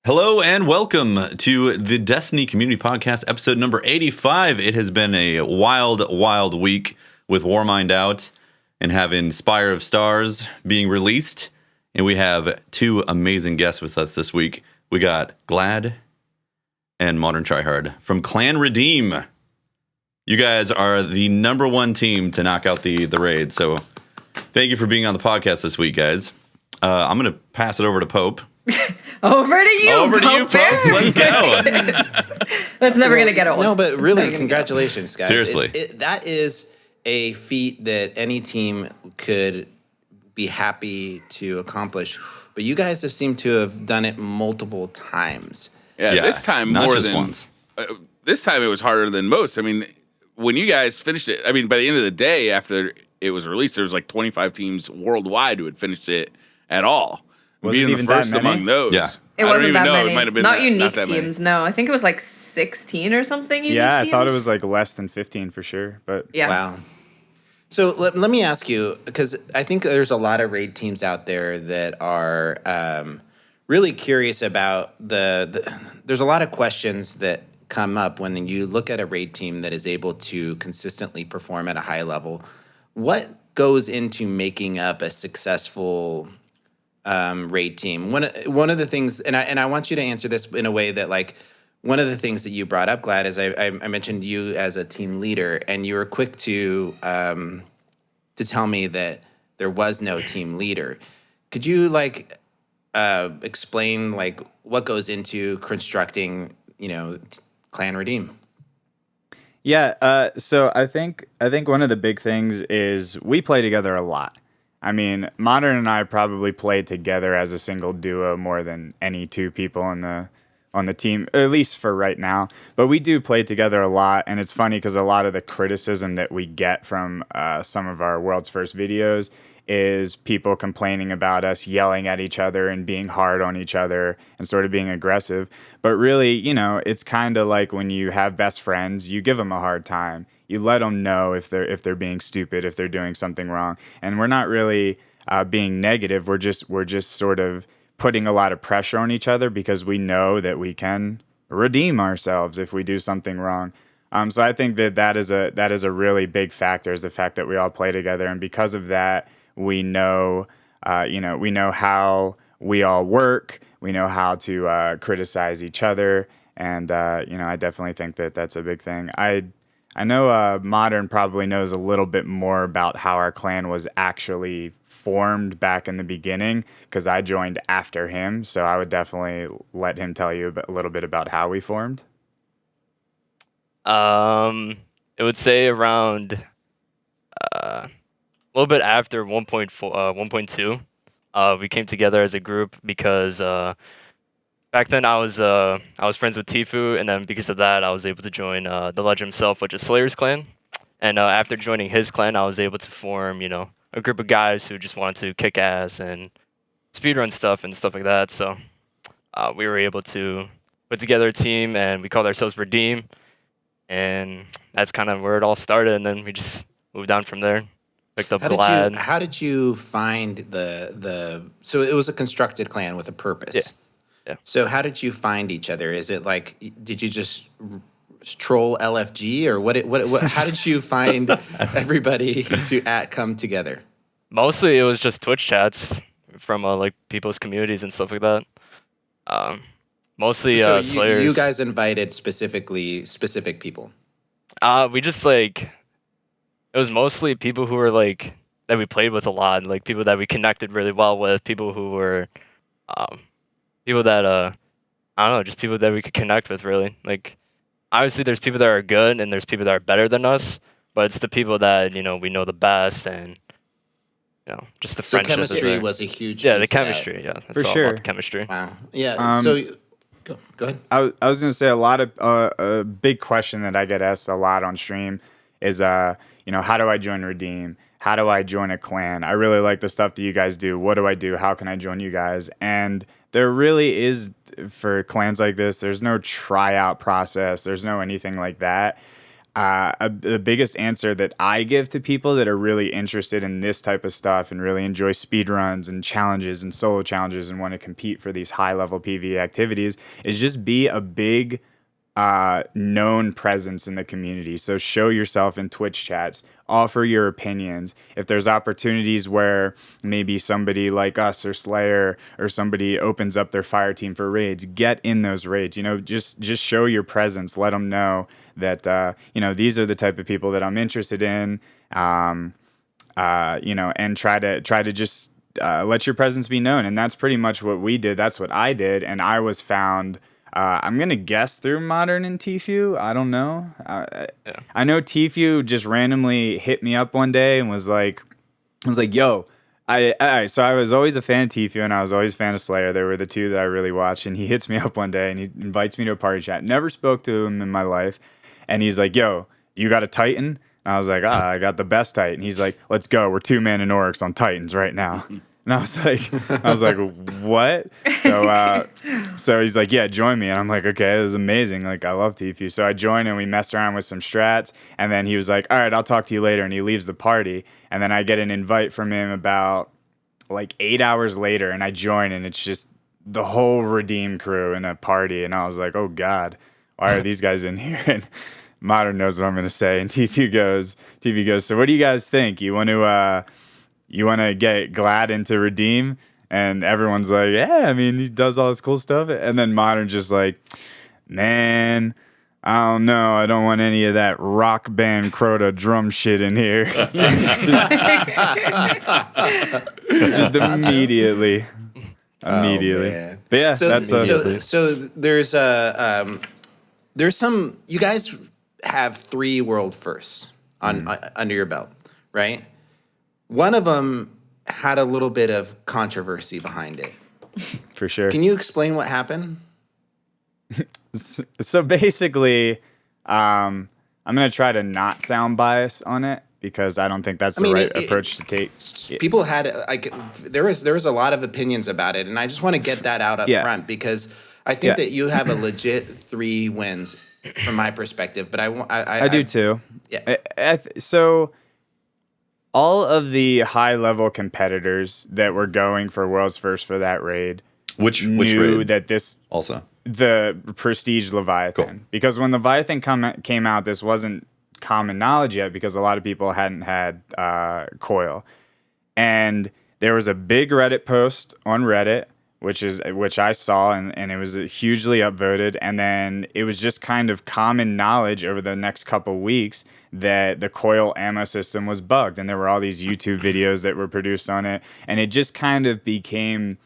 Hello and welcome to the Destiny Community Podcast, episode number 85. It has been a wild week with Warmind out and having Spire of Stars being released. And we have two amazing guests with us this week. We got Gladd and ModernTryHard from Clan Redeem. You guys are the number one team to knock out the raid. So thank you for being on the podcast this week, guys. I'm going to pass it over to Pope. Over to you, Pope. Let's go. That's never going to get old. No, but really, congratulations, guys. Seriously. That is a feat that any team could be happy to accomplish. But you guys have seemed to have done it multiple times. Yeah, this time not more just than once. This time it was harder than most. I mean, when you guys finished it, I mean, by the end of the day after it was released, there was like 25 teams worldwide who had finished it at all. Was Being it the even first that many? among those. Yeah. It I don't wasn't even that know. many. It might have been not unique not that teams, many. no. I think it was like 16 or something unique Yeah, teams. I thought it was like less than 15 for sure. But Yeah. Wow. So let me ask you, because I think there's a lot of raid teams out there that are really curious about there's a lot of questions that come up when you look at a raid team that is able to consistently perform at a high level. What goes into making up a successful raid team? One of the things, and I want you to answer this in a way that, like, one of the things that you brought up, Gladd, is I mentioned you as a team leader, and you were quick to tell me that there was no team leader. Could you explain what goes into constructing, Clan Redeem? yeah, so I think one of the big things is we play together a lot. I mean, Modern and I probably played together as a single duo more than any two people on the team, at least for right now. But we do play together a lot, and it's funny because a lot of the criticism that we get from some of our World's First videos is people complaining about us yelling at each other and being hard on each other and sort of being aggressive. But really, it's kind of like when you have best friends, you give them a hard time. You let them know if they're being stupid, if they're doing something wrong. And we're not really being negative. We're just sort of putting a lot of pressure on each other because we know that we can redeem ourselves if we do something wrong. So I think that is a really big factor, is the fact that we all play together, and because of that, we know how we all work. We know how to criticize each other, and I definitely think that that's a big thing. I know Modern probably knows a little bit more about how our clan was actually formed back in the beginning, because I joined after him, so I would definitely let him tell you a little bit about how we formed. It would say around a little bit after 1.2. We came together as a group because back then I was friends with Tifu, and then because of that I was able to join the legend himself, which is Slayer's clan. And after joining his clan, I was able to form a group of guys who just wanted to kick ass and speedrun stuff and stuff like that. So we were able to put together a team, and we called ourselves Redeem, and that's kind of where it all started. And then we just moved on from there. Picked up Gladd. How did you find the? So it was a constructed clan with a purpose. Yeah. So how did you find each other? Is it like, did you just troll LFG, or what? How did you find everybody to come together? Mostly it was just Twitch chats from people's communities and stuff like that. Mostly So Slayers. you guys invited specific people. We just it was mostly people who were that we played with a lot, people that we connected really well with, people who were people that I don't know, just people that we could connect with, really. Obviously there's people that are good and there's people that are better than us, but it's the people that we know the best, and just the So friendship is chemistry there. was a huge Yeah, piece the of chemistry, yeah. That's For all sure. about the chemistry. Wow. Yeah. So go ahead. I was going to say a big question that I get asked a lot on stream is, how do I join Redeem? How do I join a clan? I really like the stuff that you guys do. What do I do? How can I join you guys? And there really is, for clans like this, there's no tryout process. There's no anything like that. the biggest answer that I give to people that are really interested in this type of stuff and really enjoy speed runs and challenges and solo challenges and want to compete for these high level PvE activities is just be a big known presence in the community. So show yourself in Twitch chats, offer your opinions. If there's opportunities where maybe somebody like us or Slayer or somebody opens up their fire team for raids, get in those raids. Just show your presence. Let them know that these are the type of people that I'm interested in. And try to just let your presence be known. And that's pretty much what we did. That's what I did, and I was found. I'm going to guess through Modern and Tfue. I don't know. I know Tfue just randomly hit me up one day and was like, yo, so I was always a fan of Tfue and I was always a fan of Slayer. They were the two that I really watched. And he hits me up one day and he invites me to a party chat. Never spoke to him in my life. And he's like, yo, you got a Titan? And I was like, I got the best Titan. He's like, let's go. We're 2-man and Oryx on Titans right now. And I was like, what? So he's like, yeah, join me. And I'm like, okay, this is amazing. Like, I love Tfue. So I joined and we messed around with some strats. And then he was like, all right, I'll talk to you later. And he leaves the party. And then I get an invite from him about like 8 hours later. And I join and it's just the whole Redeem crew in a party. And I was like, oh God, why are these guys in here? And Modern knows what I'm going to say. And Tfue goes, so what do you guys think? You want to get Gladd into Redeem? And everyone's like, yeah, I mean, he does all this cool stuff. And then Modern just like, man, I don't know. I don't want any of that rock band Crota drum shit in here. just immediately. Immediately. Man. But yeah, So there's some, you guys have 3 world firsts under your belt, right? One of them had a little bit of controversy behind it. For sure. Can you explain what happened? So basically, I'm going to try to not sound biased on it because I don't think that's the right approach to take. People had, there was a lot of opinions about it, and I just want to get that out up front because I think that you have a legit 3 wins from my perspective, but I do too. Yeah. So all of the high-level competitors that were going for World's First for that raid which knew raid? that this Also. The Prestige Leviathan. Cool. Because when Leviathan came out, this wasn't common knowledge yet because a lot of people hadn't had Coil. And there was a big Reddit post on Reddit, which I saw, and it was hugely upvoted. And then it was just kind of common knowledge over the next couple weeks that the Coil ammo system was bugged. And there were all these YouTube videos that were produced on it. And it just kind of became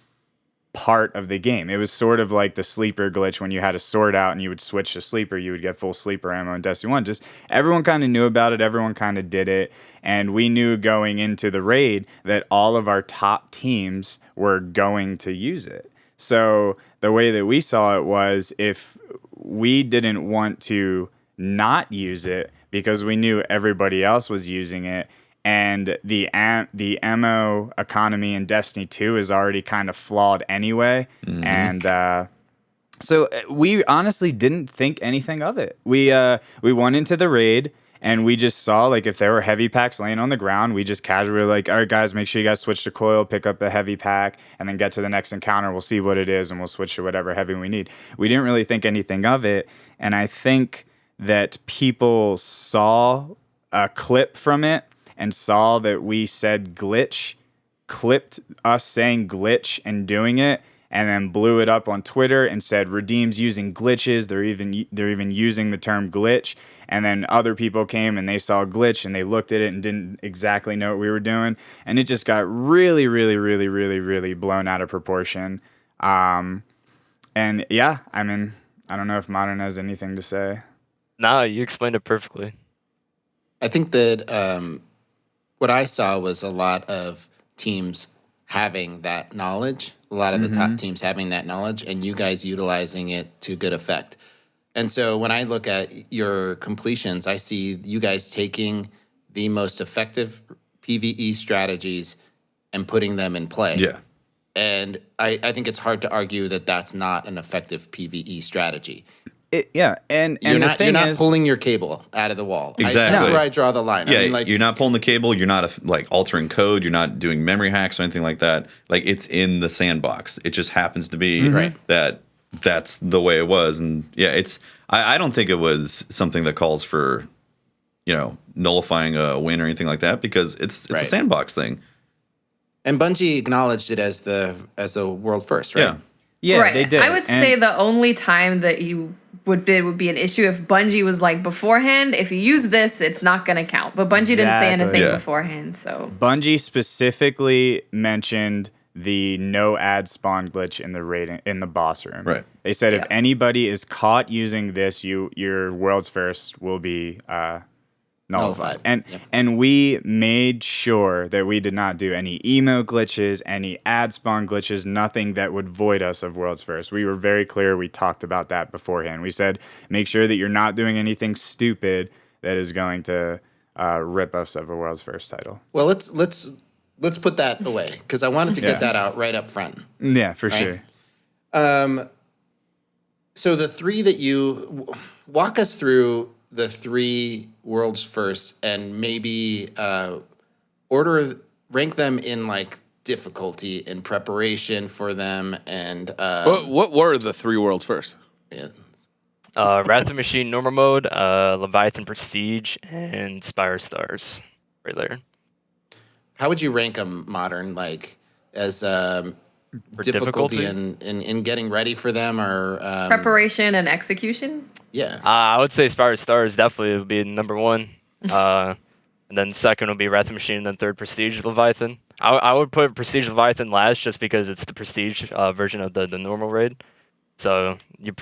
part of the game. It was sort of like the sleeper glitch when you had a sword out and you would switch to sleeper, you would get full sleeper ammo in Destiny 1. Just everyone kind of knew about it, everyone kind of did it, and we knew going into the raid that all of our top teams were going to use it. So the way that we saw it was if we didn't want to not use it because we knew everybody else was using it, and the ammo economy in Destiny 2 is already kind of flawed anyway. Mm-hmm. And so we honestly didn't think anything of it. We went into the raid and we just saw, like, if there were heavy packs laying on the ground, we just casually were like, all right, guys, make sure you guys switch to Coil, pick up a heavy pack, and then get to the next encounter. We'll see what it is, and we'll switch to whatever heavy we need. We didn't really think anything of it, and I think that people saw a clip from it and saw that we said glitch, clipped us saying glitch and doing it, and then blew it up on Twitter and said Redeem's using glitches. They're even using the term glitch. And then other people came and they saw glitch and they looked at it and didn't exactly know what we were doing. And it just got really, really, really, really, really blown out of proportion. And yeah, I mean, I don't know if Modern has anything to say. Nah, you explained it perfectly. I think that what I saw was a lot of teams having that knowledge, a lot of the top teams having that knowledge, and you guys utilizing it to good effect. And so when I look at your completions, I see you guys taking the most effective PvE strategies and putting them in play. Yeah. And I think it's hard to argue that that's not an effective PvE strategy. and you're the not thing is, pulling your cable out of the wall. Exactly. That's where I draw the line. Yeah, I mean, like, you're not pulling the cable. You're not like altering code. You're not doing memory hacks or anything like that. Like it's in the sandbox. It just happens to be that that's the way it was. And yeah, it's. I don't think it was something that calls for, nullifying a win or anything like that because it's a sandbox thing. and Bungie acknowledged it as a world first, right? yeah, right. they did. I would say the only time that you would be an issue if Bungie was like beforehand, if you use this, it's not going to count. But Bungie didn't say anything beforehand, so. Bungie specifically mentioned the no ad spawn glitch in the raid in the boss room. Right. They said if anybody is caught using this, your world's first will be nullified. And we made sure that we did not do any emo glitches, any ad spawn glitches, nothing that would void us of world's first. We were very clear. We talked about that beforehand. We said make sure that you're not doing anything stupid that is going to rip us of a world's first title. Well, let's put that away because I wanted to get that out right up front. Yeah, for sure. So the three that you walk us through the three world's first and maybe rank them in like difficulty and preparation for them and what were the three worlds first? Yeah. Wrath of Machine normal mode, Leviathan Prestige, and Spire of Stars right there. How would you rank them, Modern, like as difficulty in getting ready for them or Preparation and execution? Yeah. I would say Spire of Stars definitely would be number one. And then second would be Wrath of Machine, and then third Prestige Leviathan. I would put Prestige Leviathan last just because it's the Prestige version of the normal raid. So you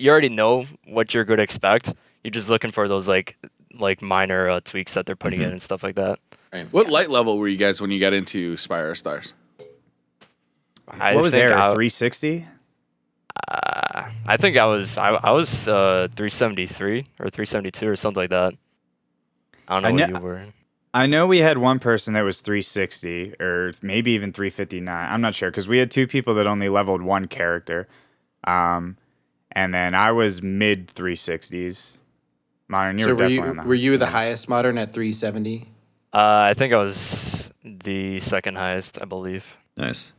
already know what you're going to expect. You're just looking for those like minor tweaks that they're putting in and stuff like that. Right. What light level were you guys when you got into Spire of Stars? What was there? 360? I think I was 373 or 372 or something like that. I don't know what you were. I know we had one person that was 360 or maybe even 359. I'm not sure because we had two people that only leveled one character. And then I was mid 360s. Modern, you were definitely on that. Were you the highest, Modern, at 370? I think I was the second highest, I believe. Nice.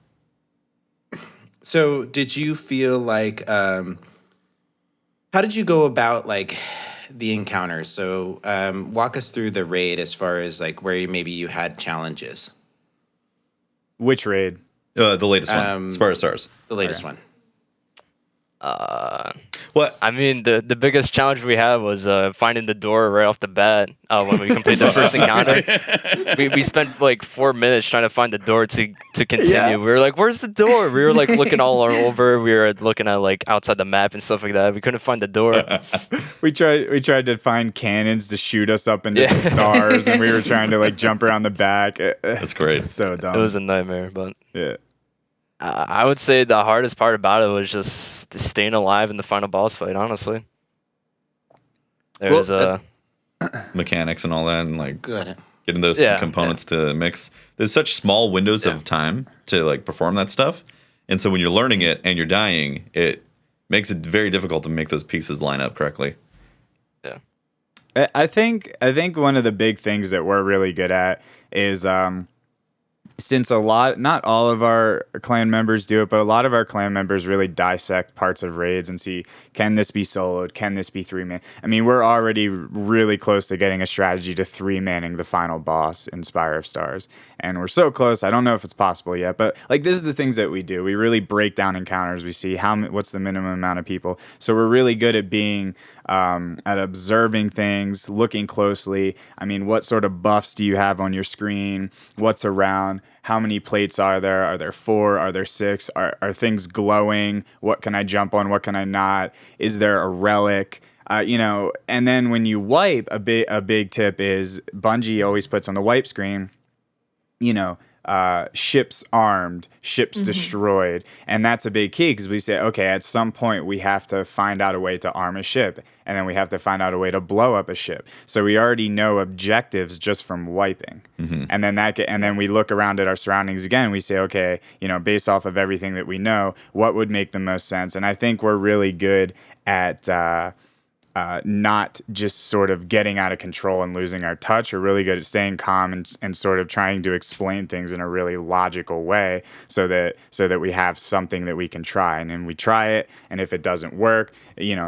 So did you feel like, how did you go about like the encounters? So walk us through the raid as far as like where maybe you had challenges. Which raid? The latest one, Spire of Stars. The latest one. What? I mean, the biggest challenge we had was finding the door right off the bat when we completed the first encounter. We spent like 4 minutes trying to find the door to continue. Yeah. We were like, "Where's the door?" We were like looking all over. We were looking at like outside the map and stuff like that. We couldn't find the door. We tried to find cannons to shoot us up into the stars, and we were trying to like jump around the back. That's great. It's so dumb. It was a nightmare, but yeah. I would say the hardest part about it was just staying alive in the final boss fight, honestly. There's mechanics and all that, and like Good. getting those components to mix. There's such small windows of time to like perform that stuff, and so when you're learning it and you're dying, it makes it very difficult to make those pieces line up correctly. Yeah, I think one of the big things that we're really good at is since not all of our clan members do it, but a lot of our clan members really dissect parts of raids and see, can this be soloed? Can this be 3-man? I mean, we're already really close to getting a strategy to 3-manning the final boss in Spire of Stars. And we're so close. I don't know if it's possible yet, but like this is the things that we do. We really break down encounters. We see what's the minimum amount of people. So we're really good at being at observing things, looking closely. I mean, what sort of buffs do you have on your screen? What's around? How many plates are there? Are there 4? Are there 6? Are things glowing? What can I jump on? What can I not? Is there a relic? And then when you wipe, a big tip is Bungie always puts on the wipe screen, ships armed, ships destroyed. And that's a big key because we say, okay, at some point we have to find out a way to arm a ship, and then we have to find out a way to blow up a ship. So we already know objectives just from wiping. And then then we look around at our surroundings again. We say, okay, based off of everything that we know, what would make the most sense? And I think we're really good at not just sort of getting out of control and losing our touch. We're really good at staying calm and sort of trying to explain things in a really logical way so that we have something that we can try. And then we try it, and if it doesn't work,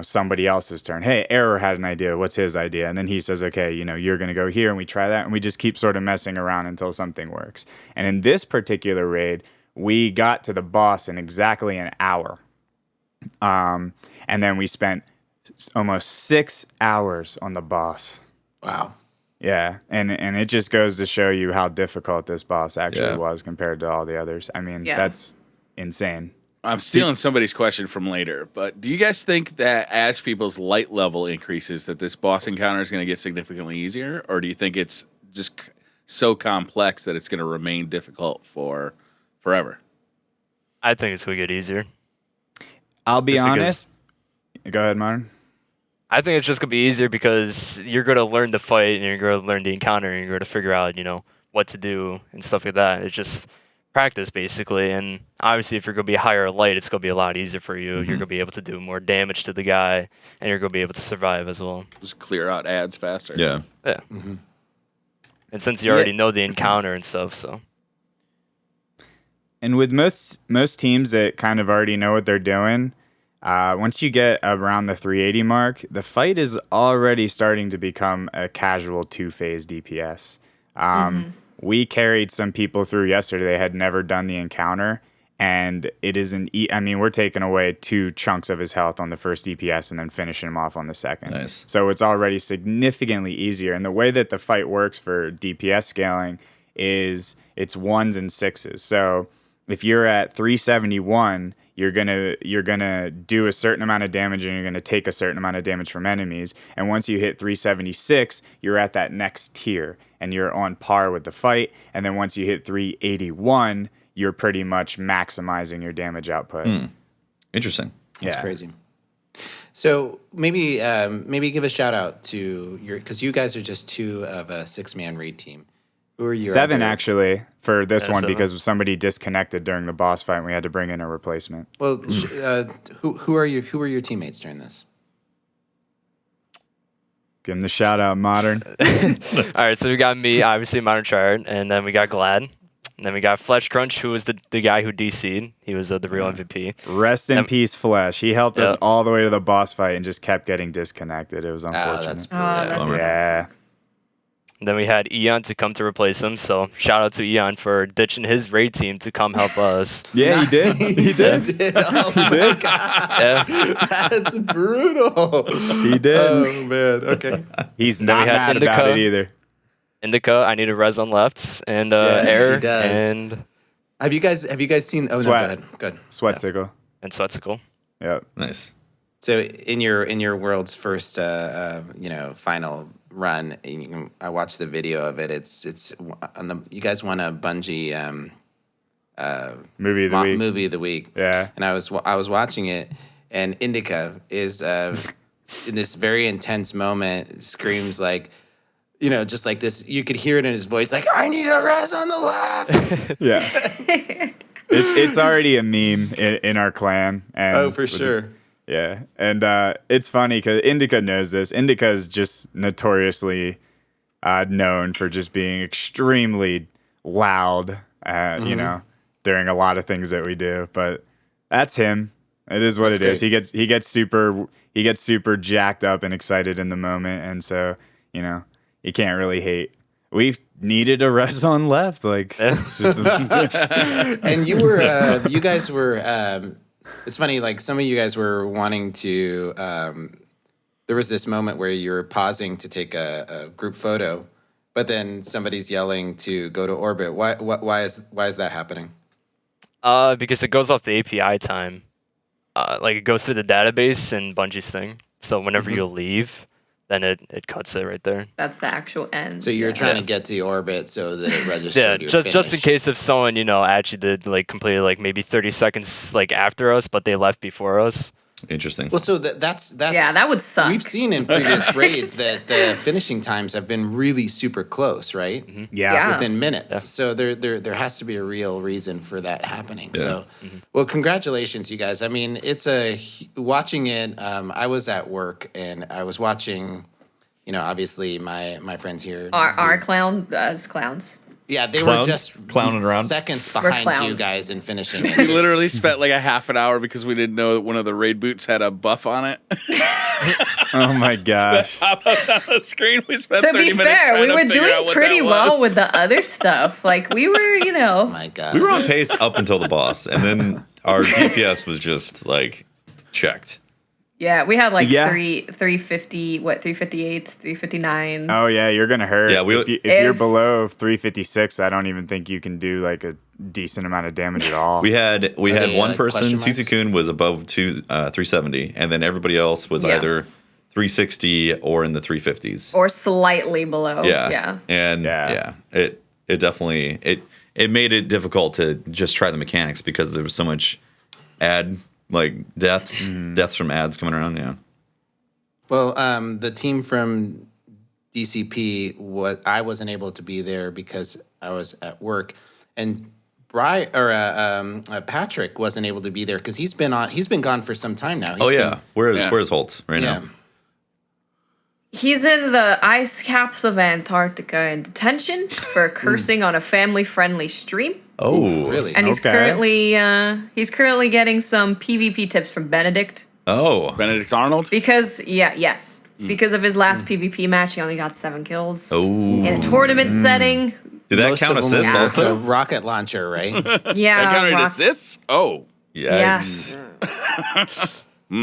somebody else's turn. Hey, Error had an idea. What's his idea? And then he says, okay, you're going to go here, and we try that, and we just keep sort of messing around until something works. And in this particular raid, we got to the boss in exactly an hour. And then we spent almost 6 hours on the boss. Wow. Yeah, and it just goes to show you how difficult this boss actually was compared to all the others. I mean, that's insane. I'm stealing somebody's question from later, but do you guys think that as people's light level increases that this boss encounter is going to get significantly easier, or do you think it's just so complex that it's going to remain difficult for forever? I think it's going to get easier. I'll be honest. Go ahead, Martin. I think it's just going to be easier because you're going to learn the fight and you're going to learn the encounter and you're going to figure out, what to do and stuff like that. It's just practice, basically. And obviously, if you're going to be higher light, it's going to be a lot easier for you. You're going to be able to do more damage to the guy and you're going to be able to survive as well. Just clear out ads faster. Yeah. Yeah. And since you already know the encounter and stuff, so. And with most teams that kind of already know what they're doing, once you get around the 380 mark, the fight is already starting to become a casual two-phase DPS. We carried some people through yesterday. They had never done the encounter, and it isn't. We're taking away 2 chunks of his health on the first DPS and then finishing him off on the second. Nice. So it's already significantly easier. And the way that the fight works for DPS scaling is it's 1s and 6s. So if you're at 371, you're gonna do a certain amount of damage and you're gonna take a certain amount of damage from enemies. And once you hit 376, you're at that next tier and you're on par with the fight. And then once you hit 381, you're pretty much maximizing your damage output. Interesting. That's crazy. So maybe give a shout out to because you guys are just 2 of a 6-man raid team. Who are you? 7 actually for this one 7. because somebody disconnected during the boss fight and we had to bring in a replacement. Well, who are you? Who are your teammates during this? Give him the shout out, Modern. All right, so we got me, obviously ModernTryHard, and then we got Gladd. And then we got Flesh Crunch, who was the guy who DC'd. He was the real MVP. Rest in peace, Flesh. He helped us all the way to the boss fight and just kept getting disconnected. It was unfortunate. That's brutal. Yeah. And then we had Eon to come to replace him. So shout out to Eon for ditching his raid team to come help us. Yeah, he did. He did. Oh my god, Yeah. that's brutal. He did. Oh man. Okay. He's not we had mad about it either. Indica, I need a res on left, and Yes, he Air, does. and Have you guys seen? Oh no, go Sweat. ahead. Good. Sweatsicle. Sweatsicle. Yep. Nice. So in your world's first final run, I watched the video of it. It's on the, you guys won a Bungie Movie of the week. movie of the week. Yeah. And I was watching it, and Indica is in this very intense moment screams like, just like this. You could hear it in his voice, like, "I need a res on the left." Yeah. It's already a meme in our clan. And Oh, for sure. Yeah, and it's funny because Indica knows this. Indica is just notoriously known for just being extremely loud, during a lot of things that we do. But that's him. It is what it is. He gets super jacked up and excited in the moment, and so you can't really hate. We've needed a res on left, like. It's just And you guys were. It's funny, like some of you guys were wanting to. There was this moment where you were pausing to take a group photo, but then somebody's yelling to go to orbit. Why is that happening? Because it goes off the API time. Like it goes through the database in Bungie's thing. So whenever you leave, then it cuts it right there. That's the actual end. So you're trying to get to orbit so that it registered your finish. Just in case if someone actually did completed maybe 30 seconds after us, but they left before us. Interesting. Well, so that's that would suck. We've seen in previous raids that the finishing times have been really super close, right? Mm-hmm. Yeah. Within minutes. Yeah. So there has to be a real reason for that happening. Yeah. So, well, congratulations, you guys. I mean, watching it. I was at work and I was watching. Obviously my friends here. Our clowns. Yeah, they Clowns? were just Clowning around? seconds behind you guys in finishing it. We literally spent a half an hour because we didn't know that one of the raid boots had a buff on it. Oh my gosh. Pop up on the screen. We spent To 30 be minutes fair, trying we to were figure out doing what pretty that well was. with the other stuff. We were, Oh my god. We were on pace up until the boss, and then our DPS was just checked. Yeah, we had 350, 358s, 359s. Oh yeah, you're gonna hurt. Yeah, if you're below 356, I don't even think you can do a decent amount of damage at all. We had one person, question marks? Sisakun, was above 370, and then everybody else was either 360 or in the 350s. Or slightly below. Yeah. And it definitely it made it difficult to just try the mechanics because there was so much deaths from ads coming around. Yeah. Well, the team from DCP, I wasn't able to be there because I was at work, and Patrick wasn't able to be there because he's been gone for some time now. Where's Holt right now? He's in the ice caps of Antarctica in detention for cursing on a family-friendly stream. Oh, really? And he's currently getting some PvP tips from Benedict. Oh, Benedict Arnold? Because because of his last PvP match, he only got 7 kills. Oh, in a tournament setting. Did that count assists also? A rocket launcher, right? Yeah. That counted assists? Oh. Yikes.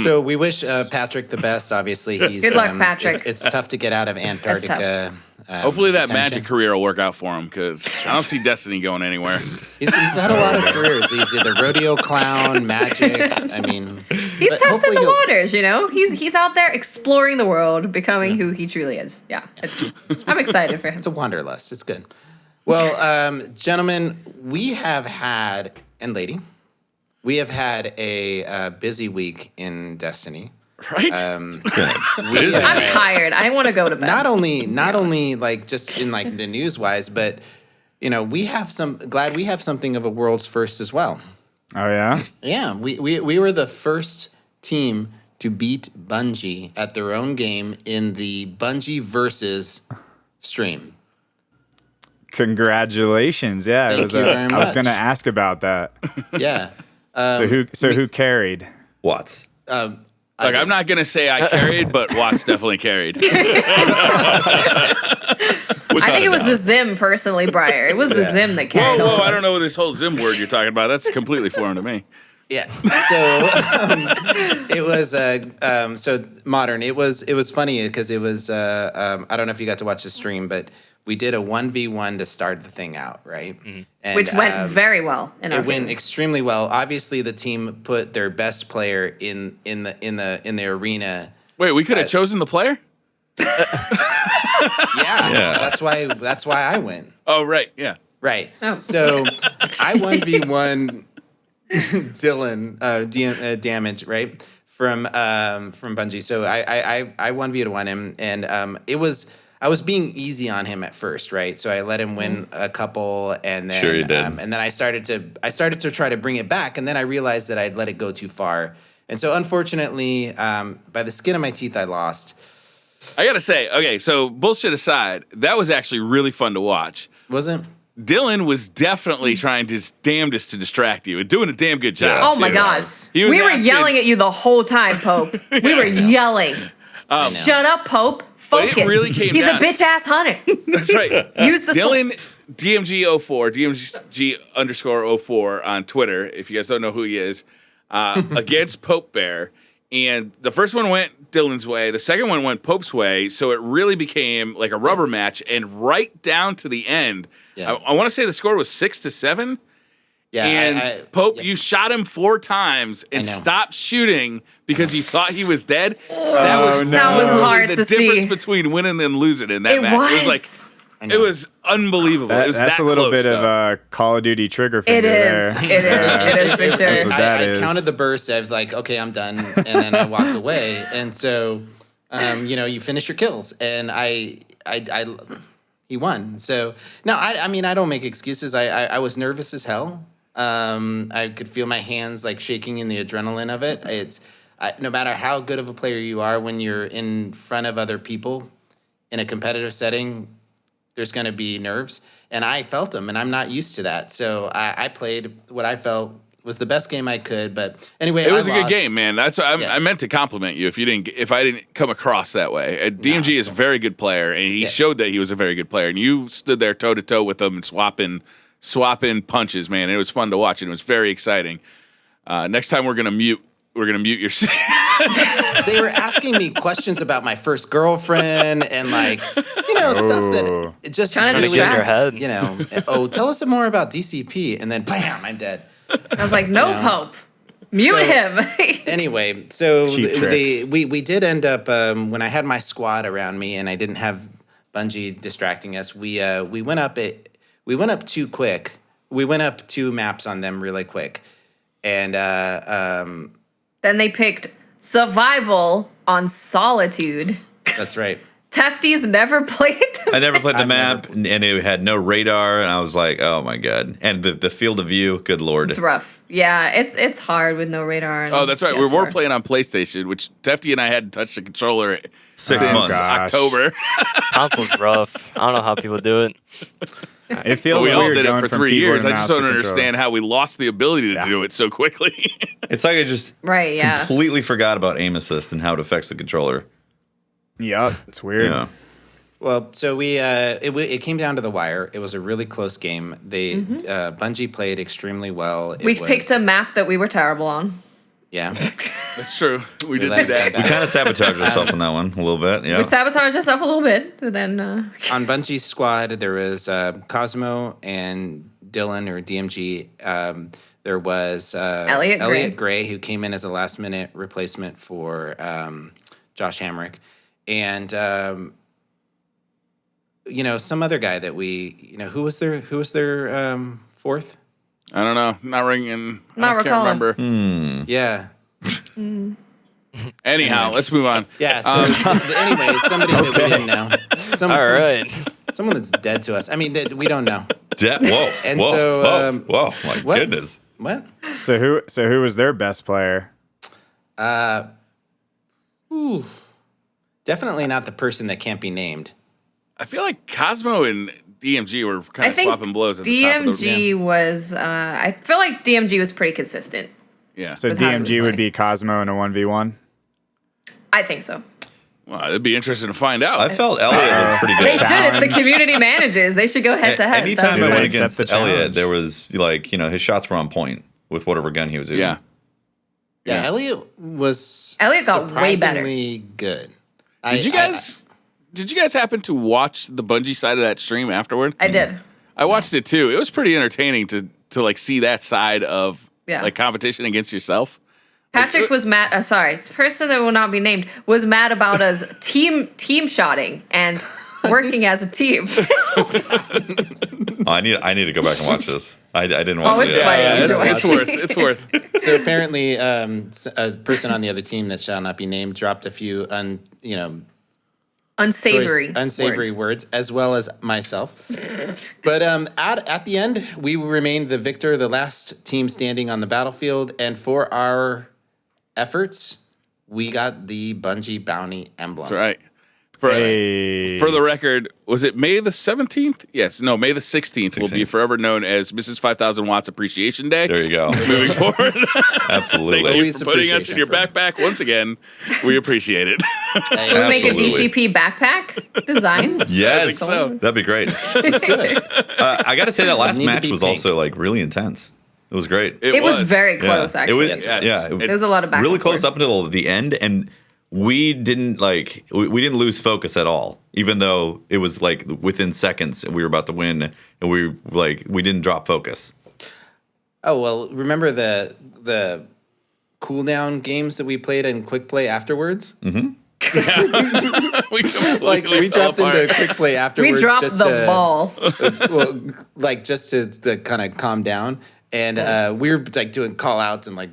So we wish Patrick the best. Obviously, he's good luck, Patrick. It's tough to get out of Antarctica. Hopefully that detention. magic career will work out for him because I don't see Destiny going anywhere. He's had a lot of careers. He's the rodeo clown, magic. I mean, he's testing the waters. He's out there exploring the world, becoming who he truly is. Yeah, I'm excited for him. It's a wanderlust. It's good. Well, gentlemen, we have had we have had a busy week in Destiny. Right? I'm tired. I want to go to bed. Not only just in the news wise, but we have something of a world's first as well. Oh yeah? Yeah, we were the first team to beat Bungie at their own game in the Bungie versus stream. Congratulations! Yeah, Thank you very I was much. going to ask about that. Yeah. So who carried? What? I'm not going to say I carried, but Watts definitely carried. I think it was the Zim, personally, Briar. It was the Zim that carried all of I us. don't know this whole Zim word you're talking about. That's completely foreign to me. Yeah. So it was so modern. It was funny because it was I don't know if you got to watch the stream, but we did a 1v1 to start the thing out, right? Mm-hmm. And, which went very well. It went extremely well. Obviously, the team put their best player in the arena. Wait, we could have chosen the player? Yeah. That's why I win. Oh, right. Yeah. Right. Oh. So I 1v1 Dylan damage, right? From Bungie. So I 1v1 him, and I was being easy on him at first, right? So I let him win a couple, and then Sure you did. And then I started to try to bring it back, and then I realized that I'd let it go too far, and so unfortunately, by the skin of my teeth, I lost. I gotta say, okay, so bullshit aside, that was actually really fun to watch. Wasn't? Dylan was definitely trying his damnedest to distract you and doing a damn good job. Oh my too. God. He was We were asking- yelling at you the whole time, Pope. We were yelling. Shut up, Pope. But Focus. it really came He's down. a bitch ass hunter. That's right. Use the Dylan DMG04, DMG_04 on Twitter, if you guys don't know who he is, against Pope Bear. And the first one went Dylan's way. The second one went Pope's way. So it really became like a rubber match. And right down to the end, Yeah. I want to say the score was 6-7. Yeah, And Pope, you shot him 4 times and stopped shooting because you thought he was dead. That was hard the to difference see. between winning and losing in that match. It was like it was unbelievable. That's that a little close, bit of a Call of Duty trigger finger there. It is for sure. That's what that I is. counted the burst. I was like, okay, I'm done, and then I walked away. And so, you finish your kills, and he won. So no, I mean, I don't make excuses. I was nervous as hell. I could feel my hands like shaking in the adrenaline of it. No matter how good of a player you are, when you're in front of other people in a competitive setting, there's going to be nerves, and I felt them, and I'm not used to that. So I played what I felt was the best game I could. But anyway, it was a good game, man. That's what I meant to compliment you. If I didn't come across that way, DMG is a very good player, and he showed that he was a very good player. And you stood there toe to toe with him and swapping punches, man. It was fun to watch, and it was very exciting. Next time we're gonna mute your. They were asking me questions about my first girlfriend and stuff that it just Trying to really, get in your head. tell us more about DCP, and then bam, I'm dead. I was like, no, Pope. Mute him. Anyway, so Cheap tricks. we did end up when I had my squad around me and I didn't have Bungie distracting us. We went up too quick. We went up 2 maps on them really quick, and Then they picked survival on solitude. that's right. Tefty's never played I never played the map, and it had no radar, and I was like, oh my god. And the field of view, good lord. It's rough. Yeah, it's hard with no radar. Oh, that's right. We were playing on PlayStation, which Tefty and I hadn't touched the controller 6 since months. October. Console's rough. I don't know how people do it. It feels We all weird did it going for from 3 keyboard years. I and just mouse don't to controller. understand how we lost the ability to do it so quickly. It's like I just Right, yeah. completely forgot about aim assist and how it affects the controller. Yep, it's weird. Yeah. Well, so we it came down to the wire. It was a really close game. Bungie played extremely well. We picked a map that we were terrible on. Yeah. That's true. We did let do it that. go We back. kind of sabotaged ourselves on that one a little bit. Yeah. We sabotaged ourselves a little bit, but then On Bungie's squad, there was Cosmo and Dylan or DMG. There was Elliot Gray, who came in as a last-minute replacement for Josh Hamrick, and some other guy that who was their fourth? I don't know. Not ringing. Not I can't recalling. remember. Yeah. Anyhow, let's move on. Yeah. So anyway, somebody that we didn't know. All right. Someone that's dead to us. I mean, that we don't know. Whoa. And whoa. so, whoa. My what? goodness. What? So who was their best player? Definitely not the person that can't be named. I feel like Cosmo and DMG were kind I of think swapping blows at the top of the DMG was. I feel like DMG was pretty consistent. Yeah. So With how he was DMG would playing. be Cosmo in a 1v1. I think so. Well, it'd be interesting to find out. I felt Elliot was pretty They good. should. It's the community managers. They should go head to head. Anytime That I would went accept against the Elliot, challenge. there was his shots were on point with whatever gun he was using. yeah. Yeah, Elliot was Elliot got way better. surprisingly good. Did you guys happen to watch the Bungie side of that stream afterward? I did. I watched it too. It was pretty entertaining to see that side of competition against yourself. Patrick was mad. Sorry, this person that will not be named was mad about us team shotting and working as a team. I need to go back and watch this. I didn't watch it's it. funny. Yeah, You should it's watch worth. It's worth. So apparently, a person on the other team that shall not be named dropped a few unsavory words, as well as myself. But at the end, we remained the victor, the last team standing on the battlefield, and for our efforts, we got the Bungie Bounty emblem. That's right. Hey. For the record, was it May the 17th? Yes. No, May the 16th will be 16th. forever known as Mrs. 5,000 Watts Appreciation Day. There you go. Moving forward. Absolutely. Thank you Always for putting us in appreciation your for it. backpack once again. We appreciate it. Hey, Can we make a Absolutely. DCP backpack design? Yes, so. that'd be great. let's do it. I got to say that last Need to match be was pink. also really intense. It was great. It was very close, Yeah. actually. It was, Yes. yeah, There was a lot of back really and close forth. up until the end, and we didn't we didn't lose focus at all, even though it was within seconds and we were about to win, and we didn't drop focus. Oh, well, remember the cooldown games that we played in quick play afterwards? Mm-hmm. we dropped into quick play afterwards. We dropped the ball. Just to kind of calm down. And we were like doing call outs and like,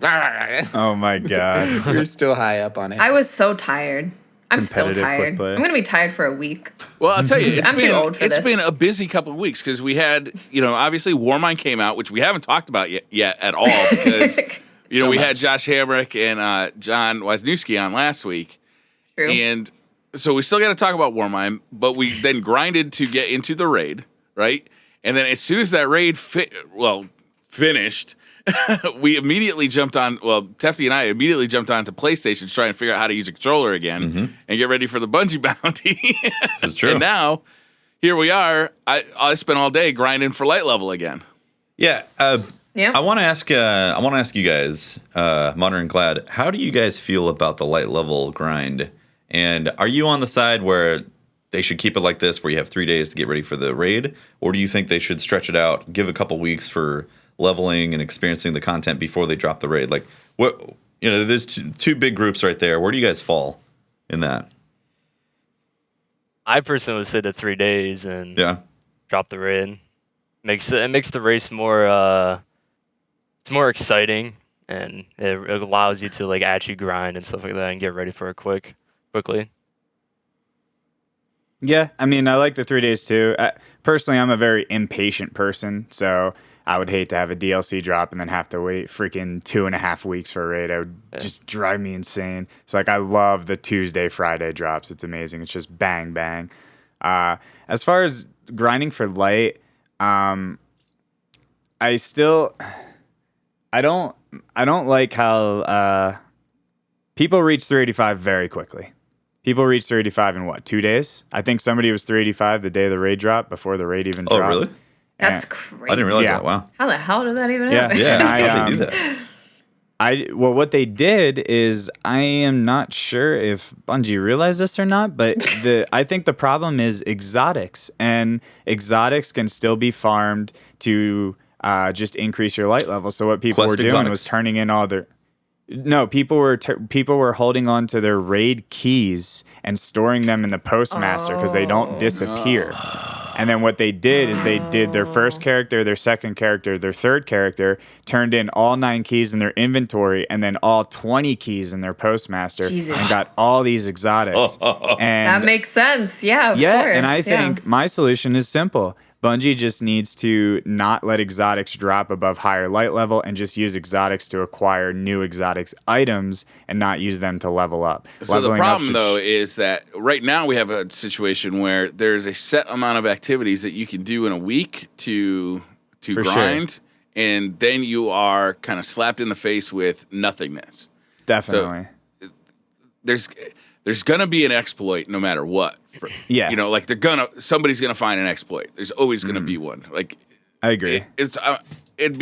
oh my God. We were still high up on it. I was so tired. I'm still Competitive tired. quick play. I'm going to be tired for a week. Well, I'll tell you, I'm too old for this. It's been a busy couple of weeks because we had, obviously Warmind came out, which we haven't talked about yet at all because, we had Josh Hamrick and John Wisniewski on last week. True. And so we still got to talk about Warmind, but we then grinded to get into the raid, right? And then as soon as that raid finished, we immediately jumped on, Tefty and I immediately jumped onto PlayStation to try and figure out how to use a controller again and get ready for the Bungie bounty. This is true. And now, here we are. I spent all day grinding for light level again. Yeah. Yeah. I want to ask you guys, Modern and Gladd, how do you guys feel about the light level grind? And are you on the side where they should keep it like this, where you have 3 days to get ready for the raid? Or do you think they should stretch it out, give a couple weeks for leveling and experiencing the content before they drop the raid? Like, what, there's two big groups right there. Where do you guys fall in that? I personally would say the 3 days and drop the raid. It makes the race more it's more exciting, and it allows you to like actually grind and stuff like that and get ready for it quickly. Yeah, I mean, I like the 3 days too. Personally, I'm a very impatient person, so I would hate to have a DLC drop and then have to wait freaking 2.5 weeks for a raid. It would just drive me insane. It's like I love the Tuesday, Friday drops. It's amazing. It's just bang, bang. As far as grinding for light, I don't like how people reach 385 very quickly. People reach 385 in 2 days? I think somebody was 385 the day the raid dropped before the raid even dropped. Oh, really? That's crazy. I didn't realize that. Wow. How the hell did that even happen? Yeah, how did they do that? Well, what they did is, I am not sure if Bungie realized this or not, but I think the problem is exotics, and exotics can still be farmed to just increase your light level. So what people were doing was turning in all their... No, people were holding on to their raid keys and storing them in the postmaster because they don't disappear. And then what they did is they did their first character, their second character, their third character, turned in all 9 keys in their inventory and then all 20 keys in their postmaster and got all these exotics. And that makes sense. Yeah, of course. And I think my solution is simple. Bungie just needs to not let exotics drop above higher light level and just use exotics to acquire new exotics items and not use them to level up. So the problem, though, is that right now we have a situation where there's a set amount of activities that you can do in a week to grind, and then you are kind of slapped in the face with nothingness. Definitely. So there's gonna be an exploit no matter what. Yeah. Like somebody's gonna find an exploit. There's always gonna be one. Like, I agree. It'd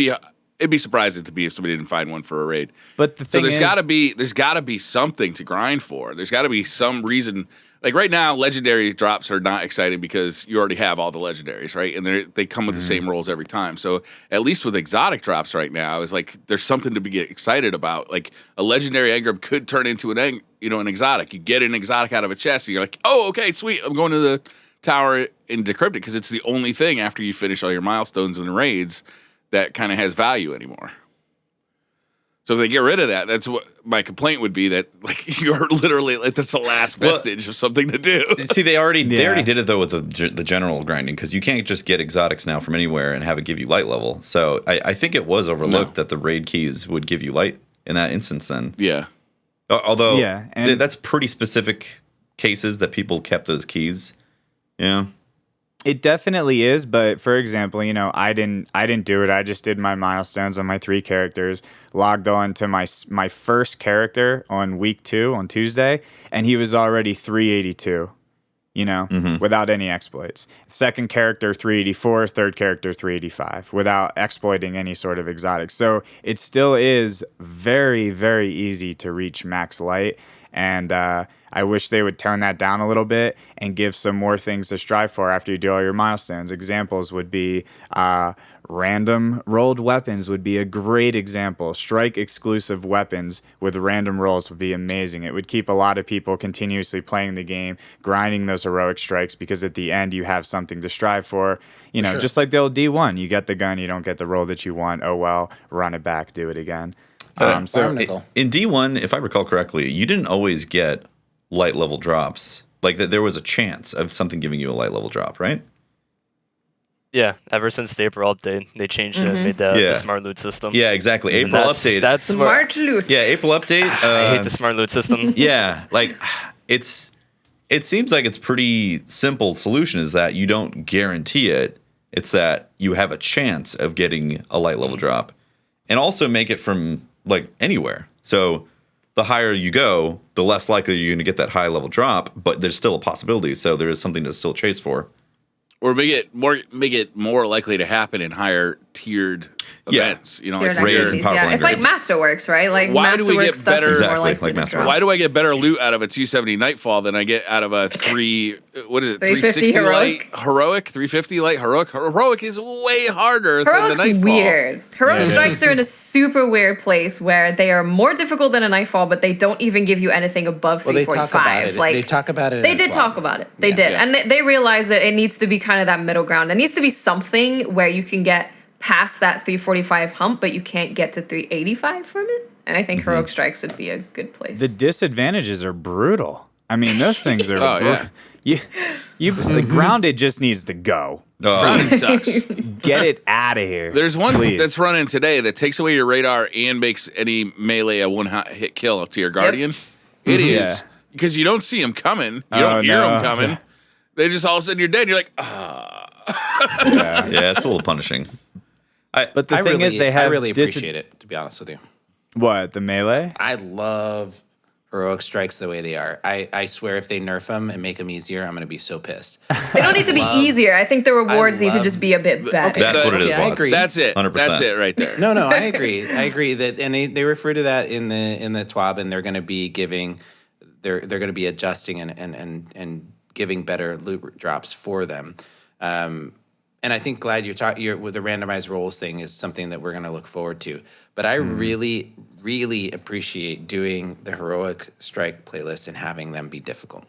be surprising to me if somebody didn't find one for a raid. But the thing there's gotta be something to grind for. There's gotta be some reason. Like right now, legendary drops are not exciting because you already have all the legendaries, right? And they come with the same rolls every time. So at least with exotic drops right now, it's like there's something to get excited about. Like a legendary engram could turn into an exotic. You get an exotic out of a chest, and you're like, oh, okay, sweet. I'm going to the tower and decrypt it because it's the only thing after you finish all your milestones and raids that kind of has value anymore. So if they get rid of that, that's what my complaint would be, that like you're literally like that's the last vestige of something to do. See, they already did it though with the general grinding, because you can't just get exotics now from anywhere and have it give you light level. So I think it was overlooked that the raid keys would give you light in that instance. Then although that's pretty specific cases that people kept those keys. Yeah. It definitely is, but for example, I didn't do it. I just did my milestones on my 3 characters, logged on to my first character on week 2 on Tuesday, and he was already 382, without any exploits. Second character 384, third character 385, without exploiting any sort of exotic. So it still is very, very easy to reach max light. And I wish they would tone that down a little bit and give some more things to strive for after you do all your milestones. Examples would be random rolled weapons would be a great example. Strike exclusive weapons with random rolls would be amazing. It would keep a lot of people continuously playing the game, grinding those heroic strikes, because at the end you have something to strive for. You know, just like the old D1, you get the gun, you don't get the roll that you want. Oh well, run it back, do it again. In D1, if I recall correctly, you didn't always get light level drops. Like that, there was a chance of something giving you a light level drop, right? Yeah, ever since the April update, they changed it, made the smart loot system. Yeah, exactly. April update. That's smart loot. Yeah, April update. I hate the smart loot system. Yeah, like it seems like it's pretty simple solution is that you don't guarantee it. It's that you have a chance of getting a light level drop, and also make it from like anywhere. So the higher you go, the less likely you're going to get that high level drop, but there's still a possibility. So there is something to still chase for. Or make it more likely to happen in higher tiered events. You know, like raids and powerful It's like Masterworks, right? Like why do we get stuff better? Is more Exactly, likely like to drop. Why do I get better loot out of a 270 Nightfall than I get out of a 360 heroic? light heroic? 350 light heroic? Heroic is way harder than the Heroic's Nightfall. weird. Heroic strikes are in a super weird place where they are more difficult than a Nightfall, but they don't even give you anything above 345. They talk about it. They did talk about it. They did. Yeah. And they realized that it needs to be kind of that middle ground. There needs to be something where you can get past that 345 hump, but you can't get to 385 from it. And I think Heroic Strikes would be a good place. The disadvantages are brutal. I mean, those things are brutal. The grounded just needs to go. Grounded sucks. Get it out of here. There's one please. that's running today that takes away your radar and makes any melee a one-hit kill to your Guardian. It is. Because you don't see them coming. You don't hear them coming. They just all of a sudden you're dead. You're like, Yeah, it's a little punishing. But the thing is, they have I really appreciate it, to be honest with you. What, the melee? I love heroic strikes the way they are. I swear if they nerf them and make them easier, I'm going to be so pissed. They don't need to be easier. I think the rewards need to just be a bit better. Okay. That's what it is. I agree. that's it. 100%. That's it right there. No, I agree. I agree that, and they refer to that in the TWAB, and they're going to be giving, they're going to be adjusting and giving better loot drops for them. And I think Gladd, you're with the randomized rolls thing is something that we're going to look forward to. But I really, really appreciate doing the heroic strike playlist and having them be difficult.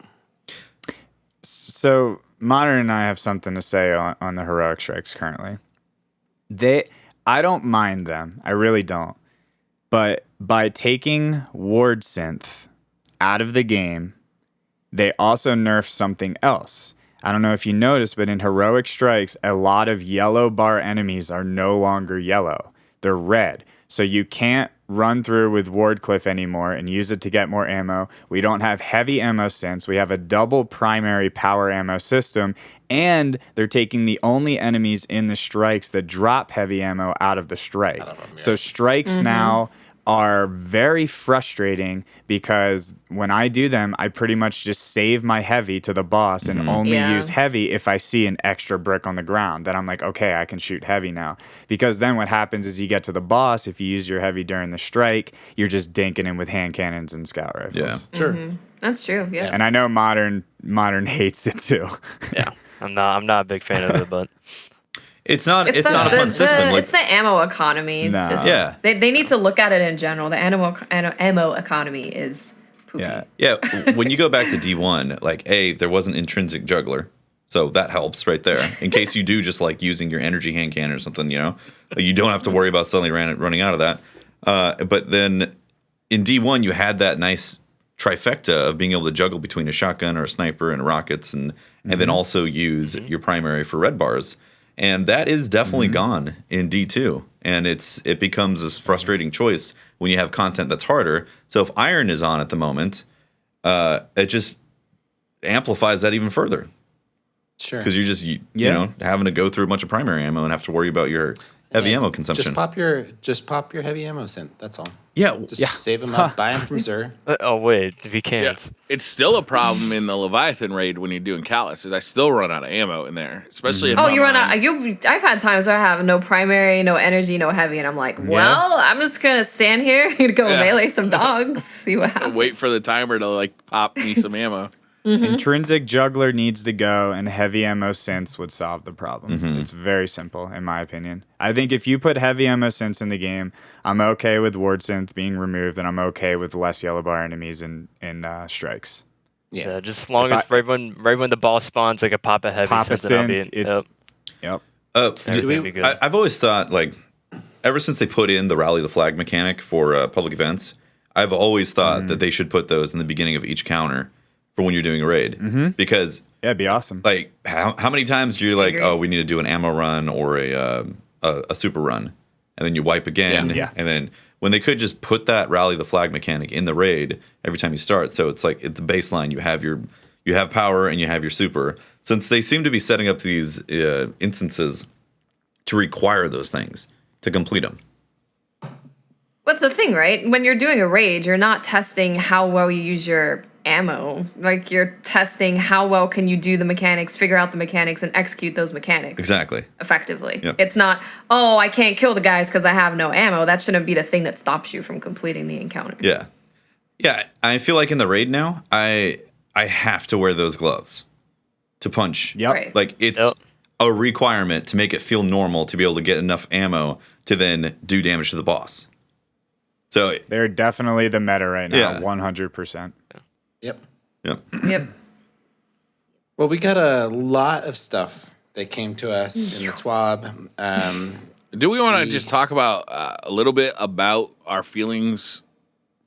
So Modern and I have something to say on the heroic strikes currently. I don't mind them. I really don't. But by taking ward synth out of the game, they also nerf something else. I don't know if you noticed, but in heroic strikes, a lot of yellow bar enemies are no longer yellow. They're red. So you can't run through with Ward Cliff anymore and use it to get more ammo. We don't have heavy ammo synths. We have a double primary power ammo system, and they're taking the only enemies in the strikes that drop heavy ammo out of the strike. So strikes now are very frustrating because when I do them, I pretty much just save my heavy to the boss and only use heavy if I see an extra brick on the ground. Then I'm like, okay, I can shoot heavy now. Because then what happens is you get to the boss, if you use your heavy during the strike, you're just dinking him with hand cannons and scout rifles. Yeah, Sure. That's true. Yeah. And I know Modern hates it too. Yeah, I'm not a big fan of it, but it's not a fun system. It's the ammo economy. No. Just, they need to look at it in general. The ammo economy is poopy. Yeah. When you go back to D1, like there was an intrinsic juggler, so that helps right there. In case you do just like using your energy hand cannon or something, like you don't have to worry about suddenly running out of that. But then in D1, you had that nice trifecta of being able to juggle between a shotgun or a sniper and rockets, and then also use your primary for red bars. And that is definitely gone in D2. And it becomes this frustrating choice when you have content that's harder. So if Iron is on at the moment, it just amplifies that even further. Sure. Because you're just, you know, having to go through a bunch of primary ammo and have to worry about your heavy ammo consumption. Just pop your heavy ammo synth. That's all. Yeah, Just save them up. Buy them from Xur. Oh wait, if you Yeah, can't. it's still a problem in the Leviathan raid when you're doing Callus. Is I still run out of ammo in there, especially. Oh, you run out. I've had times where I have no primary, no energy, no heavy, and I'm like, well, I'm just gonna stand here and go melee some dogs, see what happens. Wait for the timer to like pop me some ammo. Intrinsic juggler needs to go, and heavy ammo synths would solve the problem. It's very simple, in my opinion. I think if you put heavy ammo synths in the game, I'm okay with ward synth being removed, and I'm okay with less yellow bar enemies in strikes. Yeah, just as long as right when the boss spawns, I could pop a heavy synth. Yep. I've always thought, like, ever since they put in the rally the flag mechanic for public events, I've always thought that they should put those in the beginning of each counter for when you're doing a raid, because it'd be awesome. Like, how many times do you like, oh, we need to do an ammo run or a super run, and then you wipe again, and then when they could just put that rally the flag mechanic in the raid every time you start, so it's like at the baseline you have power and you have your super. Since they seem to be setting up these instances to require those things to complete them. What's the thing, right? When you're doing a raid, you're not testing how well you use your ammo. Like, you're testing how well can you do the mechanics, figure out the mechanics, and execute those mechanics Exactly. effectively. Yep. It's not, oh, I can't kill the guys because I have no ammo. That shouldn't be the thing that stops you from completing the encounter. Yeah. I feel like in the raid now, I have to wear those gloves to punch. Yep. Right. Like, it's a requirement to make it feel normal to be able to get enough ammo to then do damage to the boss. So They're definitely the meta right now, Yeah. 100%. Yep. Well, we got a lot of stuff that came to us in the TWAB. Do we want to just talk about a little bit about our feelings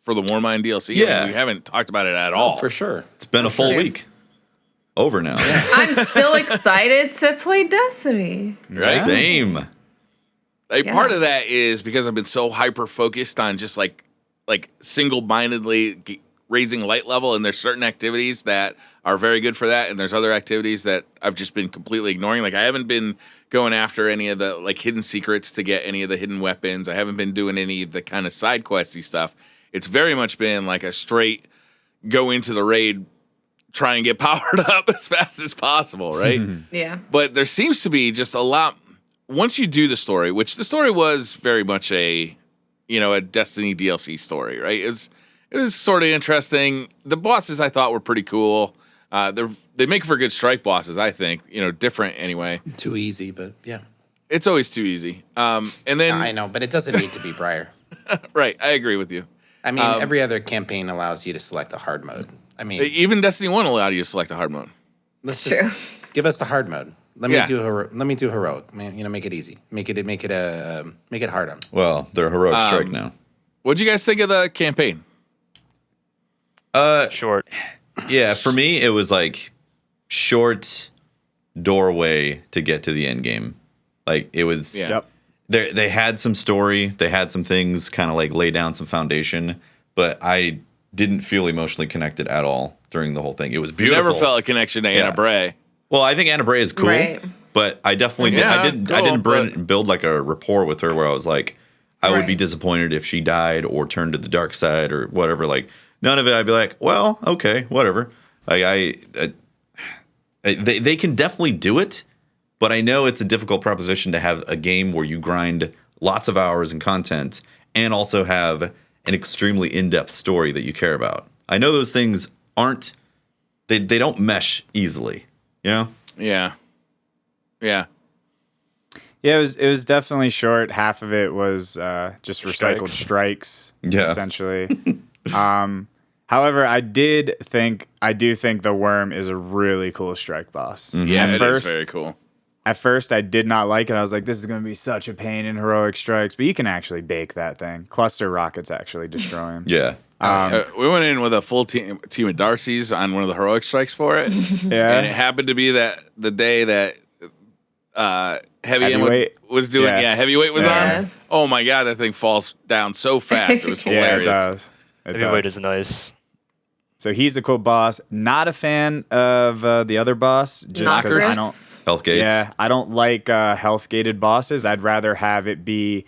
for the Warmind DLC? Yeah. I mean, we haven't talked about it at all. For sure. it's been a full Sure. week. Over now. I'm still excited to play Destiny. Right? Same. Part of that is because I've been so hyper focused on just like single-mindedly raising light level, and there's certain activities that are very good for that, and there's other activities that I've just been completely ignoring. Like, I haven't been going after any of the like hidden secrets to get any of the hidden weapons. I haven't been doing any of the kind of side questy stuff. It's very much been like a straight go into the raid, try and get powered up as fast as possible, right? Yeah. But there seems to be just a lot once you do the story, which the story was very much a Destiny DLC story, right? It was sort of interesting. The bosses I thought were pretty cool. They make for good strike bosses, I think. Different anyway. Too easy, but yeah. It's always too easy. And then I know, but it doesn't need to be, Briar. right, I agree with you. I mean, every other campaign allows you to select the hard mode. I mean, Even Destiny 1 allowed you to select a hard mode. let's True. just give us the hard mode. Let me do heroic. Man, make it easy. Make it hard on. Well, they're heroic strike now. What'd you guys think of the campaign? Short. Yeah, for me, it was like short doorway to get to the end game. Like, it was. Yeah. Yep. They had some story. They had some things kind of like lay down some foundation, but I didn't feel emotionally connected at all during the whole thing. It was beautiful. Never felt a connection to Anna Bray. Well, I think Anna Bray is cool, Right. but I definitely Yeah, I didn't cool, build like a rapport with her where I was like, I would be Right. disappointed if she died or turned to the dark side or whatever. Like, none of it. I'd be like, well, okay, whatever. Like they can definitely do it, but I know it's a difficult proposition to have a game where you grind lots of hours and content and also have an extremely in-depth story that you care about. I know those things aren't. They don't mesh easily. You know? Yeah. Yeah, it was definitely short. Half of it was just recycled strikes, Yeah. essentially. However, I do think the worm is a really cool strike boss. Yeah, At it first, is very cool. At first, I did not like it. I was like, this is going to be such a pain in heroic strikes, but you can actually bake that thing. Cluster rockets actually destroy him. Yeah. We went in with a full team of Darcy's on one of the heroic strikes for it. Yeah. And it happened to be that the day that Heavyweight. was doing, Heavyweight was Yeah. on. Oh my God, that thing falls down so fast. It was Yeah, hilarious. it does. Heavyweight is nice. So he's a cool boss. Not a fan of the other boss, just because I don't. Knockers. Health gates. Yeah, I don't like health gated bosses. I'd rather have it be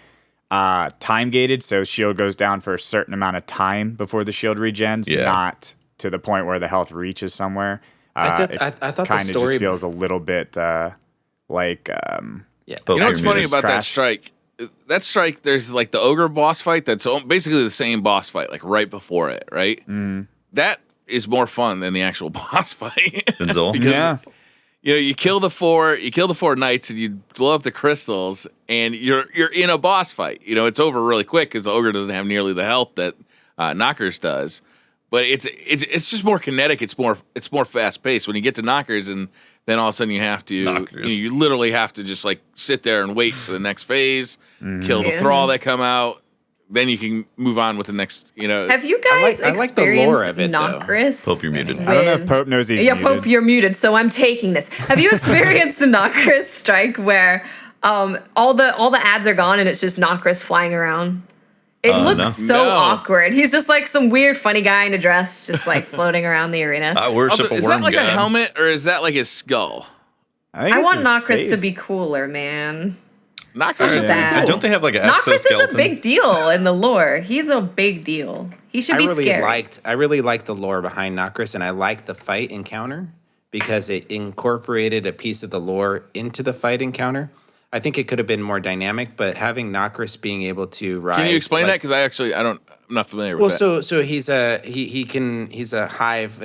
time gated, so shield goes down for a certain amount of time before the shield regens, not to the point where the health reaches somewhere. I thought kind the of story just feels a little bit like yeah. You know what's funny about that trash. strike? That strike, there's like the ogre boss fight that's basically the same boss fight, like right before it, right? That is more fun than the actual boss fight. Denzel? Because you kill the four knights and you blow up the crystals, and you're in a boss fight. It's over really quick because the ogre doesn't have nearly the health that Knockers does. But it's just more kinetic. It's more fast paced. When you get to Knockers, and then all of a sudden you have to you literally have to just like sit there and wait for the next phase, kill the thrall that come out. Then you can move on with the next. Have you guys I like the lore of it, though. Knockers? Pope, you're muted. I don't know if Pope knows he's muted. Pope, you're muted, so I'm taking this. Have you experienced the Knockers strike where all the ads are gone and it's just Knockers flying around? It looks so awkward. He's just like some weird funny guy in a dress, just like floating around the arena. I worship Also, a is worm that like god. a helmet or is that like his skull? I want Knockers to be cooler, man. Knockers That's is sad. pretty cool. Don't they have like an Knockers is exoskeleton? a big deal in the lore. He's a big deal. He should be scary. I really liked the lore behind Knockers, and I liked the fight encounter because it incorporated a piece of the lore into the fight encounter. I think it could have been more dynamic, but having Knockers being able to rise. Can you explain that? Because I'm not familiar with that. Well, so he's a hive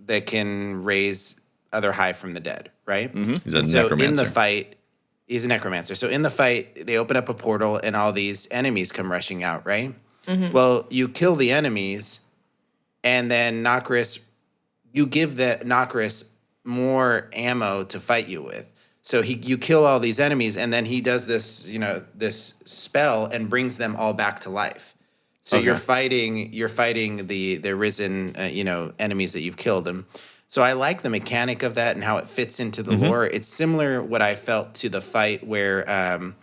that can raise other hive from the dead, right? He's a So in necromancer. the fight, he's a necromancer. So in the fight, they open up a portal and all these enemies come rushing out, right? Well, you kill the enemies, and then you give the Nokris more ammo to fight you with. So you kill all these enemies, and then he does this, this spell and brings them all back to life. So you're fighting the risen, enemies that you've killed them. So I like the mechanic of that and how it fits into the lore. It's similar what I felt to the fight where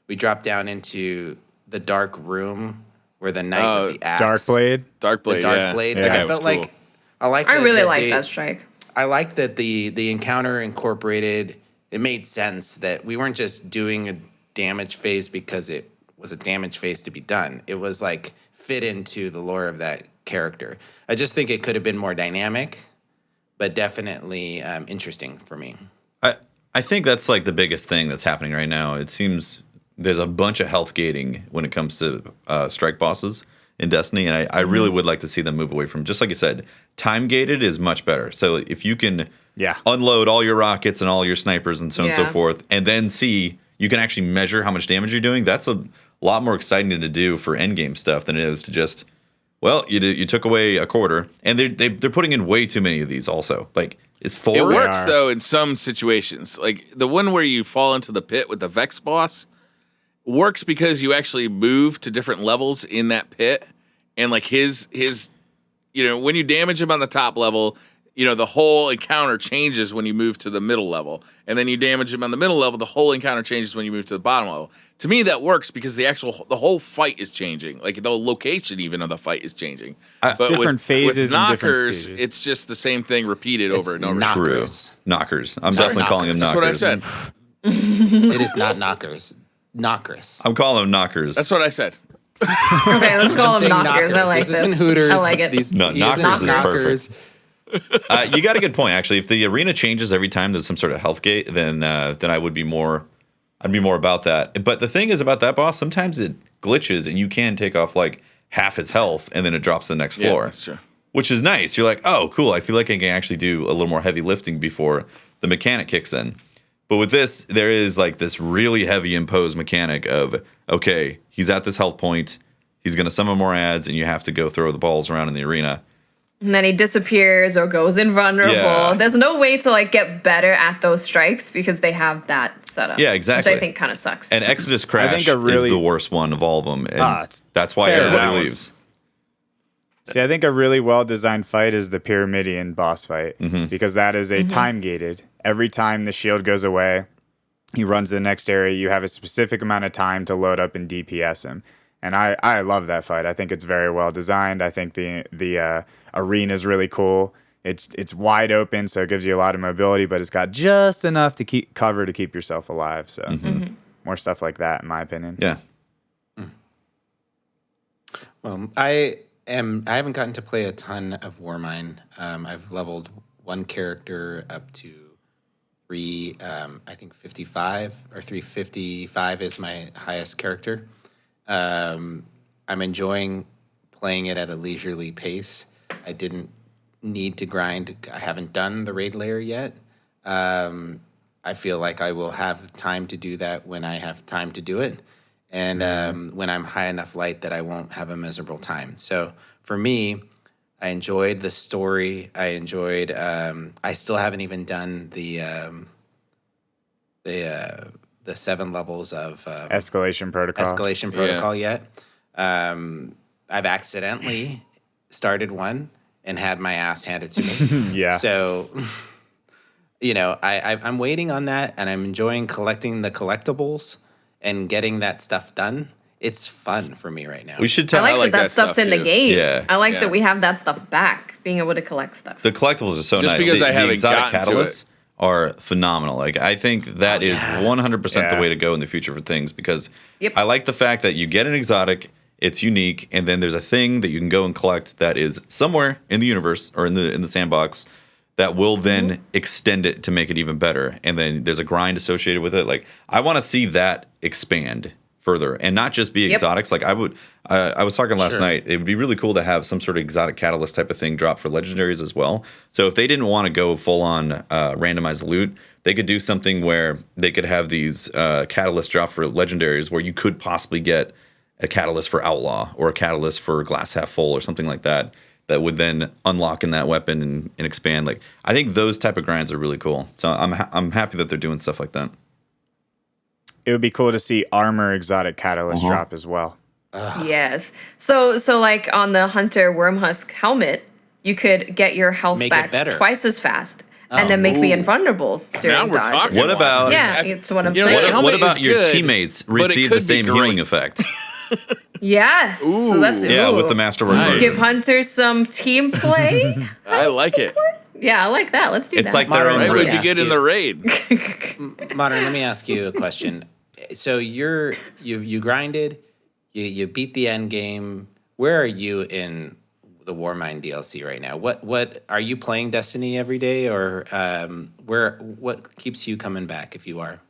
we dropped down into the dark room where the knight with the axe, Darkblade. the dark blade. Yeah, Like, I it felt was like cool. I really like that strike. I like that the encounter incorporated. It made sense that we weren't just doing a damage phase because it was a damage phase to be done. It was like fit into the lore of that character. I just think it could have been more dynamic, but definitely interesting for me. I think that's like the biggest thing that's happening right now. It seems there's a bunch of health gating when it comes to strike bosses in Destiny, and I really would like to see them move away from, just like you said, time gated is much better. So if you can unload all your rockets and all your snipers and so on and so forth, and then you can actually measure how much damage you're doing, that's a lot more exciting to do for endgame stuff than it is to just, you took away a quarter, and they're putting in way too many of these also. Like, is 4? It works though in some situations. Like the one where you fall into the pit with the Vex boss works because you actually move to different levels in that pit, and like his when you damage him on the top level, the whole encounter changes when you move to the middle level, and then you damage him on the middle level, the whole encounter changes when you move to the bottom level. To me, that works because the whole fight is changing. Like the location even of the fight is changing. It's different phases with and different Knockers, stages. it's just the same thing repeated over and over. Knockers. I'm definitely calling them Knockers. knockers. That's what I said. It is not Knockers. Knockers. I'm calling them knockers. That's what I said. Okay, let's call them saying Knockers. I like this. this. Isn't Hooters. I like it. Knockers is perfect. You got a good point, actually. If the arena changes every time there's some sort of health gate, then I would be more. I'd be more about that. But the thing is about that boss, sometimes it glitches and you can take off like half his health and then it drops to the next floor. Yeah, that's true. Which is nice. You're like, oh, cool. I feel like I can actually do a little more heavy lifting before the mechanic kicks in. But with this, there is like this really heavy imposed mechanic of, okay, he's at this health point. He's going to summon more ads and you have to go throw the balls around in the arena. And then he disappears or goes invulnerable. Yeah. There's no way to like get better at those strikes because they have that setup. Yeah, exactly. Which I think kind of sucks. And Exodus Crash is the worst one of all of them. And that's why everybody leaves. See, I think a really well-designed fight is the Pyramidion boss fight because that is a time-gated. Every time the shield goes away, he runs to the next area. You have a specific amount of time to load up and DPS him. And I love that fight. I think it's very well designed. I think the arena is really cool. It's wide open, so it gives you a lot of mobility, but it's got just enough to keep yourself alive. So more stuff like that, in my opinion. Yeah. Well, I haven't gotten to play a ton of Warmind. I've leveled one character up to 55 or 355 is my highest character. I'm enjoying playing it at a leisurely pace. I didn't need to grind. I haven't done the raid layer yet. I feel like I will have the time to do that when I have time to do it. And when I'm high enough light that I won't have a miserable time. So for me, I enjoyed the story. I enjoyed. I still haven't even done the 7 levels of Escalation protocol. Yet. I've accidentally started one and had my ass handed to me. Yeah. So, I'm waiting on that, and I'm enjoying collecting the collectibles and getting that stuff done. It's fun for me right now. We should I tell. like that stuff's in the game. Yeah. I like that we have that stuff back, being able to collect stuff. The collectibles are so Just nice. because I the haven't exotic gotten to catalysts are phenomenal. Like I think that is 100% the way to go in the future for things because I like the fact that you get an exotic, it's unique, and then there's a thing that you can go and collect that is somewhere in the universe or in the sandbox that will then extend it to make it even better. And then there's a grind associated with it. Like I want to see that expand further and not just be exotics. Like I was talking last night, it would be really cool to have some sort of exotic catalyst type of thing drop for legendaries as well. So if they didn't want to go full on randomized loot, they could do something where they could have these catalysts drop for legendaries where you could possibly get a catalyst for outlaw or a catalyst for glass half full or something like that would then unlock in that weapon and expand. Like I think those type of grinds are really cool. So I'm happy that they're doing stuff like that. It would be cool to see armor exotic catalyst drop as well. Yes. So like on the Hunter Wormhusk helmet, you could get your health back twice as fast and then make me invulnerable during dodge. Talking. What about it's what I'm saying. What about your teammates receive the same healing effect? Yes. So that's with the masterwork version. Give Hunter some team play. I like it. Yeah, I like that. Let's do that. It's like their own Right when race. you get in the raid. Modern, let me ask you a question. So you grinded, you beat the end game. Where are you in the Warmind DLC right now? What are you playing Destiny every day, or what keeps you coming back if you are?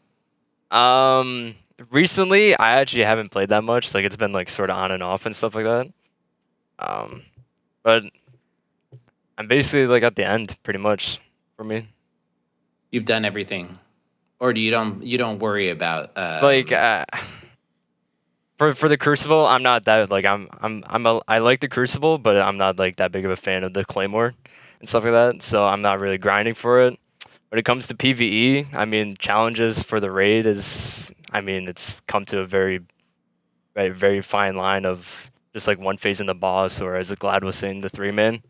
Recently, I actually haven't played that much. Like it's been like sort of on and off and stuff like that. But I'm basically like at the end, pretty much for me. You've done everything, or you don't worry about for the Crucible. I'm not that like I like the Crucible, but I'm not like that big of a fan of the Claymore and stuff like that. So I'm not really grinding for it. When it comes to PvE, I mean challenges for the raid it's come to a very, very, very fine line of just like one phase in the boss, or as Gladd was saying, the 3-man,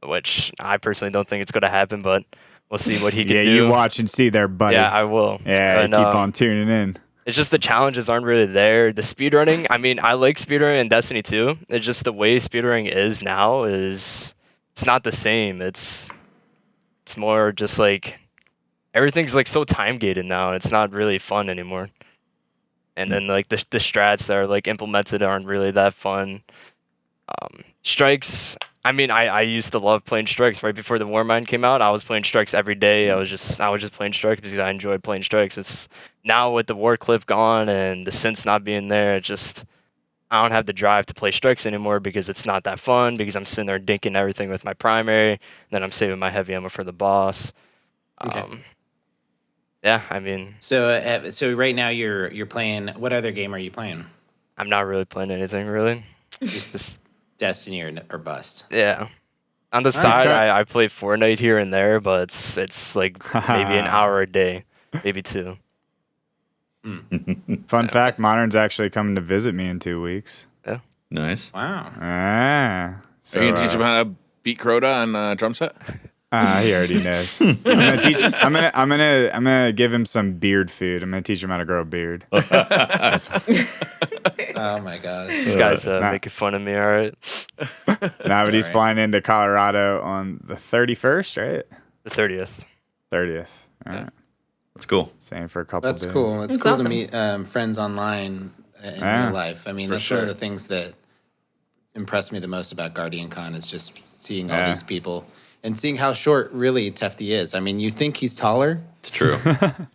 which I personally don't think it's going to happen, but we'll see what he can do. Yeah, you watch and see there, buddy. Yeah, I will. Yeah, keep on tuning in. It's just the challenges aren't really there. The speedrunning, I mean, I like speedrunning in Destiny 2. It's just the way speedrunning is now it's not the same. It's more just like everything's like so time gated now. It's not really fun anymore. And then like the strats that are like implemented aren't really that fun. Strikes. I mean, I used to love playing strikes. Right before the Warmind came out, I was playing strikes every day. I was just playing strikes because I enjoyed playing strikes. It's now with the war cliff gone and the synths not being there, I don't have the drive to play strikes anymore because it's not that fun. Because I'm sitting there dinking everything with my primary, and then I'm saving my heavy ammo for the boss. Okay. Yeah, I mean. So right now you're playing. What other game are you playing? I'm not really playing anything really. Just Destiny or bust. Yeah. On the side, I play Fortnite here and there, but it's like maybe an hour a day, maybe 2. Fun fact: Modern's actually coming to visit me in 2 weeks. Yeah. Nice. Wow. So Are you gonna teach him how to beat Crota on drum set? He already knows. I'm gonna teach. I'm gonna give him some beard food. I'm gonna teach him how to grow a beard. Oh my god. This guy's making fun of me. All right. Nah, but he's flying into Colorado on the 31st, right? The 30th. 30th. All right. That's cool. Same for a couple That's days. cool. It's That's cool awesome. to meet friends online in Yeah, real life. I mean, that's one of the things that impressed me the most about Guardian Con is just seeing all these people and seeing how short really Tefty is. I mean, you think he's taller. It's true.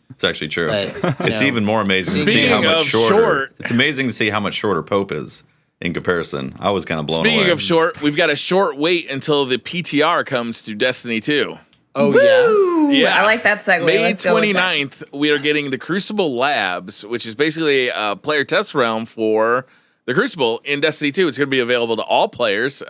It's actually true. But, It's even more amazing to see how Speaking much of shorter. short- It's amazing to see how much shorter Pope is in comparison. I was kind of blown away. Speaking of short, we've got a short wait until the PTR comes to Destiny 2. Oh, Ooh, Yeah. I like that segue. May Let's go with that. 29th, we are getting the Crucible Labs, which is basically a player test realm for the Crucible in Destiny 2. It's going to be available to all players.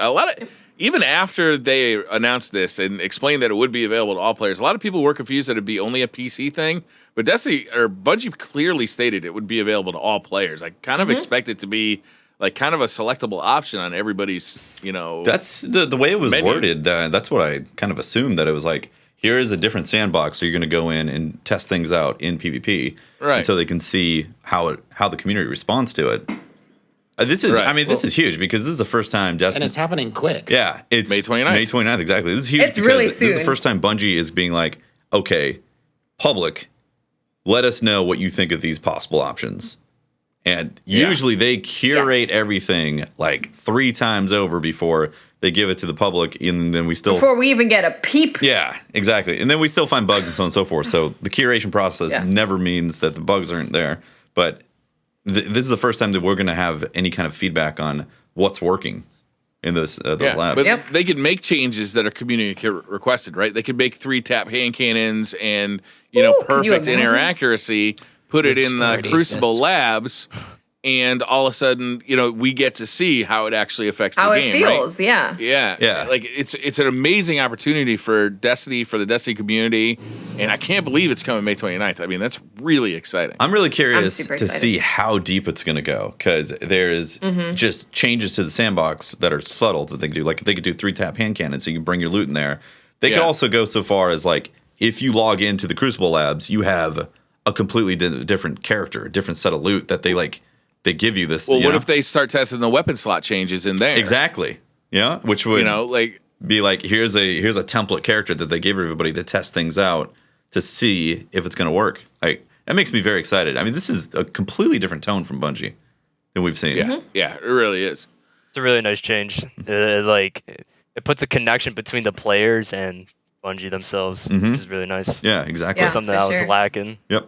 Even after they announced this and explained that it would be available to all players, a lot of people were confused that it'd be only a PC thing. But Bungie clearly stated it would be available to all players. I kind of expect it to be like kind of a selectable option on everybody's, That's the way it was menu. worded. That's what I kind of assumed, that it was like, here is a different sandbox, so you're going to go in and test things out in PvP, Right? And so they can see how the community responds to it. This is, Right. I mean, this is huge because this is the first time Destiny. And it's happening quick. Yeah, it's May 29th. May 29th, exactly. This is huge It's because really this is the soon. first time Bungie is being like, okay, public, let us know what you think of these possible options. And usually they curate everything like 3 times over before they give it to the public, and then we still Before we even get a peep. yeah, exactly. And then we still find bugs and so on and so forth. So the curation process never means that the bugs aren't there. But this is the first time that we're going to have any kind of feedback on what's working in those labs. But Yep. they can make changes that are community requested, right? They can make 3-tap hand cannons and Ooh, can you perfect imagine? inner accuracy. Put it Which in the already Crucible exists. Labs, and all of a sudden, we get to see how it actually affects How the it game. feels, right? yeah. Yeah. Like it's an amazing opportunity for the Destiny community, and I can't believe it's coming May 29th. I mean, that's really exciting. I'm really curious super to excited. see how deep it's going to go, because there's just changes to the sandbox that are subtle that they can do. Like if they could do 3-tap hand cannons, so you can bring your loot in there. They could Yeah. also go so far as like, if you log into the Crucible Labs, you have a completely different character, a different set of loot that they give you this. Well, you what know? if they start testing the weapon slot changes in there? Exactly. Yeah, which would be like, here's a template character that they give everybody to test things out to see if it's going to work. Like, that makes me very excited. I mean, this is a completely different tone from Bungie than we've seen. Yeah, it really is. It's a really nice change. It puts a connection between the players and Bungie themselves, which is really nice. Yeah, exactly. Yeah. Something for that was sure. lacking. Yep.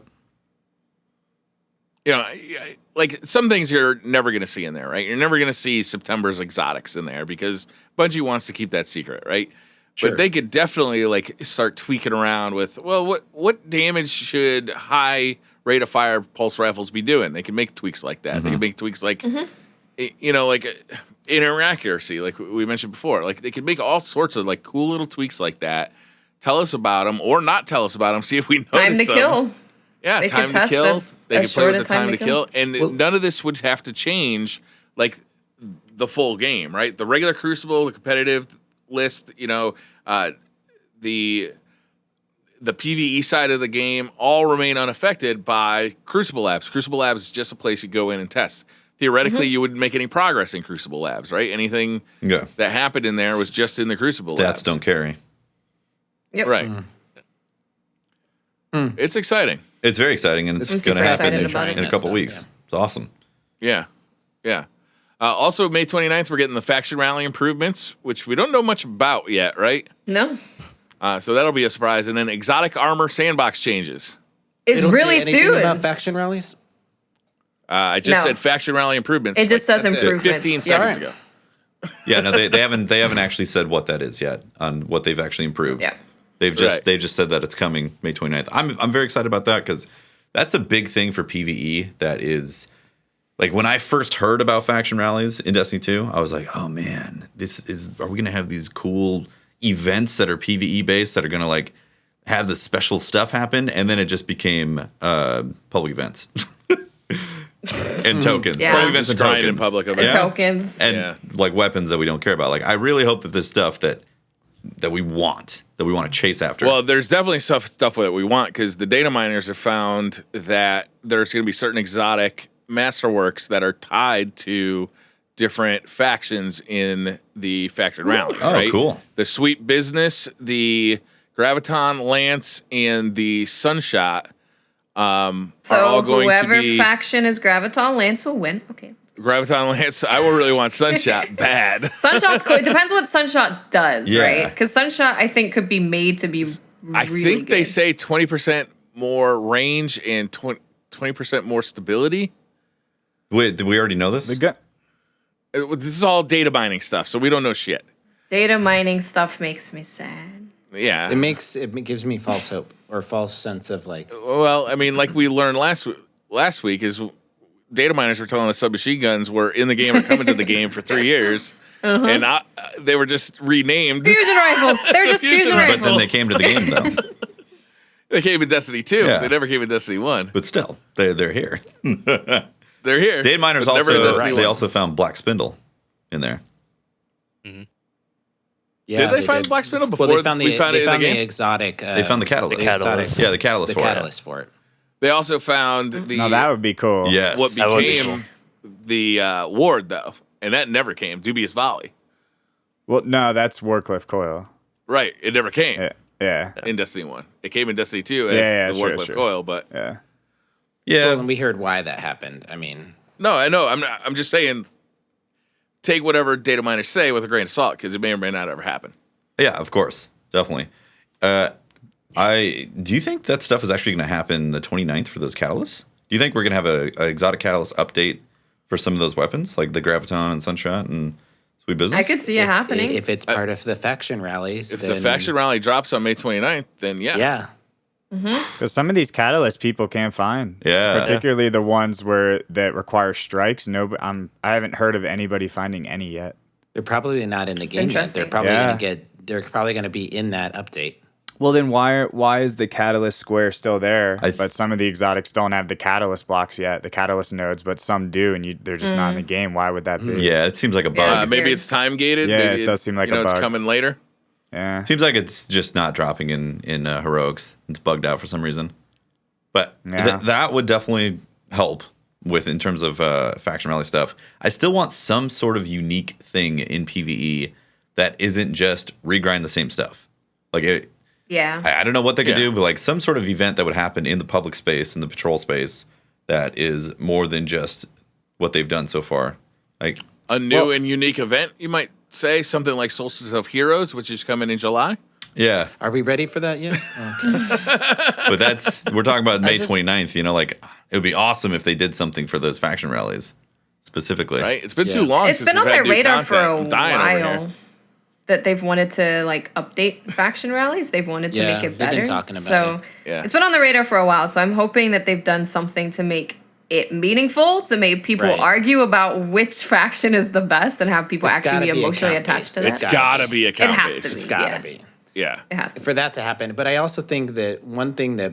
Like some things you're never going to see in there, right? You're never going to see September's exotics in there because Bungie wants to keep that secret, right? Sure. But they could definitely start tweaking around with, well, what damage should high rate of fire pulse rifles be doing? They can make tweaks like that. They can make tweaks like, inner accuracy, like we mentioned before. Like they could make all sorts of cool little tweaks like that. Tell us about them or not tell us about them. See if we notice Time to them. kill. Yeah, They time could to test kill. They a could play with shorter the time to kill. And none of this would have to change the full game, right? The regular Crucible, the competitive list, the PvE side of the game all remain unaffected by Crucible Labs. Crucible Labs is just a place you go in and test. Theoretically, you wouldn't make any progress in Crucible Labs, right? Anything Yeah. that happened in there was just in the Crucible Stats Labs. don't carry. Yep. Right. It's exciting. It's very exciting, and it's I'm going to super happen excited about it. in a couple weeks. It's awesome. Yeah. Also, May 29th, we're getting the faction rally improvements, which we don't know much about yet, right? No. So that'll be a surprise. And then exotic armor sandbox changes. It's They don't really say anything soon. about faction rallies? I just No. said faction rally improvements. It just says that's it. improvements. 15 Yeah. seconds Alright. ago. Yeah, no, they haven't actually said what that is yet on what they've actually improved. Yeah. They've just said that it's coming May 29th. I'm very excited about that because that's a big thing for PvE. That is, like, when I first heard about faction rallies in Destiny 2, I was like, oh man, are we gonna have these cool events that are PvE based that are gonna have the special stuff happen? And then it just became public events. And tokens. Yeah. Public events and Just grind tokens. in public And events. tokens. And Yeah. weapons that we don't care about. Like, I really hope that this stuff that we want to chase after? Well, there's definitely stuff that we want because the data miners have found that there's going to be certain exotic masterworks that are tied to different factions in the faction rally. Oh, right? cool. The Sweet Business, the Graviton Lance, and the Sunshot are all going to whoever be faction is Graviton Lance will win. Okay. Graviton Lance. I will really want Sunshot bad. Sunshot's cool. It depends what Sunshot does, Yeah. right? Because Sunshot, I think, could be made to be I really think they good. say 20% more range and 20% more stability. Wait, did we already know this? The gun. This is all data mining stuff, so we don't know shit. Data mining stuff makes me sad. Yeah. It gives me false hope or false sense of like. Well, I mean, like we learned last week is data miners were telling us submachine guns were in the game or coming to the game for 3 years, and they were just renamed. Fusion rifles. They're just Fusion fusion rifles. But then rifles. they came to the game though. They came in Destiny 2. Yeah. They never came in Destiny 1. But still, they're here. They're here. Data miners but never in also Destiny they 1. also found Black Spindle in there. Yeah, Did they find Black Spindle before well, they found we found it in the the game? exotic. They found the catalyst. The catalyst. Yeah, the catalyst The for catalyst for it. They also found the No, that would be cool. it. Yes. what That would be became the ward though, and that never came. Dubious Volley. Well, no, that's Warcliffe Coil. Right. It never came Yeah. in Destiny 1. It came in Destiny 2 as Yeah, the sure, Warcliffe sure. Coil, but Yeah. Yeah. Well, and we heard why that happened. I mean, no, I know. I'm just saying. Take whatever data miners say with a grain of salt because it may or may not ever happen. Yeah, of course. Definitely. Do you think that stuff is actually going to happen the 29th for those catalysts? Do you think we're going to have a exotic catalyst update for some of those weapons, like the Graviton and Sunshot and Sweet Business? I could see it happening. if it's part of the faction rallies, If then, the faction rally drops on May 29th, then yeah. Because some of these catalysts people can't find. Yeah. Particularly the ones that require strikes. I haven't heard of anybody finding any yet. they're probably not in the game yet. interesting. They're probably Yeah. They're probably going to be in that update. Well, then why is the catalyst square still there? I- But some of the exotics don't have the catalyst blocks yet, the catalyst nodes, but some do, and they're just not in the game. Why would that be? Yeah, it seems like a bug. It's Maybe weird. it's time gated. Yeah, Maybe it does seem like a it's bug. coming later. Yeah. Seems like it's just not dropping in heroics. It's bugged out for some reason. But Yeah. that would definitely help with in terms of faction rally stuff. I still want some sort of unique thing in PvE that isn't just regrind the same stuff. Like yeah. I don't know what they could Yeah. do, but like some sort of event that would happen in the public space, in the patrol space, that is more than just what they've done so far. Like A new and unique event, you might say, something like Solstice of Heroes, which is coming in July. yeah, Are we ready for that yet? Okay. but we're talking about May just- 29th. You know, like it would be awesome if they did something for those faction rallies specifically. Right? It's been Yeah. too long. It's since been we've on had their new radar for a content. I'm dying over here. while that they've wanted to like update faction rallies. They've wanted to Yeah, make it they've better. been talking about so it. Yeah. it's been on the radar for a while. So I'm hoping that they've done something to make it meaningful, to make people Right. argue about which faction is the best and have people It's actually gotta be be emotionally account-based. attached to It's that. Gotta be a It count has to base. be. It's got to Yeah. be. Yeah. It has to be. For that to happen. But I also think that one thing that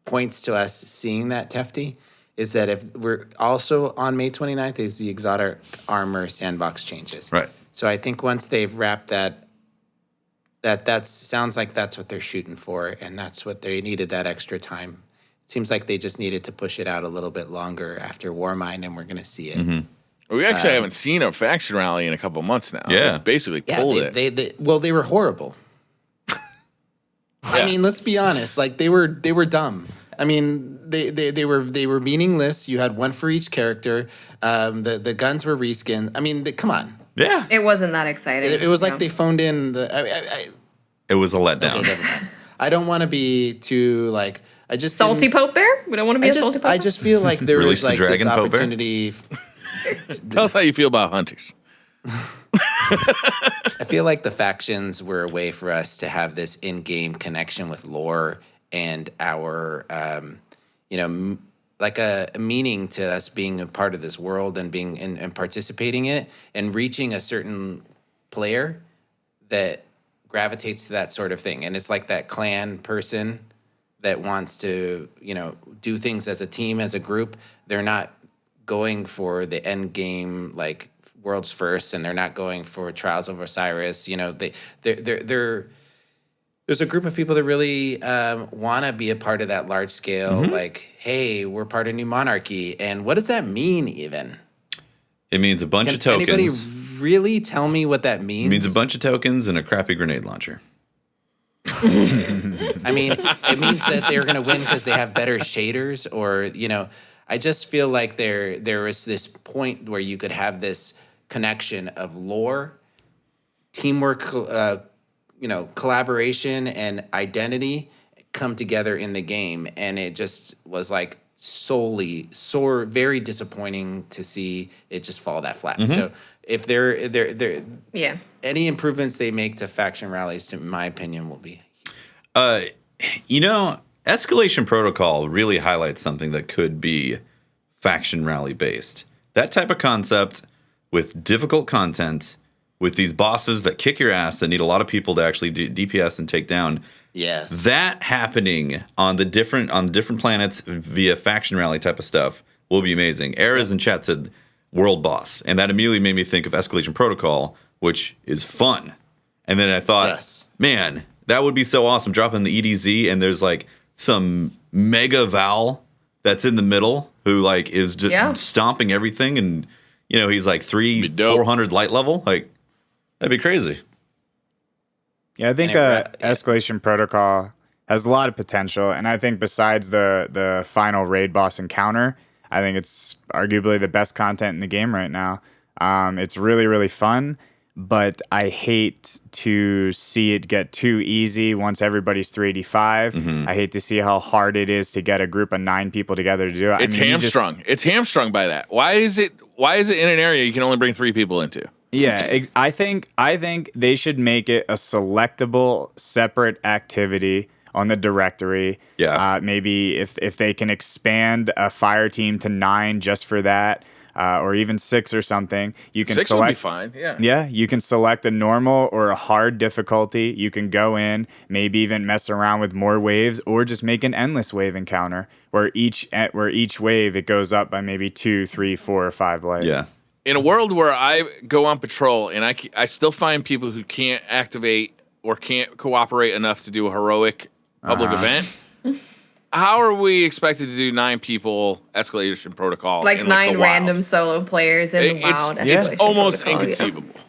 points to us seeing that, Tefty, is that if we're also on May 29th is the exotic armor sandbox changes. Right. So I think once they've wrapped that sounds like that's what they're shooting for, and that's what they needed that extra time. It seems like they just needed to push it out a little bit longer after Warmind, and we're going to see it. We actually haven't seen a faction rally in a couple months now. Yeah. They basically Yeah, pulled it. they were horrible. I mean, let's be honest. Like they were dumb. I mean, they were meaningless. You had one for each character. The guns were reskin. I mean, come on. Yeah, It wasn't that exciting. It was like No. they phoned in the. it was a letdown. Okay, never mind. I don't want to be too like. I just Salty didn't- Pope Bear? We don't want to be a salty Pope Bear? I just feel like there Release was the like this dragon, Pope Bear? opportunity. Tell us how you feel about hunters. I feel like the factions were a way for us to have this in-game connection with lore and our, like a meaning to us being a part of this world and being and participating in it and reaching a certain player that gravitates to that sort of thing. And it's like that clan person that wants to, do things as a team, as a group. They're not going for the end game, like world's first, and they're not going for Trials of Osiris. You know, they're there's a group of people that really want to be a part of that large scale. Like, hey, we're part of New Monarchy, and what does that mean? Even It means a bunch of can anybody tokens. really tell me what that means? It means a bunch of tokens and a crappy grenade launcher. I mean, it means that they're going to win because they have better shaders, or you know, I just feel like there is this point where you could have this connection of lore, teamwork, you know, collaboration and identity come together in the game, and it just was like very disappointing to see it just fall that flat. So if they're Yeah. any improvements they make to faction rallies, in my opinion, will be. You know, Escalation Protocol really highlights something that could be faction rally based. That type of concept with difficult content, with these bosses that kick your ass, that need a lot of people to actually do DPS and take down. Yes. That happening on the different planets via faction rally type of stuff will be amazing. Era's in chat said world boss, and that immediately made me think of Escalation Protocol, which is fun. And then I thought, man, that would be so awesome. Dropping the EDZ, and there's like some mega Val that's in the middle who like is just stomping everything, and you know he's like 400 light level. Like that'd be crazy. Yeah, I think Escalation Protocol has a lot of potential, and I think besides the final raid boss encounter, I think it's arguably the best content in the game right now. It's really, really fun, but I hate to see it get too easy once everybody's 385. I hate to see how hard it is to get a group of 9 people together to do it. It's hamstrung. It's hamstrung by that. Why is it in an area you can only bring 3 people into? Yeah, I think they should make it a selectable, separate activity on the directory. Yeah. Maybe if they can expand a fire team to 9 just for that, or even 6 or something, you can 6 select. would be fine. Yeah. Yeah, you can select a normal or a hard difficulty. You can go in, maybe even mess around with more waves, or just make an endless wave encounter where each wave it goes up by maybe 2, 3, 4, or 5 light. Yeah. In a world where I go on patrol and I still find people who can't activate or can't cooperate enough to do a heroic public event, how are we expected to do 9 people Escalation Protocol? Like in, 9 the random solo players in the wild. It's Escalation almost Protocol, inconceivable.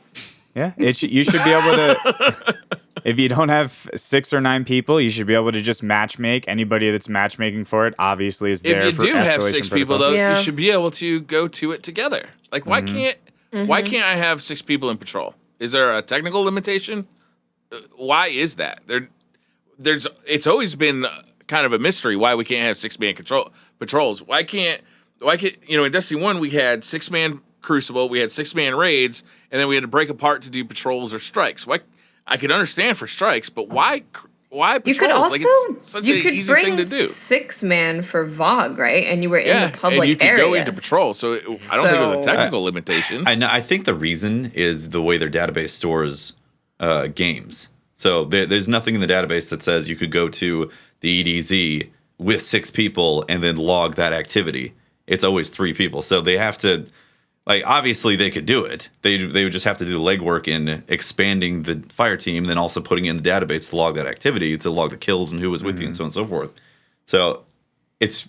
Yeah, you should be able to. If you don't have 6 or 9 people, you should be able to just matchmake. Anybody that's matchmaking for it obviously is there. If you do have 6 people, though, Yeah. you should be able to go to it together. Like, why can't I have 6 people in patrol? Is there a technical limitation? Why is that? It's always been kind of a mystery why we can't have 6-man patrols. Why can't in Destiny 1 we had 6-man Crucible, we had 6-man raids, and then we had to break apart to do patrols or strikes. Why? I could understand for strikes, but why patrols? You could also it's such an easy bring thing to do. 6-man for VOG, right? And you were in the public and you could area. go into patrol. So I don't think it was a technical limitation. I think the reason is the way their database stores games. So there's nothing in the database that says you could go to the EDZ with 6 people and then log that activity. It's always 3 people. So they have to, like, obviously they could do it. They would just have to do the legwork in expanding the fire team, then also putting in the database to log that activity, to log the kills and who was with you and so on and so forth. So it's,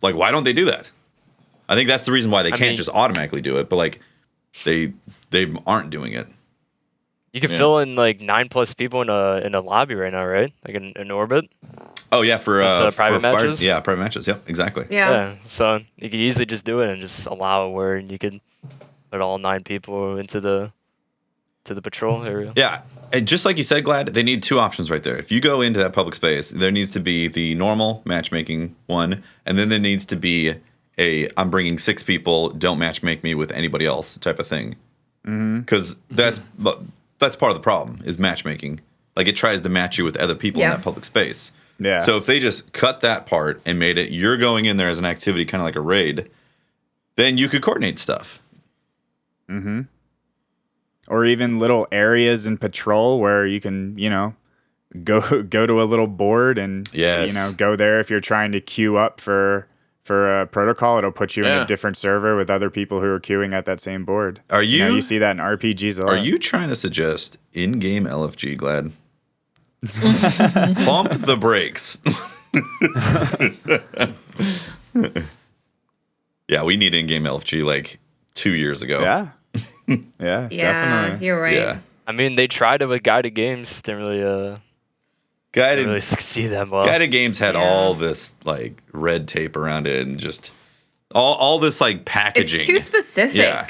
like, why don't they do that? I think that's the reason why they can't just automatically do it, but like they aren't doing it. You can fill in like 9+ people in a lobby right now, right? Like in orbit. Oh yeah, for private matches. Yeah, private matches. Yep, exactly. Yeah. So you could easily just do it and just allow it where you could put all 9 people into the patrol area. Yeah, and just like you said, Gladd, they need 2 options right there. If you go into that public space, there needs to be the normal matchmaking one, and then there needs to be I'm bringing 6 people, don't matchmake me with anybody else type of thing. Because that's part of the problem is matchmaking. Like it tries to match you with other people in that public space. Yeah. So if they just cut that part and made it, you're going in there as an activity, kind of like a raid, then you could coordinate stuff. Or even little areas in patrol where you can, go to a little board and go there if you're trying to queue up for for protocol. It'll put you in Yeah. a different server with other people who are queuing at that same board. Are you? You see that in RPGs a lot. Are you trying to suggest in-game LFG, Glad? Pump the brakes. Yeah, we need in-game LFG like 2 years ago. Yeah. Yeah, Yeah, definitely. you're right. Yeah. I mean, they tried it with guided games. Didn't really Guided succeed that well. Guided games had Yeah. all this like red tape around it and just all this like packaging. It's too specific. Yeah.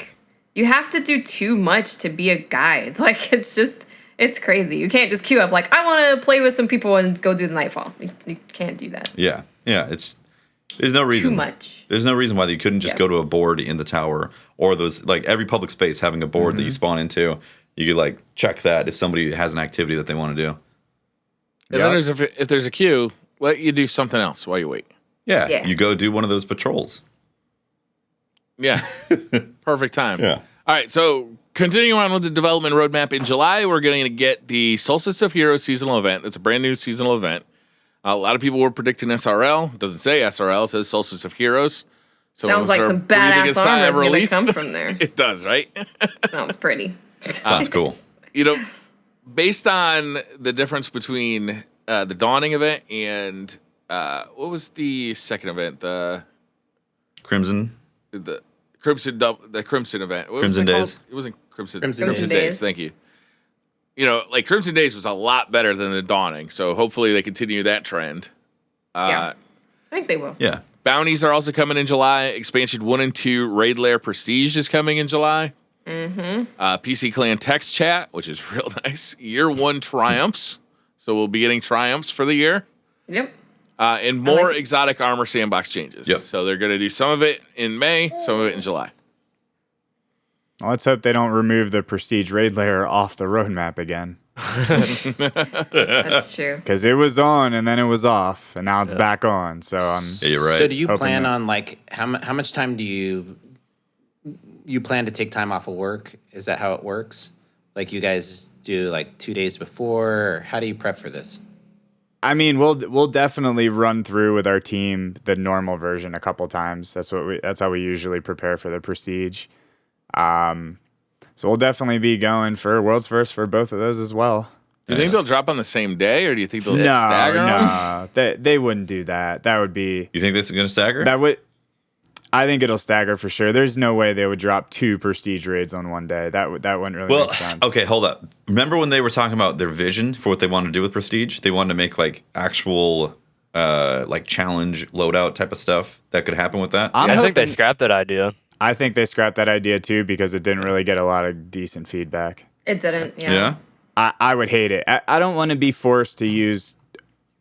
You have to do too much to be a guide. Like, it's crazy. You can't just queue up like, I want to play with some people and go do the Nightfall. You can't do that. Yeah. There's no reason. Too much. There's no reason why you couldn't just Yeah. go to a board in the tower or those like every public space having a board that you spawn into. You could like check that if somebody has an activity that they want to do. And then if there's a queue, let you do something else while you wait. Yeah. Yeah. You go do one of those patrols. Yeah. Perfect time. Yeah. All right. So continuing on with the development roadmap, in July, we're going to get the Solstice of Heroes seasonal event. It's a brand new seasonal event. A lot of people were predicting SRL. It doesn't say SRL. It says Solstice of Heroes. So Sounds like some badass armor is going to come from there. It does, right? Sounds pretty. Sounds cool. You know, based on the difference between the Dawning event and what was the second event? The Crimson. Crimson event. What was Crimson it called? Days. It wasn't Crimson Crimson Days. Days. Thank you. You know, like Crimson Days was a lot better than the Dawning, so hopefully they continue that trend. Yeah. I think they will. Yeah. Bounties are also coming in July. Expansion 1 and 2 Raid Lair Prestige is coming in July. PC Clan Text Chat, which is real nice. Year 1 Triumphs. So we'll be getting Triumphs for the year. Yep. And more like it. exotic armor sandbox changes. Yep. So they're going to do some of it in May, some of it in July. Well, let's hope they don't remove the Prestige Raid Layer off the roadmap again. That's true. Because it was on and then it was off, and now it's back on. So I'm Yeah, you're right. So do you Hoping plan that- on like how much time do you plan to take time off of work? Is that how it works? Like you guys do like 2 days before, or how do you prep for this? I mean, we'll definitely run through with our team the normal version a couple times. That's how we usually prepare for the Prestige. So we'll definitely be going for World's First for both of those as well. Do you think Nice. they'll drop on the same day, or do you think they'll No, stagger them? no, they wouldn't do that. That would be You think this is going to stagger? I think it'll stagger for sure. There's no way they would drop 2 Prestige raids on one day. That wouldn't really Well, make sense. okay, hold up. Remember when they were talking about their vision for what they wanted to do with Prestige? They wanted to make like actual like challenge loadout type of stuff that could happen with that. I'm I think they hoping- scrapped that idea. I think they scrapped that idea too because it didn't really get a lot of decent feedback. It didn't. Yeah. Yeah. I would hate it. I don't want to be forced to use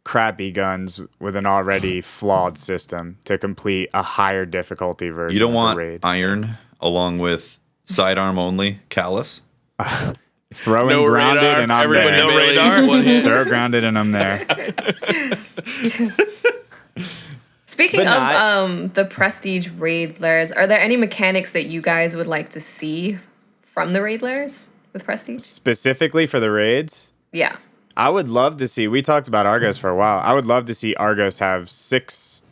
crappy guns with an already flawed system to complete a higher difficulty version. You don't of want the raid. iron along with sidearm only callus. Throw in No grounded radar. and I'm Everybody there. No melee, radar? one hit. Throw grounded and I'm there. Speaking But of the Prestige raid lairs, are there any mechanics that you guys would like to see from the raid lairs with Prestige? Specifically for the raids, Yeah. I would love to see. We talked about Argos for a while. I would love to see Argos have 6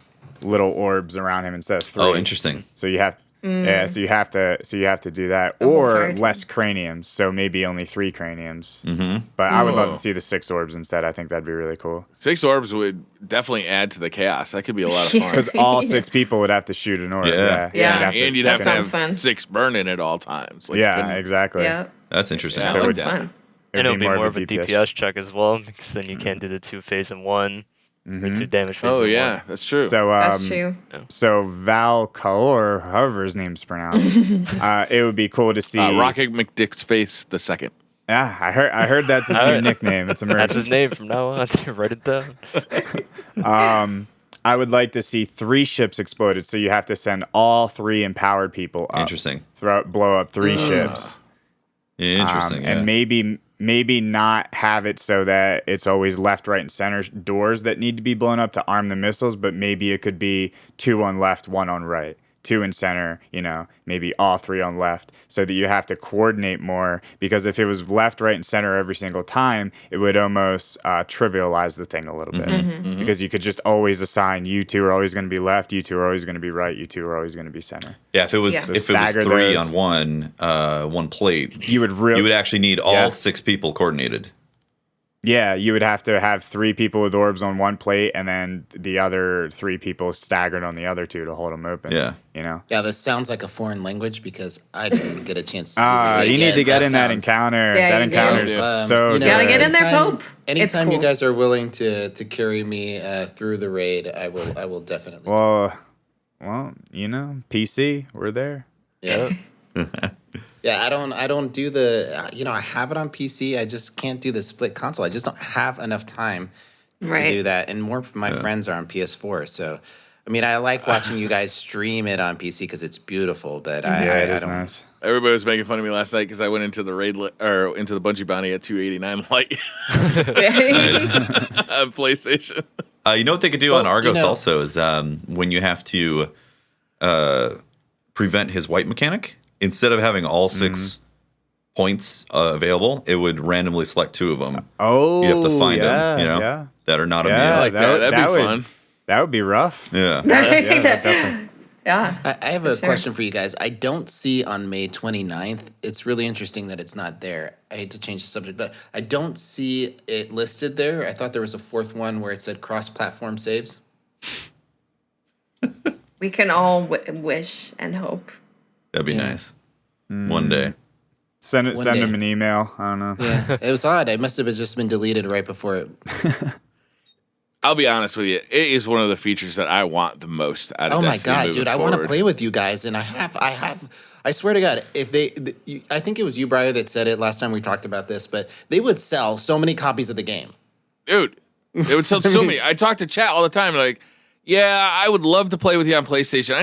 little orbs around him instead of 3. Oh, interesting. So you have, yeah. So you have to do that, whole or fire team. less craniums. So maybe only 3 craniums. Mm-hmm. But I would love Whoa. to see the 6 orbs instead. I think that'd be really cool. 6 orbs would definitely add to the chaos. That could be a lot of Yeah. fun. Because all 6 people would have to shoot an orb. Yeah. Yeah. And you'd have That to have sounds fun. 6 burning at all times. Like, you Yeah, couldn't- exactly. Yeah. That's interesting. Yeah, That I one's like that. fun. It And would it'll be more of a DPS check as well, because then you can't do the 2 phase in 1, or 2 damage phase Oh, in yeah. 1. That's true. So, That's true. So Val Kaor, however his name's pronounced, it would be cool to see. Rocket McDick's face the second. Yeah, I heard that's his new nickname. It's That's emerging. his name from now on. Write it down. I would like to see 3 ships exploded, so you have to send all 3 empowered people up. Interesting. Blow up 3 ships. Interesting. Yeah. And maybe not have it so that it's always left, right, and center doors that need to be blown up to arm the missiles, but maybe it could be 2 on left, 1 on right. 2 in center, maybe all 3 on left, so that you have to coordinate more, because if it was left, right, and center every single time, it would almost trivialize the thing a little bit, because you could just always assign you 2 are always going to be left, you 2 are always going to be right, you 2 are always going to be center. Yeah, if it was So if it was stagger 3 those. on one plate, You would you would actually need all 6 people coordinated. Yeah, you would have to have 3 people with orbs on one plate, and then the other 3 people staggered on the other 2 to hold them open. Yeah. Yeah, this sounds like a foreign language because I didn't get a chance to do the raid You need yet. to get in that sounds- encounter. Yeah, That you encounter do. is so you good. know, Gotta get in there, anytime- Pope. Anytime It's you cool. guys are willing to carry me through the raid, I will definitely. Well, PC, we're there. Yeah. Yeah, I don't do the I have it on PC. I just can't do the split console. I just don't have enough time to do Right. that. And more of my friends are on PS4. So I mean, I like watching you guys stream it on PC because it's beautiful, but Yeah, it I is don't nice. Everybody was making fun of me last night because I went into the into the Bungie bounty at 289 light on PlayStation. You know what they could do on Well, Argos also is when you have to prevent his white mechanic, instead of having all 6 points available, it would randomly select 2 of them. Oh, You have to find yeah, them, yeah. that are not Yeah, immune. Like that'd be fun. That would be rough. Yeah. Yeah, definitely. Yeah. I have a sure. question for you guys. I don't see on May 29th. It's really interesting that it's not there. I hate to change the subject, but I don't see it listed there. I thought there was a 4th one where it said cross-platform saves. We can all wish and hope. That'd be nice. One day. Send One them day. an email. I don't know. Yeah, it was odd. It must have just been deleted right before it. I'll be honest with you. It is one of the features that I want the most out of Oh my Destiny god, moving dude! I want to forward. play with you guys, and I have. I swear to God, if I think it was you, Briar, that said it last time we talked about this, but they would sell so many copies of the game. Dude, it would tell so many. I talk to chat all the time, like, yeah, I would love to play with you on PlayStation.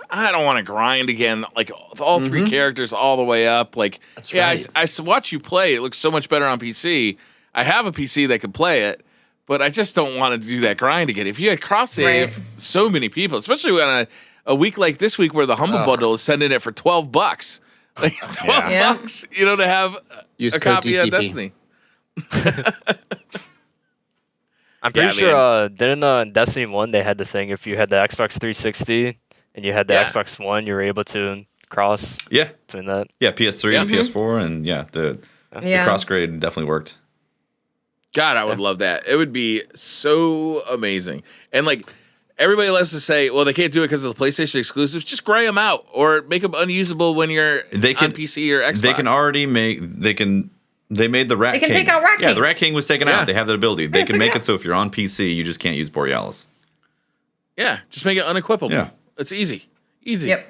I don't want to grind again, like all 3 characters all the way up. Like, That's yeah, right. I watch you play. It looks so much better on PC. I have a PC that can play it, but I just don't want to do that grind again. If you had cross save, Right. so many people, especially on a week like this week where the Humble Bundle is sending it for $12. Like $12 Yeah. bucks, to have Use a code copy of DCP. Destiny. I'm pretty Yeah, sure didn't Destiny 1 they had the thing if you had the Xbox 360 and you had the Yeah. Xbox One, you were able to cross Yeah. between that. Yeah, PS3 and PS4, and the Yeah. cross grade definitely worked. God, I would love that. It would be so amazing. And like everybody loves to say, well, they can't do it because of the PlayStation exclusives. Just gray them out or make them unusable when you're on PC or Xbox. They can already make. They made the Rat They can King. take out Rat Yeah, King. the Rat King was taken Yeah. out. They have that ability. They Yeah, can take make it it so if you're on PC, you just can't use Borealis. Yeah, just make it unequipable. Yeah. It's easy. Easy. Yep.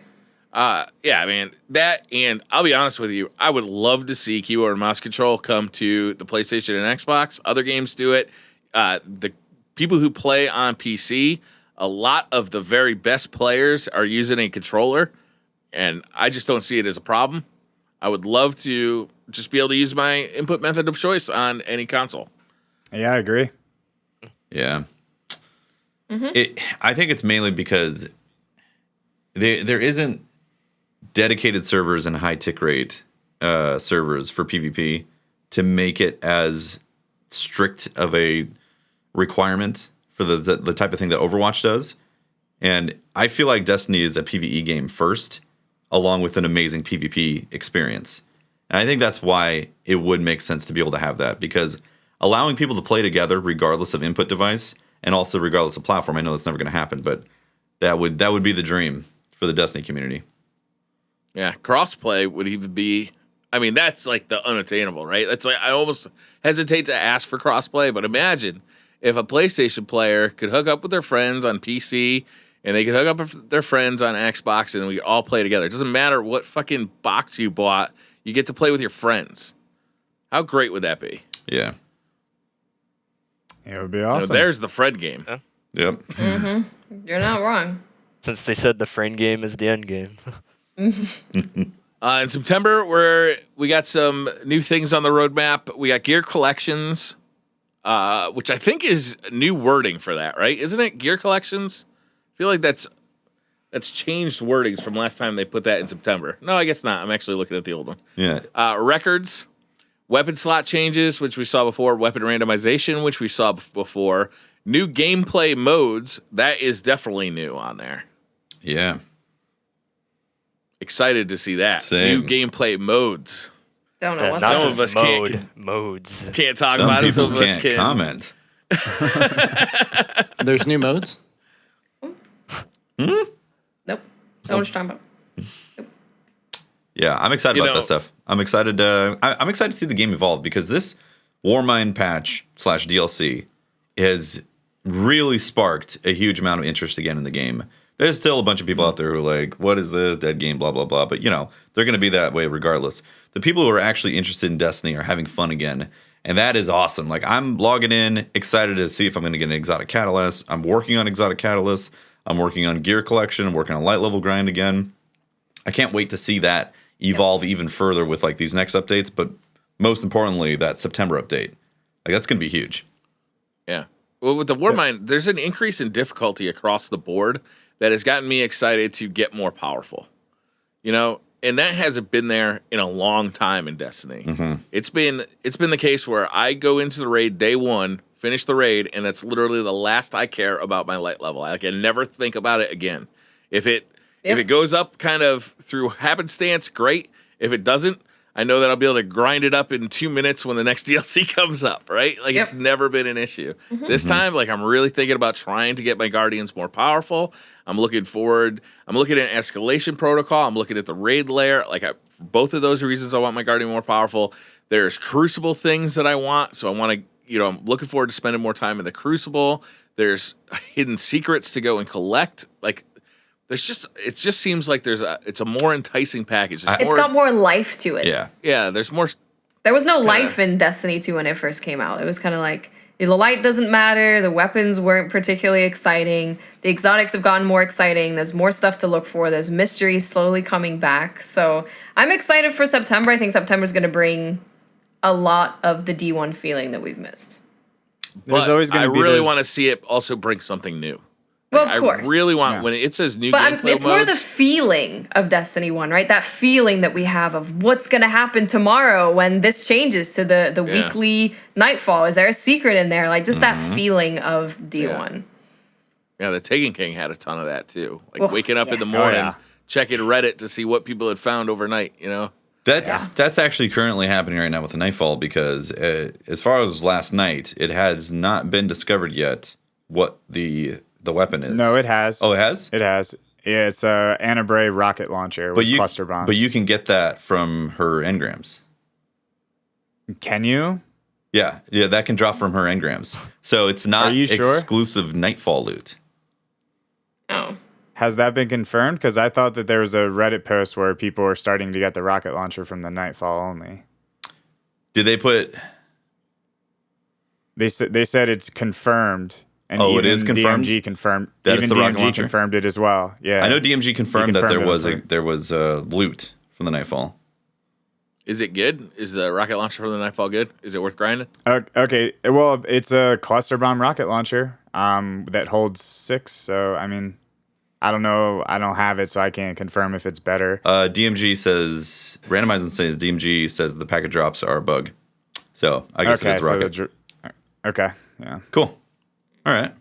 Yeah, man. That, and I'll be honest with you, I would love to see keyboard and mouse control come to the PlayStation and Xbox. Other games do it. The people who play on PC, a lot of the very best players are using a controller, and I just don't see it as a problem. I would love to just be able to use my input method of choice on any console. Yeah, I agree. Yeah. I think it's mainly because there isn't dedicated servers and high tick rate servers for PvP to make it as strict of a requirement for the type of thing that Overwatch does. And I feel like Destiny is a PvE game first, along with an amazing PvP experience. And I think that's why it would make sense to be able to have that, because allowing people to play together regardless of input device and also regardless of platform, I know that's never going to happen, but that would be the dream for the Destiny community. Yeah, crossplay would even be. I mean, that's like the unattainable, right? That's like I almost hesitate to ask for crossplay, but imagine if a PlayStation player could hook up with their friends on PC and they could hook up with their friends on Xbox and we could all play together. It doesn't matter what fucking box you bought, you get to play with your friends. How great would that be? Yeah. It would be awesome. There's the friend game. Yep. You're not wrong. Since they said the friend game is the end game. In September, we got some new things on the roadmap. We got gear collections, which I think is new wording for that, right? Isn't it gear collections? I feel like that's That's changed wordings from last time they put that in September. No, I guess not. I'm actually looking at the old one. Yeah. Records, weapon slot changes, which we saw before, weapon randomization, which we saw before, new gameplay modes. That is definitely new on there. Yeah. Excited to see that. Same. New gameplay modes. Don't know Yeah, what's not Some up. of just us can't- modes. Can't talk Some about it. people Some of us can't can. comment. There's new modes. Nope. Don't know what you're talking about. Yeah, I'm excited You about know- that stuff. I'm excited. I'm excited to see the game evolve because this Warmind patch / DLC has really sparked a huge amount of interest again in the game. There's still a bunch of people out there who are like, "What is this dead game?" Blah blah blah. But they're going to be that way regardless. The people who are actually interested in Destiny are having fun again, and that is awesome. Like I'm logging in, excited to see if I'm going to get an exotic catalyst. I'm working on exotic catalysts. I'm working on gear collection. I'm working on light level grind again. I can't wait to see that evolve even further with like these next updates, but most importantly, that September update. Like that's going to be huge. Yeah. Well, with the Warmind, there's an increase in difficulty across the board that has gotten me excited to get more powerful. And that hasn't been there in a long time in Destiny. Mm-hmm. It's been the case where I go into the raid day one, finish the raid, and that's literally the last I care about my light level. I can never think about it again. If it goes up kind of through happenstance, great. If it doesn't, I know that I'll be able to grind it up in 2 minutes when the next DLC comes up, right? Like it's never been an issue. This time, like I'm really thinking about trying to get my Guardians more powerful. I'm looking forward. I'm looking at escalation protocol. I'm looking at the raid lair. For both of those reasons, I want my Guardian more powerful. There's Crucible things that I want. So I want to, I'm looking forward to spending more time in the Crucible. There's hidden secrets to go and collect. It just seems like it's a more enticing package. It's got more life to it. Yeah. There's more. There was no life in Destiny 2 when it first came out. It was kind of like the light doesn't matter. The weapons weren't particularly exciting. The exotics have gotten more exciting. There's more stuff to look for. There's mysteries slowly coming back. So I'm excited for September. I think September's going to bring a lot of the D1 feeling that we've missed. There's always going to be. I really want to see it also bring something new. Well, of course. I really want when it says new But gameplay it's more the modes. feeling of Destiny 1, right? That feeling that we have of what's going to happen tomorrow when this changes to the weekly nightfall. Is there a secret in there? Like just that feeling of D1. Yeah, the Taken King had a ton of that too. Like waking up in the Oh, morning, yeah. checking Reddit to see what people had found overnight, That's actually currently happening right now with the Nightfall because as far as last night, it has not been discovered yet what the weapon is. No, it has. Oh, it has? It has. Yeah, it's a Anna Bray rocket launcher with cluster bombs. But you can get that from her engrams. Can you? Yeah, that can drop from her engrams. So it's not Are you sure? exclusive Nightfall loot. Oh. Has that been confirmed? Because I thought that there was a Reddit post where people were starting to get the rocket launcher from the Nightfall only. Did they put... They said it's confirmed. And Oh, it even is confirmed? DMG confirmed. That even it's the rocket DMG launcher? confirmed it as well. Yeah. I know DMG confirmed that confirmed there was loot from the Nightfall. Is it good? Is the rocket launcher from the Nightfall good? Is it worth grinding? Okay. Well, it's a cluster bomb rocket launcher that holds 6. So, I mean, I don't know. I don't have it, so I can't confirm if it's better. DMG says... Randomizing says DMG says the packet drops are a bug. So I guess it is a rocket. Okay. Yeah. Cool. All right.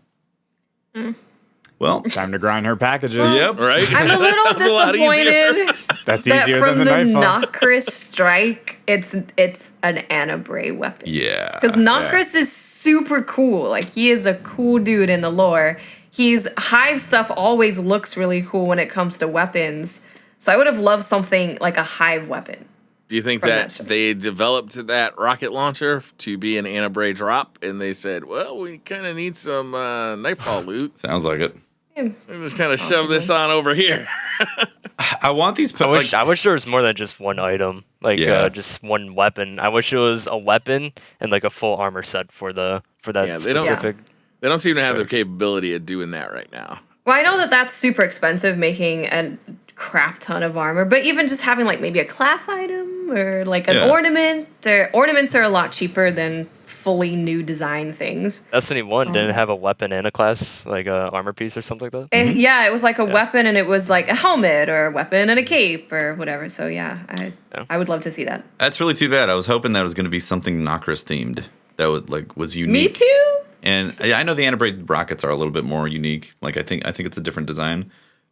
Well, Time to grind her packages. yep. Right? I'm a little That's a lot easier. disappointed That's that easier from than the the Nightfall. Nocris strike, it's an Anna Bray weapon. Yeah. Because Nocris is super cool. Like, he is a cool dude in the lore. Hive stuff always looks really cool when it comes to weapons. So I would have loved something like a Hive weapon. Do you think From that that they developed that rocket launcher to be an Anna Bray drop, and they said, well, we kind of need some Nightfall loot. Sounds like it. We just kind of shove this on over here. I want these... I wish there was more than just one item, Yeah. just one weapon. I wish it was a weapon and like a full armor set for that Yeah, they don't- specific. They don't seem to have the capability of doing that right now. Well, I know that that's super expensive, making a crap ton of armor, but even just having like maybe a class item or like an ornament, ornaments are a lot cheaper than fully new design things. Destiny 1 didn't have a weapon and a class, like a armor piece or something like that. And yeah, it was like a weapon, and it was like a helmet or a weapon and a cape or whatever. So yeah, I would love to see that. That's really too bad. I was hoping that was going to be something Nokris themed that was unique. Me too. And yeah, I know the anti-braid rockets are a little bit more unique. Like I think it's a different design,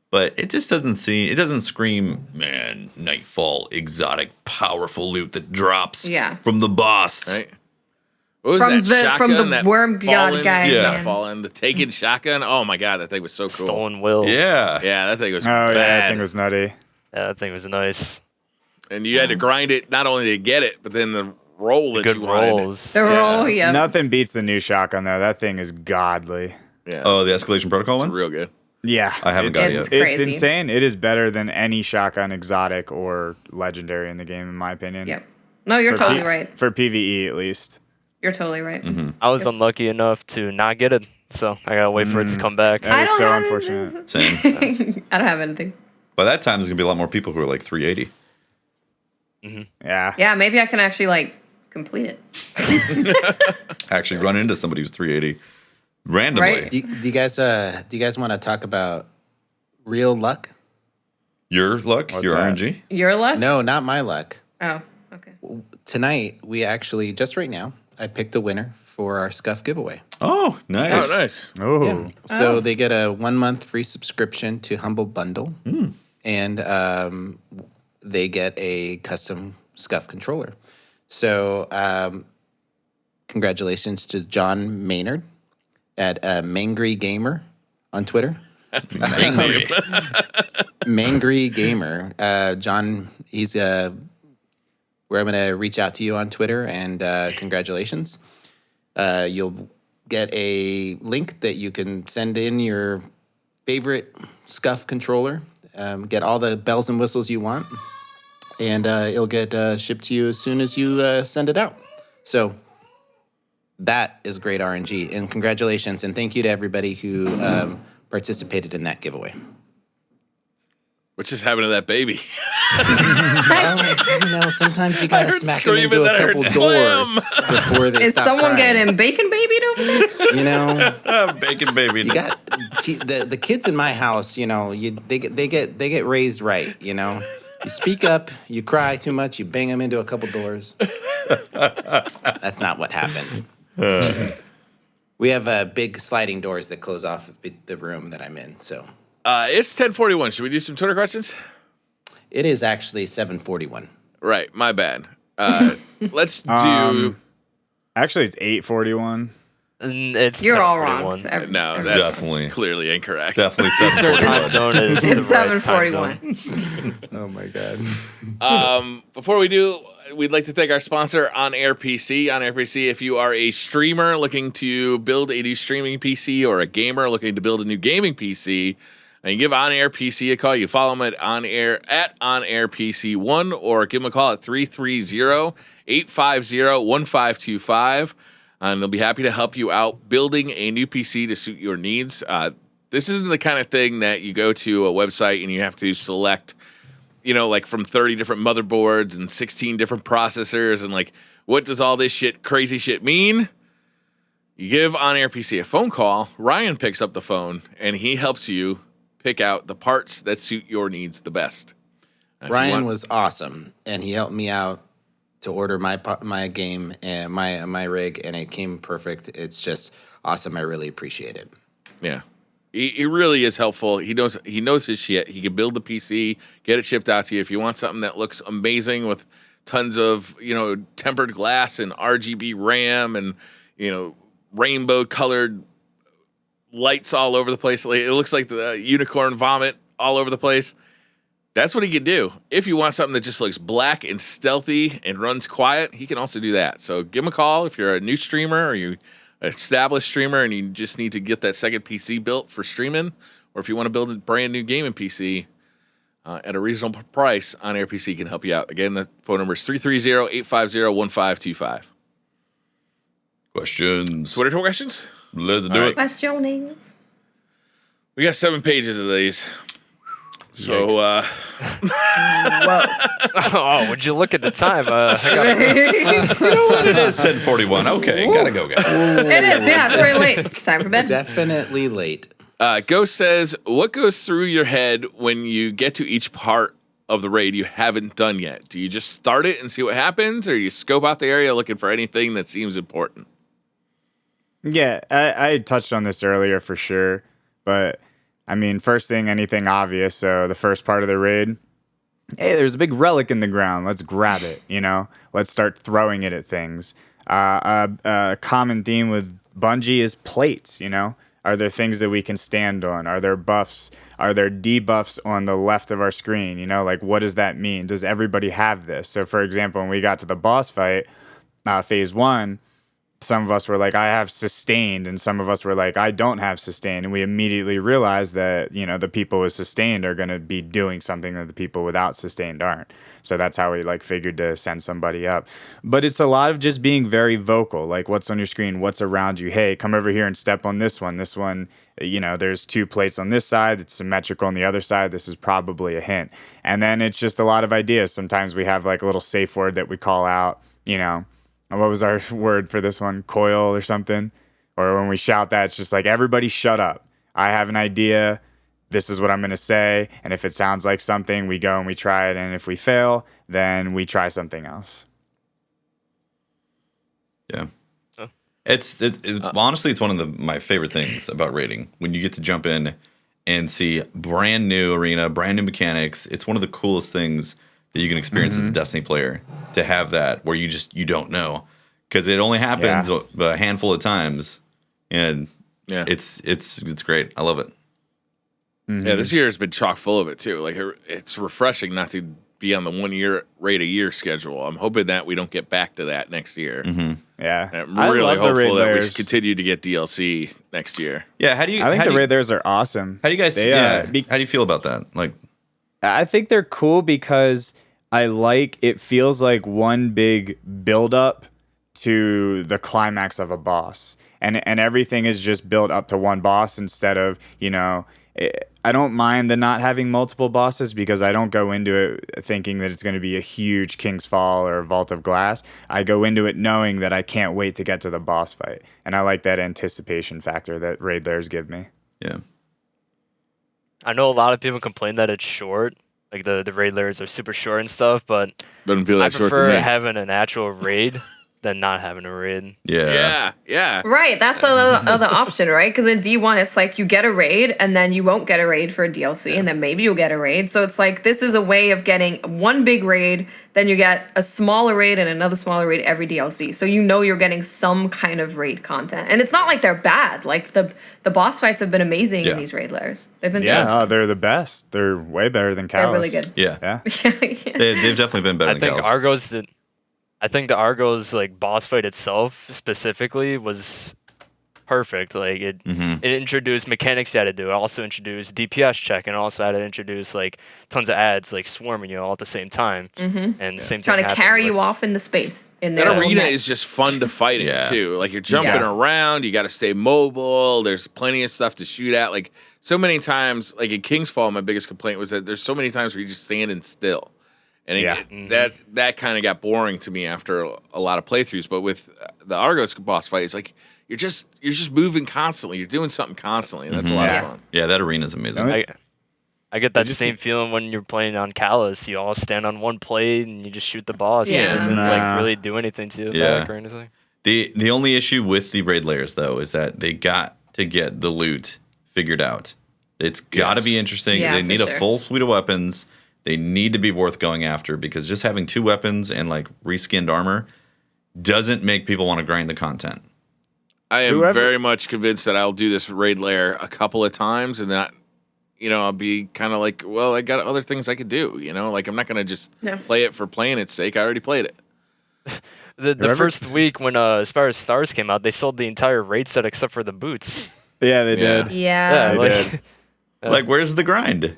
but it just doesn't scream, man, Nightfall, exotic, powerful loot that drops from the boss. Right. What was From that shotgun? the that worm god guy. Yeah. Fallen, the taken shotgun. Oh my god, that thing was so cool. Stolen Will. Yeah. Yeah, that thing was Oh bad. yeah, that thing was nutty. Yeah, that thing was nice. And you had to grind it not only to get it, but then the roll that Good you wanted. rolls. The roll, yeah. Nothing beats the new shotgun though. That thing is godly. Yeah. Oh, the escalation protocol it's one? real good. Yeah, I haven't got it It's yet. It's crazy. insane. It is better than any shotgun, exotic or legendary in the game, in my opinion. Yep. No, you're For totally P- right. For PVE, at least. You're totally right. I was unlucky enough to not get it, so I gotta wait for it to come back. That is so have unfortunate. Same. I don't have anything. By that time, there's going to be a lot more people who are like 380. Yeah. Yeah, maybe I can actually like complete it. Actually run into somebody who's 380 randomly. Right. Do you guys want to talk about real luck? Your luck? What's your that? RNG? Your luck? No, not my luck. Oh, okay. Tonight, we actually, just right now, I picked a winner for our Scuff giveaway. Oh, nice. Oh, nice. Oh. Yeah. So they get a 1 month free subscription to Humble Bundle, and they get a custom Scuff controller. So congratulations to John Maynard at Mangry Gamer on Twitter. That's amazing. Mangry Gamer. John, he's where I'm going to reach out to you on Twitter, and congratulations. You'll get a link that you can send in your favorite Scuff controller, get all the bells and whistles you want, and it'll get shipped to you as soon as you send it out. So that is great RNG, and congratulations, and thank you to everybody who participated in that giveaway. What just happened to that baby? Well, sometimes you gotta heard smack them screaming, into a then I heard couple slam. doors before they Is stop someone crying. getting bacon babied over there? You know, Bacon baby. you got the kids in my house. You know, they get raised right. You know, you speak up, you cry too much, you bang them into a couple doors. That's not what happened. We have big sliding doors that close off the room that I'm in. So It's 10:41. Should we do some Twitter questions? it is actually 7:41. Right, my bad. Let's do. Actually, it's 8:41. It's You're all wrong. 10:41. No, It's that's definitely- clearly incorrect. Definitely Eastern time 741. zone is the It's right time 7:41. zone. Oh my god. Before we do, we'd like to thank our sponsor, On Air PC. On Air PC, if you are a streamer looking to build a new streaming PC or a gamer looking to build a new gaming PC, and you give On Air PC a call. You follow them at On Air PC1, or give them a call at 330-850-1525. And they'll be happy to help you out building a new PC to suit your needs. This isn't the kind of thing that you go to a website and you have to select, you know, like from 30 different motherboards and 16 different processors, and like, what does all this crazy shit mean? You give On Air PC a phone call. Ryan picks up the phone and he helps you pick out the parts that suit your needs the best. If you Ryan want- was awesome, and he helped me out to order my game and my rig, and it came perfect. It's just awesome. I really appreciate it. Yeah. He really is helpful. He knows his shit. He can build the PC, get it shipped out to you. If you want something that looks amazing with tons of, you know, tempered glass and RGB RAM and, you know, rainbow colored lights all over the place. It looks like the unicorn vomit all over the place. That's what he can do. If you want something that just looks black and stealthy and runs quiet, he can also do that. So give him a call if you're a new streamer or you an established streamer and you just need to get that second PC built for streaming, or if you want to build a brand new gaming PC at a reasonable price, On Air PC can help you out. Again, the phone number is 330-850-1525. Questions. Twitter questions? Let's do All right. it. Questionings. We got 7 pages of these. So, Whoa. Oh, would you look at the time? I gotta You know what? It is 10:41. Okay, gotta go, guys. It is, yeah, it's very late. It's time for bed. Definitely late. Ghost says, what goes through your head when you get to each part of the raid you haven't done yet? Do you just start it and see what happens, or you scope out the area looking for anything that seems important? Yeah, I touched on this earlier for sure, but I mean, first thing, anything obvious. So the first part of the raid, hey, there's a big relic in the ground. Let's grab it, you know? Let's start throwing it at things. A common theme with Bungie is plates, you know? Are there things that we can stand on? Are there buffs? Are there debuffs on the left of our screen? You know, like, what does that mean? Does everybody have this? So, for example, when we got to the boss fight, phase 1, some of us were like, I have sustained, and some of us were like, I don't have sustained. And we immediately realized that, you know, the people with sustained are going to be doing something that the people without sustained aren't. So that's how we like figured to send somebody up. But it's a lot of just being very vocal, like what's on your screen, what's around you. Hey, come over here and step on this one. This one, you know, there's 2 plates on this side. It's symmetrical on the other side. This is probably a hint. And then it's just a lot of ideas. Sometimes we have like a little safe word that we call out, you know. What was our word for this one? Coil or something? Or when we shout that, it's just like, everybody shut up. I have an idea. This is what I'm going to say. And if it sounds like something, we go and we try it. And if we fail, then we try something else. Yeah. Honestly, it's one of my favorite things about raiding. When you get to jump in and see brand new arena, brand new mechanics, it's one of the coolest things that you can experience as a Destiny player, to have that where you don't know, because it only happens a handful of times, and it's great. I love it. Yeah, this year has been chock full of it too. Like, it's refreshing not to be on the 1 year raid a year schedule. I'm hoping that we don't get back to that next year. Yeah, I'm really hopeful that we should continue to get DLC next year. Yeah, I think the raid layers are awesome. How do you guys? How do you feel about that? Like, I think they're cool because it feels like one big build up to the climax of a boss. And everything is just built up to one boss instead of, you know, I don't mind the not having multiple bosses, because I don't go into it thinking that it's going to be a huge King's Fall or Vault of Glass. I go into it knowing that I can't wait to get to the boss fight. And I like that anticipation factor that raid layers give me. Yeah. I know a lot of people complain that it's short, like the raid layers are super short and stuff, but Doesn't feel that I short to prefer me. having an actual raid than not having a raid. Yeah. Right, that's other option, right? Because in D1, it's like you get a raid, and then you won't get a raid for a DLC, and then maybe you'll get a raid. So it's like, this is a way of getting one big raid, then you get a smaller raid and another smaller raid every DLC. So you know you're getting some kind of raid content. And it's not like they're bad. Like, the boss fights have been amazing in these raid layers. They've been so They're the best. They're way better than Callus. They're really good. Yeah. Yeah. They've definitely been better than Callus. I think the Argos like boss fight itself specifically was perfect. Like it introduced mechanics you had to do. It also introduced DPS check, and also had to introduce like tons of ads like swarming you all at the same time. And the same Trying thing to carry you off into space. In That their arena net. is just fun to fight in too. Like, you're jumping around, you got to stay mobile. There's plenty of stuff to shoot at. Like, so many times, like in King's Fall, my biggest complaint was that there's so many times where you're just standing still. And that kind of got boring to me after a lot of playthroughs. But with the Argos boss fight, it's like you're just moving constantly. You're doing something constantly. And that's a lot of fun. Yeah, that arena is amazing. I get that same feeling when you're playing on Callus. You all stand on one plate and you just shoot the boss. Yeah. It doesn't like really do anything to you back or anything. The only issue with the raid layers, though, is that they got to get the loot figured out. It's got to be interesting. Yeah, they for need sure. a full suite of weapons. They need to be worth going after, because just having 2 weapons and like reskinned armor doesn't make people want to grind the content. I am very much convinced that I'll do this raid layer a couple of times, and that, you know, I'll be kind of like, well, I got other things I could do, you know? Like, I'm not going to just play it for playing its sake. I already played it. The first week when Spire of Stars came out, they sold the entire raid set except for the boots. Yeah, they did. Yeah. They did. Like, where's the grind?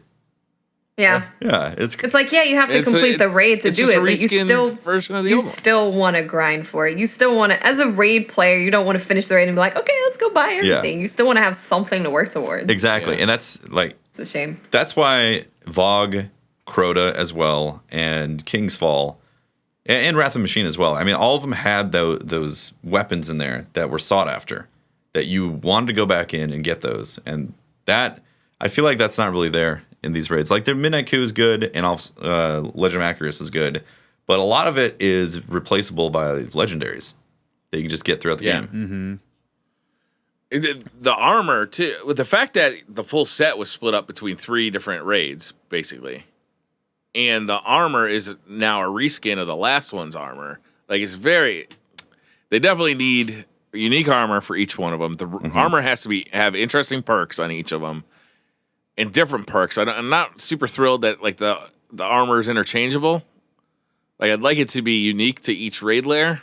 Yeah. Yeah, it's like, yeah, you have to complete the raid to do it, but you still want to grind for it. You still want to, as a raid player, you don't want to finish the raid and be like, okay, let's go buy everything. You still want to have something to work towards. Exactly. And that's like, it's a shame. That's why Vogue, Crota as well, and King's Fall, and Wrath of the Machine as well. I mean, all of them had those weapons in there that were sought after, that you wanted to go back in and get those. And that, I feel like that's not really there in these raids. Like, their Midnight Coup is good, and Legend of Acurus is good, but a lot of it is replaceable by legendaries that you can just get throughout the game. The armor, too, with the fact that the full set was split up between 3 different raids, basically, and the armor is now a reskin of the last one's armor. Like, it's very... They definitely need unique armor for each one of them. The armor has to have interesting perks on each of them, and different perks. I'm not super thrilled that, like, the armor is interchangeable. Like, I'd like it to be unique to each raid lair.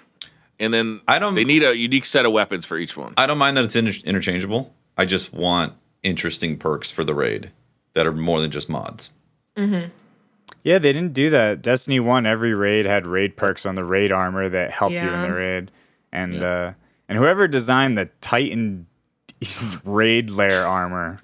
And then they need a unique set of weapons for each one. I don't mind that it's interchangeable. I just want interesting perks for the raid that are more than just mods. Yeah, they didn't do that. Destiny 1, every raid had raid perks on the raid armor that helped you in the raid. And whoever designed the Titan raid lair armor...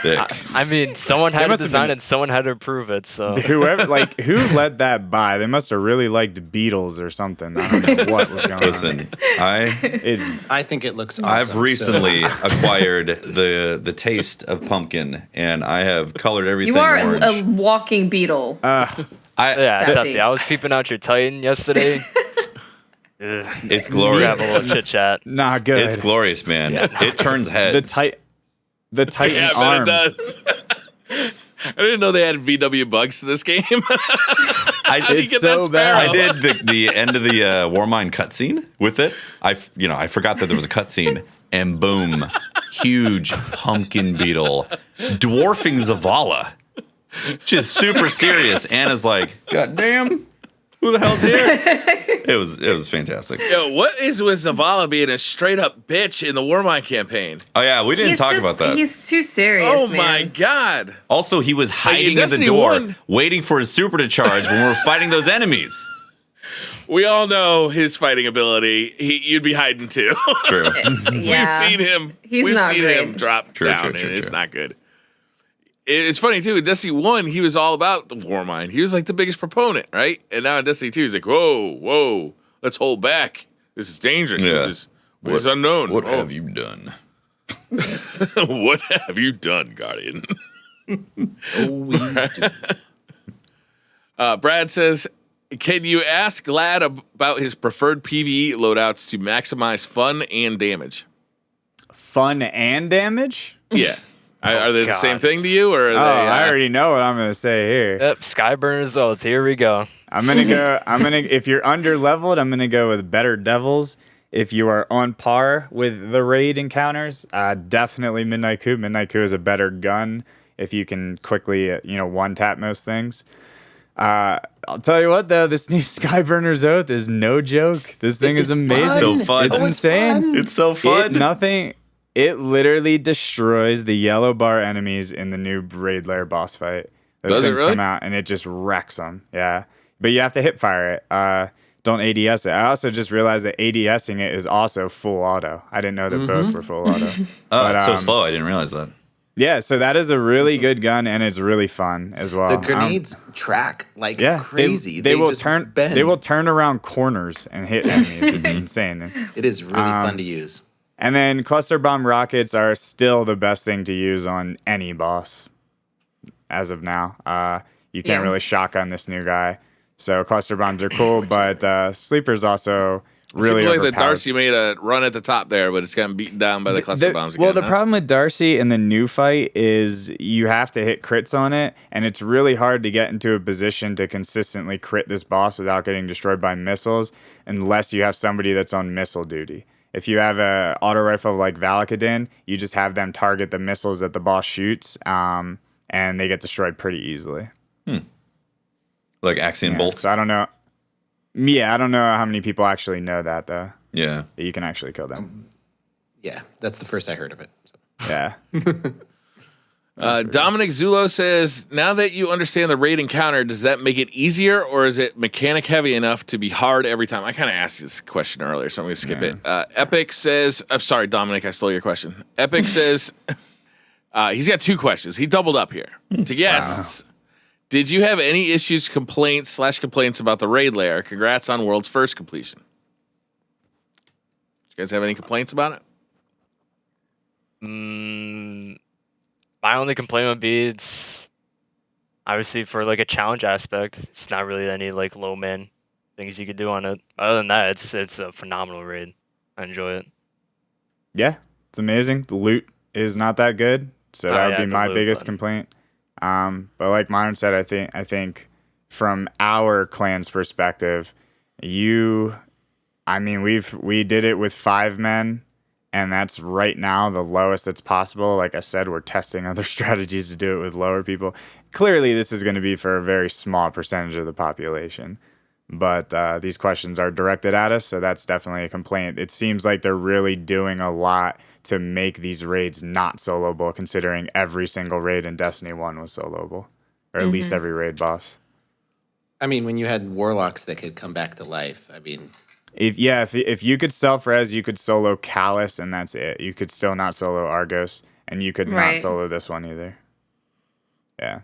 I mean, someone had to design it, someone had to approve it. So who led that by? They must have really liked Beatles or something. I don't know what was going on. Listen, I think it looks awesome. I've recently acquired the taste of pumpkin, and I have colored everything You are orange. a walking beetle. yeah, Tefty, I was peeping out your Titan yesterday. It's We glorious. have a little chit chat. Not good. It's glorious, man. It turns heads. The Titan Yeah, arms. but it does. I didn't know they had VW bugs to this game. It's so bad. I did the end of the Warmind cutscene with it. I forgot that there was a cutscene, and boom, huge pumpkin beetle, dwarfing Zavala, just super serious. Anna's like, "God damn, who the hell's here?" It was fantastic. Yo, what is with Zavala being a straight up bitch in the Warmind campaign? Oh yeah, we didn't talk about that. He's too serious, Oh man. my god. Also, he was hiding in the Destiny door, 1 waiting for his super to charge when we were fighting those enemies. We all know his fighting ability. You'd be hiding too. True. Yeah. We've seen him. He's We've not seen great. him drop True, down, true, and true, it's true. not good. It's funny too. In Destiny 1, he was all about the Warmind. He was like the biggest proponent, right? And now in Destiny 2, he's like, whoa, let's hold back. This is dangerous. Yeah. This is unknown. What have you done? What have you done, Guardian? Always do. Brad says, can you ask Gladd about his preferred PvE loadouts to maximize fun and damage? Fun and damage? Yeah. Are they the God. same thing to you, or are they? I already know what I'm gonna say here. Yep, Skyburner's Oath. Here we go. If you're under leveled, I'm gonna go with Better Devils. If you are on par with the raid encounters, definitely Midnight Coup. Midnight Coup is a better gun if you can quickly, one tap most things. I'll tell you what though, this new Skyburner's Oath is no joke. This thing is amazing. So fun. It's Oh, insane. It's so fun. It literally destroys the yellow bar enemies in the new raid lair boss fight. Those Does it things really? come out and it just wrecks them. Yeah, but you have to hip fire it. Don't ADS it. I also just realized that ADSing it is also full auto. I didn't know that both were full auto. It's so slow. I didn't realize that. Yeah, so that is a really good gun and it's really fun as well. The grenades track like Yeah, crazy. They will just turn. bend. They will turn around corners and hit enemies. It's insane. It is really fun to use. And then cluster bomb rockets are still the best thing to use on any boss as of now. You can't really shotgun this new guy. So cluster bombs are cool, but sleepers also really Seems like overpowered. the Darcy made a run at the top there, but it's gotten beaten down by the cluster bombs again. Well, the huh? problem with Darcy in the new fight is you have to hit crits on it, and it's really hard to get into a position to consistently crit this boss without getting destroyed by missiles unless you have somebody that's on missile duty. If you have a auto rifle like Valakadin, you just have them target the missiles that the boss shoots, and they get destroyed pretty easily. Like Axiom bolts. So I don't know. Yeah, I don't know how many people actually know that, though. Yeah. That you can actually kill them. Yeah, that's the first I heard of it. So. Yeah. Dominic Zulo says, now that you understand the raid encounter, does that make it easier or is it mechanic heavy enough to be hard every time? I kind of asked this question earlier, so I'm going to skip it. Epic says, I'm sorry, Dominic, I stole your question. Epic says, He's got 2 questions. He doubled up here. To guests, did you have any issues, complaints about the raid lair? Congrats on world's first completion. Did you guys have any complaints about it? My only complaint would be it's obviously for like a challenge aspect. It's not really any like low man things you could do on it. Other than that, it's a phenomenal raid. I enjoy it. Yeah, it's amazing. The loot is not that good, so that would be my biggest complaint. But like Modern said, I think from our clan's perspective, we did it with 5 men, and that's right now the lowest that's possible. Like I said, we're testing other strategies to do it with lower people. Clearly, this is going to be for a very small percentage of the population. But these questions are directed at us, so that's definitely a complaint. It seems like they're really doing a lot to make these raids not soloable, considering every single raid in Destiny 1 was soloable, or at least every raid boss. I mean, when you had warlocks that could come back to life, I mean... If you could self-res, you could solo Callus, and that's it. You could still not solo Argos, and you could not solo this one either. Yeah.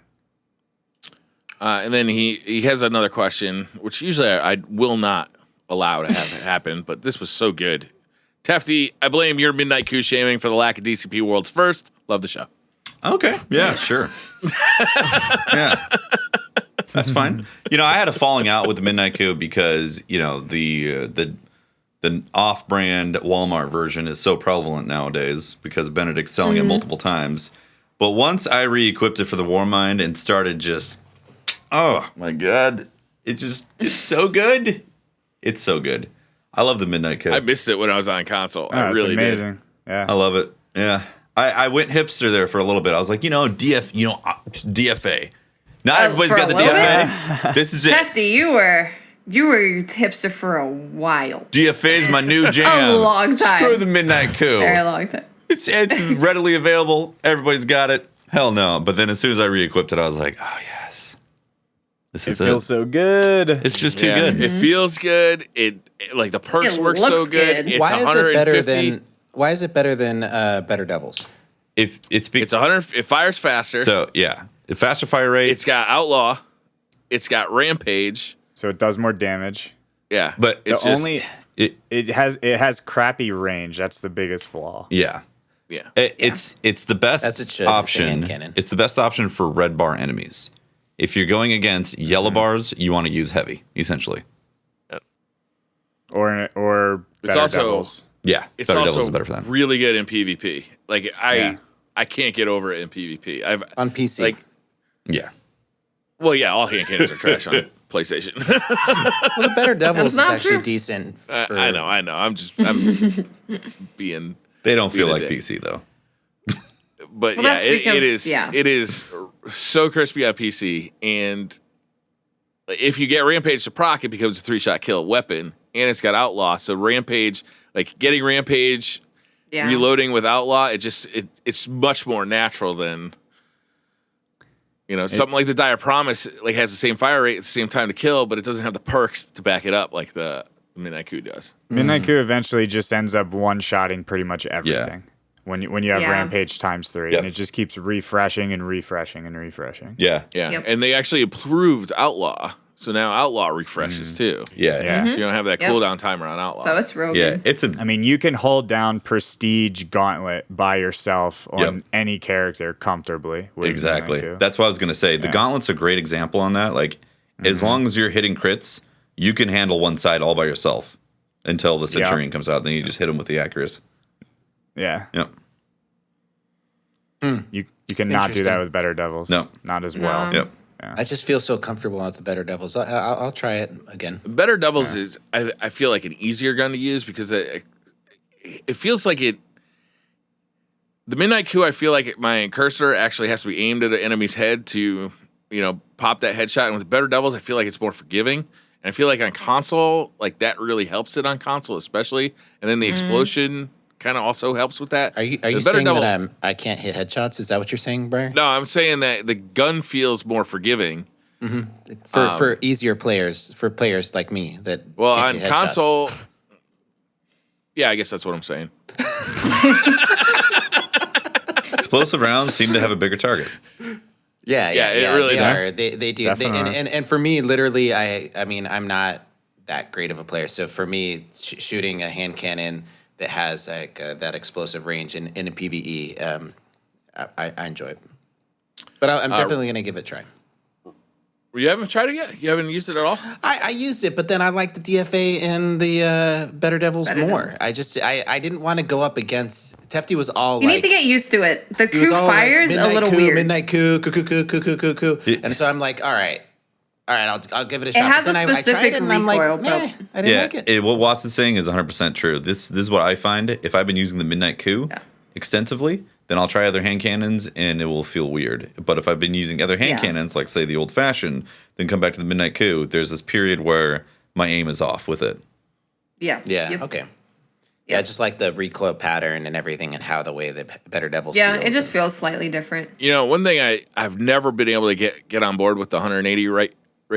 And then he has another question, which usually I will not allow to have happen, but this was so good. Tefty, I blame your midnight coup shaming for the lack of DCP World's first. Love the show. Okay. Yeah, sure. Yeah. That's fine. I had a falling out with the Midnight Coup because, the off-brand Walmart version is so prevalent nowadays because Benedict's selling it multiple times. But once I re-equipped it for the Warmind and started just, oh my God, it's so good. It's so good. I love the Midnight Coup. I missed it when I was on console. I It's really amazing. did. Yeah. I love it. Yeah. I went hipster there for a little bit. I was like, DFA. Not everybody's got the DFA. This is it. Hefty, you were hipster for a while. DFA is my new jam. A long time. Screw the Midnight Coup. Very long time. It's readily available. Everybody's got it. Hell no. But then as soon as I re-equipped it, I was like, oh yes. This is It feels so good. It's just too good. It feels good. It like the perks work so looks good. good. It's Why is it better than Better Devils? It's 100. It fires faster. So yeah, faster fire rate. It's got outlaw. It's got rampage. So it does more damage. Yeah, but it's It has crappy range. That's the biggest flaw. Yeah. Yeah. It's the best As it should, option. fan cannon. It's the best option for red bar enemies. If you're going against yellow bars, you want to use heavy, essentially. Or It's Better also Devils. Yeah, it's Better also Devils is better for them. really good in PvP. Like I can't get over it in PvP. On PC. Like Yeah. well, yeah, all hand cannons are trash on PlayStation. Well, the Better Devils is not actually true. decent. I know. I'm being. They don't feel like dick. PC though. But Well, yeah, that's it because- is. yeah. It is so crispy on PC, and if you get Rampage to proc, it becomes a 3-shot kill weapon, and it's got Outlaw. So Rampage, like getting Rampage, reloading with Outlaw, it's much more natural than something like the Dire Promise. Like has the same fire rate at the same time to kill, but it doesn't have the perks to back it up like the Midnight Coup does. Midnight Coup eventually just ends up one-shotting pretty much everything. When you have Rampage times 3, and it just keeps refreshing and refreshing and refreshing. Yeah. Yeah, Yep. and they actually improved Outlaw, so now Outlaw refreshes too. Yeah. Yeah. So you don't have that cooldown timer on Outlaw. So it's real Yeah. good. I mean, you can hold down Prestige Gauntlet by yourself on Yep. any character comfortably. With Exactly. Midnight Coup. That's what I was going to say. The Gauntlet's a great example on that. Like, as long as you're hitting crits, you can handle one side all by yourself until the Centurion comes out. Then you just hit him with the Accuracy. Yeah. Yep. You cannot do that Interesting. with Better Devils. No. Not as well. Yep. I just feel so comfortable with the Better Devils. I'll try it again. Better Devils is, I feel like, an easier gun to use because it feels like it. The Midnight Coup, I feel like my cursor actually has to be aimed at an enemy's head to, pop that headshot. And with Better Devils, I feel like it's more forgiving. And I feel like on console, like that really helps it on console, especially. And then the explosion kind of also helps with that. Are you The Better saying Devil- that I can't hit headshots? Is that what you're saying, Brian? No, I'm saying that the gun feels more forgiving. For easier players, for players like me that Well, can't on hit headshots. console, yeah, I guess that's what I'm saying. Explosive rounds seem to have a bigger target. Yeah, it really they does. are. They do. Definitely. And for me, literally, I mean, I'm not that great of a player. So for me, shooting a hand cannon that has like that explosive range in a PvE, I enjoy it. But I'm definitely going to give it a try. You haven't tried it yet? You haven't used it at all? I used it, but then I like the DFA and the Better Devils more. I didn't want to go up against Tefty was all You like, need to get used to it. The he was coup all like, fire's a midnight little coup, weird. Midnight coup. And so I'm like, all right, I'll give it a shot. has But a then I specific tried it and I'm like, recoil, meh, I didn't like it. What Watson's saying is 100% true. This is what I find. If I've been using the Midnight Coup extensively, then I'll try other hand cannons and it will feel weird. But if I've been using other hand cannons, like say the old fashioned, then come back to the Midnight Coup, there's this period where my aim is off with it. Yeah. Yeah, Yep. okay. Yeah, just like the recoil pattern and everything and how the way the Better Devils Yeah, feels. it just feels slightly different. You know, one thing I've never been able to get on board with the 180 rate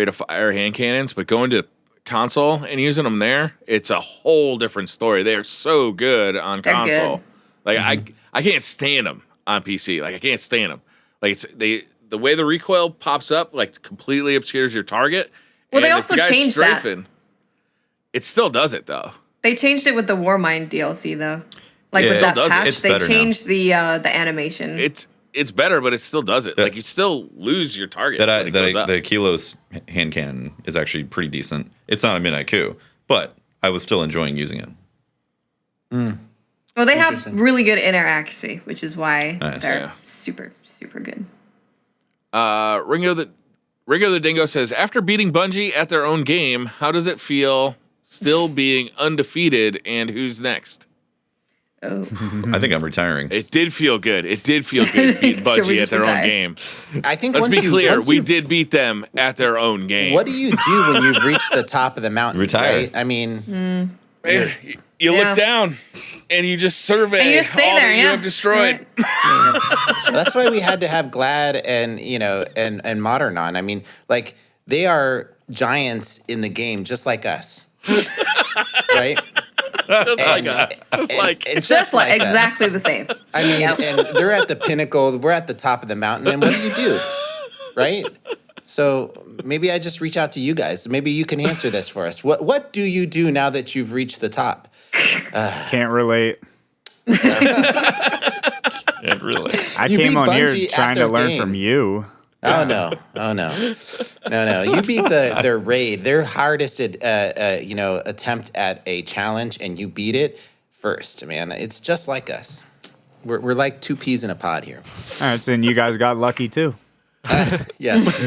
of fire hand cannons, but going to console and using them there, it's a whole different story. They are so good on They're console. good. Like I can't stand them on PC. Like I can't stand them. Like the way the recoil pops up like completely obscures your target. Well, they And if also the guy's changed that. strafing, it still does it though. They changed it with the Warmind DLC though. Like Yeah, with it that still does it. patch, It's they better now. changed the animation. It's better, but it still does it. Yeah. Like you still lose your target. when it goes up. The Kilos hand cannon is actually pretty decent. It's not a Midnight Coup, but I was still enjoying using it. Well, they have really good inner accuracy, which is why Nice. they're Yeah. super, super good. Ringo the Dingo says, after beating Bungie at their own game, how does it feel still being undefeated and who's next? Oh, I think I'm retiring. It did feel good. It did feel good beating Should we Bungie at just their own retire? game. I think Let's once be clear. once We you've- did beat them at their own game. What do you do when you've reached the top of the mountain? Retire. Right? I mean, Man, you Yeah. look down and you just survey And you just stay all there, that you yeah. have destroyed. that's why we had to have Gladd and Modern on. I mean, like they are giants in the game, just like us, right? Just like us. Just like and just like us. exactly the same. I mean, Yep. and they're at the pinnacle. We're at the top of the mountain, and what do? Right? So maybe I just reach out to you guys. Maybe you can answer this for us. What do you do now that you've reached the top? Can't relate. Yeah, really. I You came beat on here Bungie at trying to their learn game. from you. Oh no! No! You beat their raid, their hardest attempt at a challenge, and you beat it first. Man, it's just like us. We're like two peas in a pod here. All right, so then you guys got lucky too. Yes,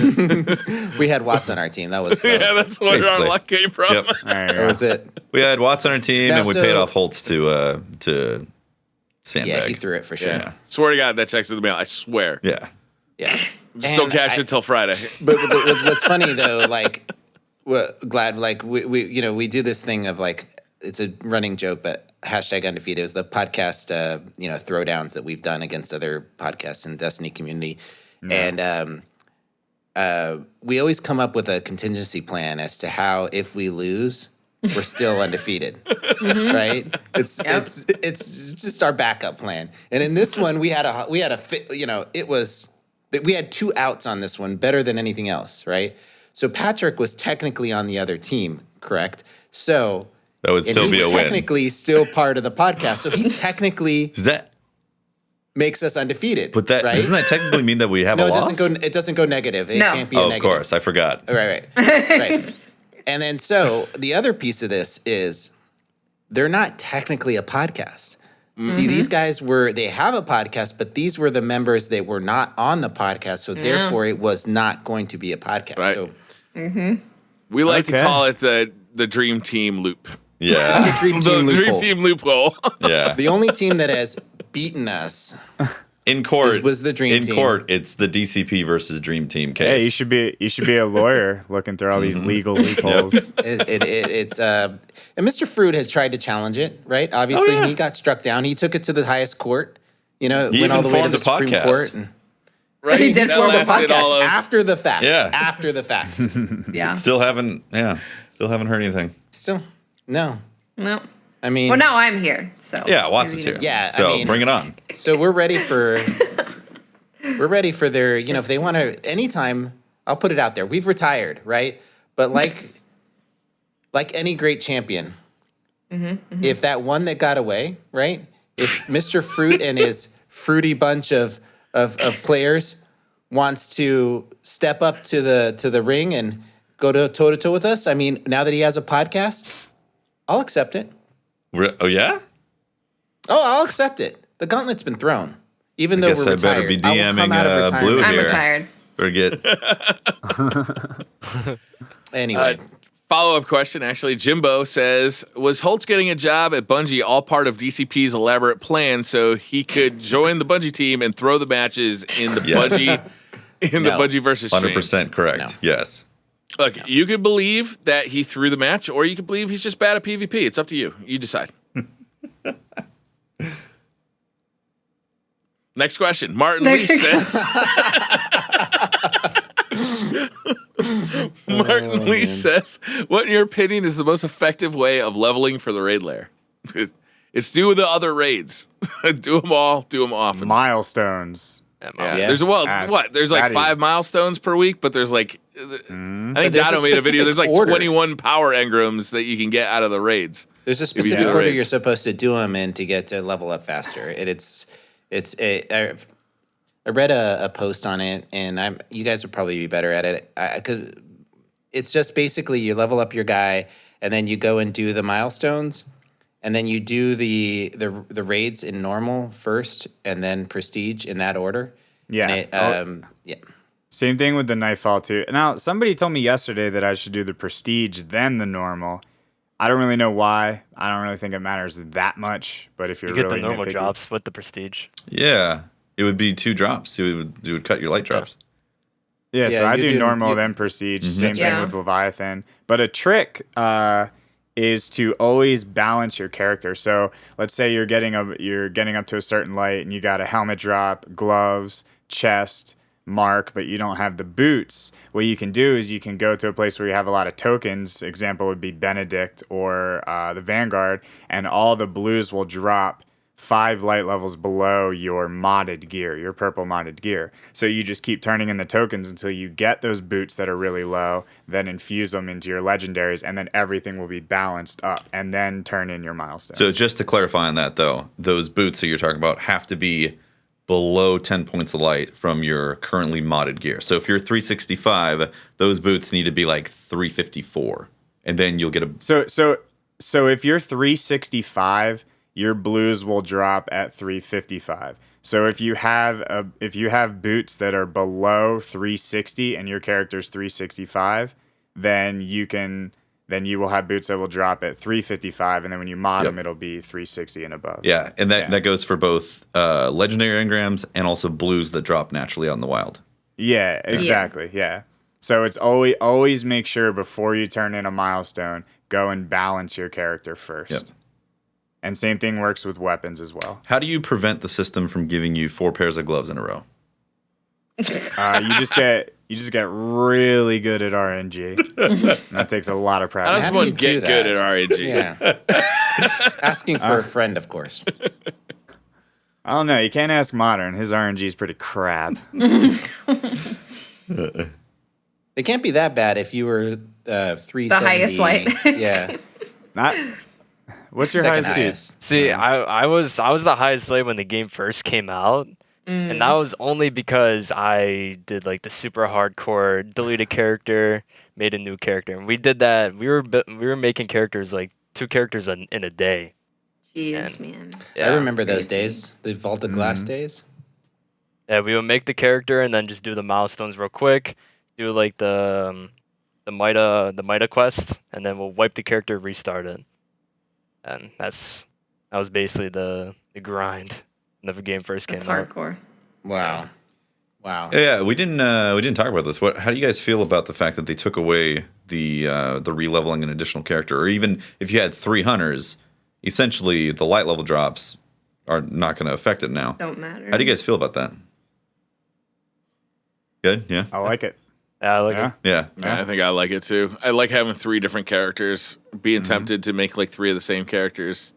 we had Watts on our team. That was that's where our Basically. luck came from. Yep. All right, that was it. We had Watts on our team, Now, and we so- paid off Holtz to Yeah, Sandbag. he threw it for sure. Yeah. Swear to God, that check's in the mail. I swear. Yeah. Yeah. Just don't cash it till Friday. But what's funny though, like, Glad, like we do this thing of like it's a running joke, but hashtag undefeated is the podcast, throwdowns that we've done against other podcasts in the Destiny community, and we always come up with a contingency plan as to how if we lose, we're still undefeated, right? It's just our backup plan. And in this one, we had we had 2 outs on this one, better than anything else, right? So Patrick was technically on the other team, correct? So That would still be a he's win. technically still part of the podcast. So he's technically Does that? makes us undefeated. But that right? doesn't that technically mean that we have No, a it loss? doesn't go negative. It No. can't be a Oh, of negative. course, I forgot. Right. Right. And then so the other piece of this is they're not technically a podcast. See, these guys they have a podcast, but these were the members that were not on the podcast. So therefore it was not going to be a podcast. Right. So We like to Okay. call it the dream team loop. Yeah, the dream The team dream loophole. team loophole. yeah. The only team that has beaten us. In court, was the Dream in Team. court, it's the DCP versus Dream Team case. Hey, you should be a lawyer looking through all these legal loopholes. It's and Mr. Fruit has tried to challenge it, right? Obviously, he got struck down. He took it to the highest court. He Went all even the way to formed the a Supreme podcast. Court. And Right? He did That form a lasted all podcast of- after the fact. Yeah. After the fact. Yeah. Still haven't heard anything. Still, no. No. I mean, Well, now I'm here, so. Yeah, Watts is here. Yeah, So I mean- bring it on. so we're ready for their, if they want to, anytime, I'll put it out there. We've retired, right? But like any great champion, if that one that got away, right? If Mr. Fruit and his fruity bunch of players wants to step up to the ring and go toe to toe with us, I mean, now that he has a podcast, I'll accept it. Oh, yeah? Oh, I'll accept it. The gauntlet's been thrown. Even though Guess we're I retired, better be I will come out of DMing Blue retirement. I'm here. retired. Forget. Anyway, Follow-up question, actually. Jimbo says, was Holtz getting a job at Bungie all part of DCP's elaborate plan so he could join the Bungie team and throw the matches in the Yes. Bungie the No. Bungie versus stream? 100% correct. No. Yes. Look, you could believe that he threw the match, or you could believe he's just bad at PvP. It's up to you. You decide. Next question. Martin Lee says. Martin Lee says, what in your opinion is the most effective way of leveling for the raid lair? It's do the other raids. Do them all. Do them often. Milestones. Yeah. Yeah. There's There's like that 5 milestones per week, but there's like I think But there's Dado a made a video. specific There's like order. 21 power engrams that you can get out of the raids. there's a you specific do the order raids. you're supposed to do them in to get to level up faster. I read a post on it, and you guys would probably be better at it. It's just basically you level up your guy, and then you go and do the milestones, and then you do the raids in normal first, and then prestige in that order. Yeah. And yeah. Same thing with the Nightfall too. Now, somebody told me yesterday that I should do the prestige then the normal. I don't really know why. I don't really think it matters that much. But if you're You get really the normal nitpicky- drops with the prestige. Yeah. It would be 2 drops. You would cut your light drops. Yeah, Yeah, so I you do do- normal you- then prestige. Mhm. Same thing Yeah. with Leviathan. But a trick is to always balance your character. So let's say you're getting up to a certain light and you got a helmet drop, gloves, chest, mark, but you don't have the boots. What you can do is you can go to a place where you have a lot of tokens. Example would be Benedict or the Vanguard, and all the blues will drop 5 light levels below your modded gear, your purple modded gear. So you just keep turning in the tokens until you get those boots that are really low, then infuse them into your legendaries, and then everything will be balanced up, and then turn in your milestones. So just to clarify on that, though, those boots that you're talking about have to be below 10 points of light from your currently modded gear. So if you're 365, those boots need to be like 354, and then you'll get a... So if you're 365, your blues will drop at 355. So if you have boots that are below 360 and your character's 365, then you will have boots that will drop at 355, and then when you mod them, it'll be 360 and above. Yeah, and that goes for both legendary engrams and also blues that drop naturally out in the wild. Yeah, exactly. Yeah. So it's always make sure before you turn in a milestone, go and balance your character first. Yep. And same thing works with weapons as well. How do you prevent the system from giving you 4 pairs of gloves in a row? You just get really good at RNG. That takes a lot of How practice. does How do one you do get good that? at RNG? Yeah. Asking for a friend, of course. I don't know. You can't ask Modern. His RNG is pretty crap. It can't be that bad if you were 370. The highest light. Yeah. Not. What's your Second highest speed? highest. See, I was the highest slave when the game first came out, and that was only because I did like the super hardcore deleted character, made a new character, and we did that. We were making characters like 2 characters in a day. Jeez, And- man. I remember those days, the Vaulted Glass days. Yeah, we would make the character and then just do the milestones real quick, do like the Mida quest, and then we'll wipe the character, restart it, and that was basically the grind when the game first came That's out. hardcore. Wow. Wow. Yeah, we didn't talk about this. How do you guys feel about the fact that they took away the re-leveling an additional character, or even if you had 3 hunters, essentially the light level drops are not going to affect it now. Don't matter. How do you guys feel about that? Good, yeah. I like it. Yeah, I like Yeah. it. Yeah. Yeah, I think I like it too. I like having 3 different characters. Being tempted to make like 3 of the same characters,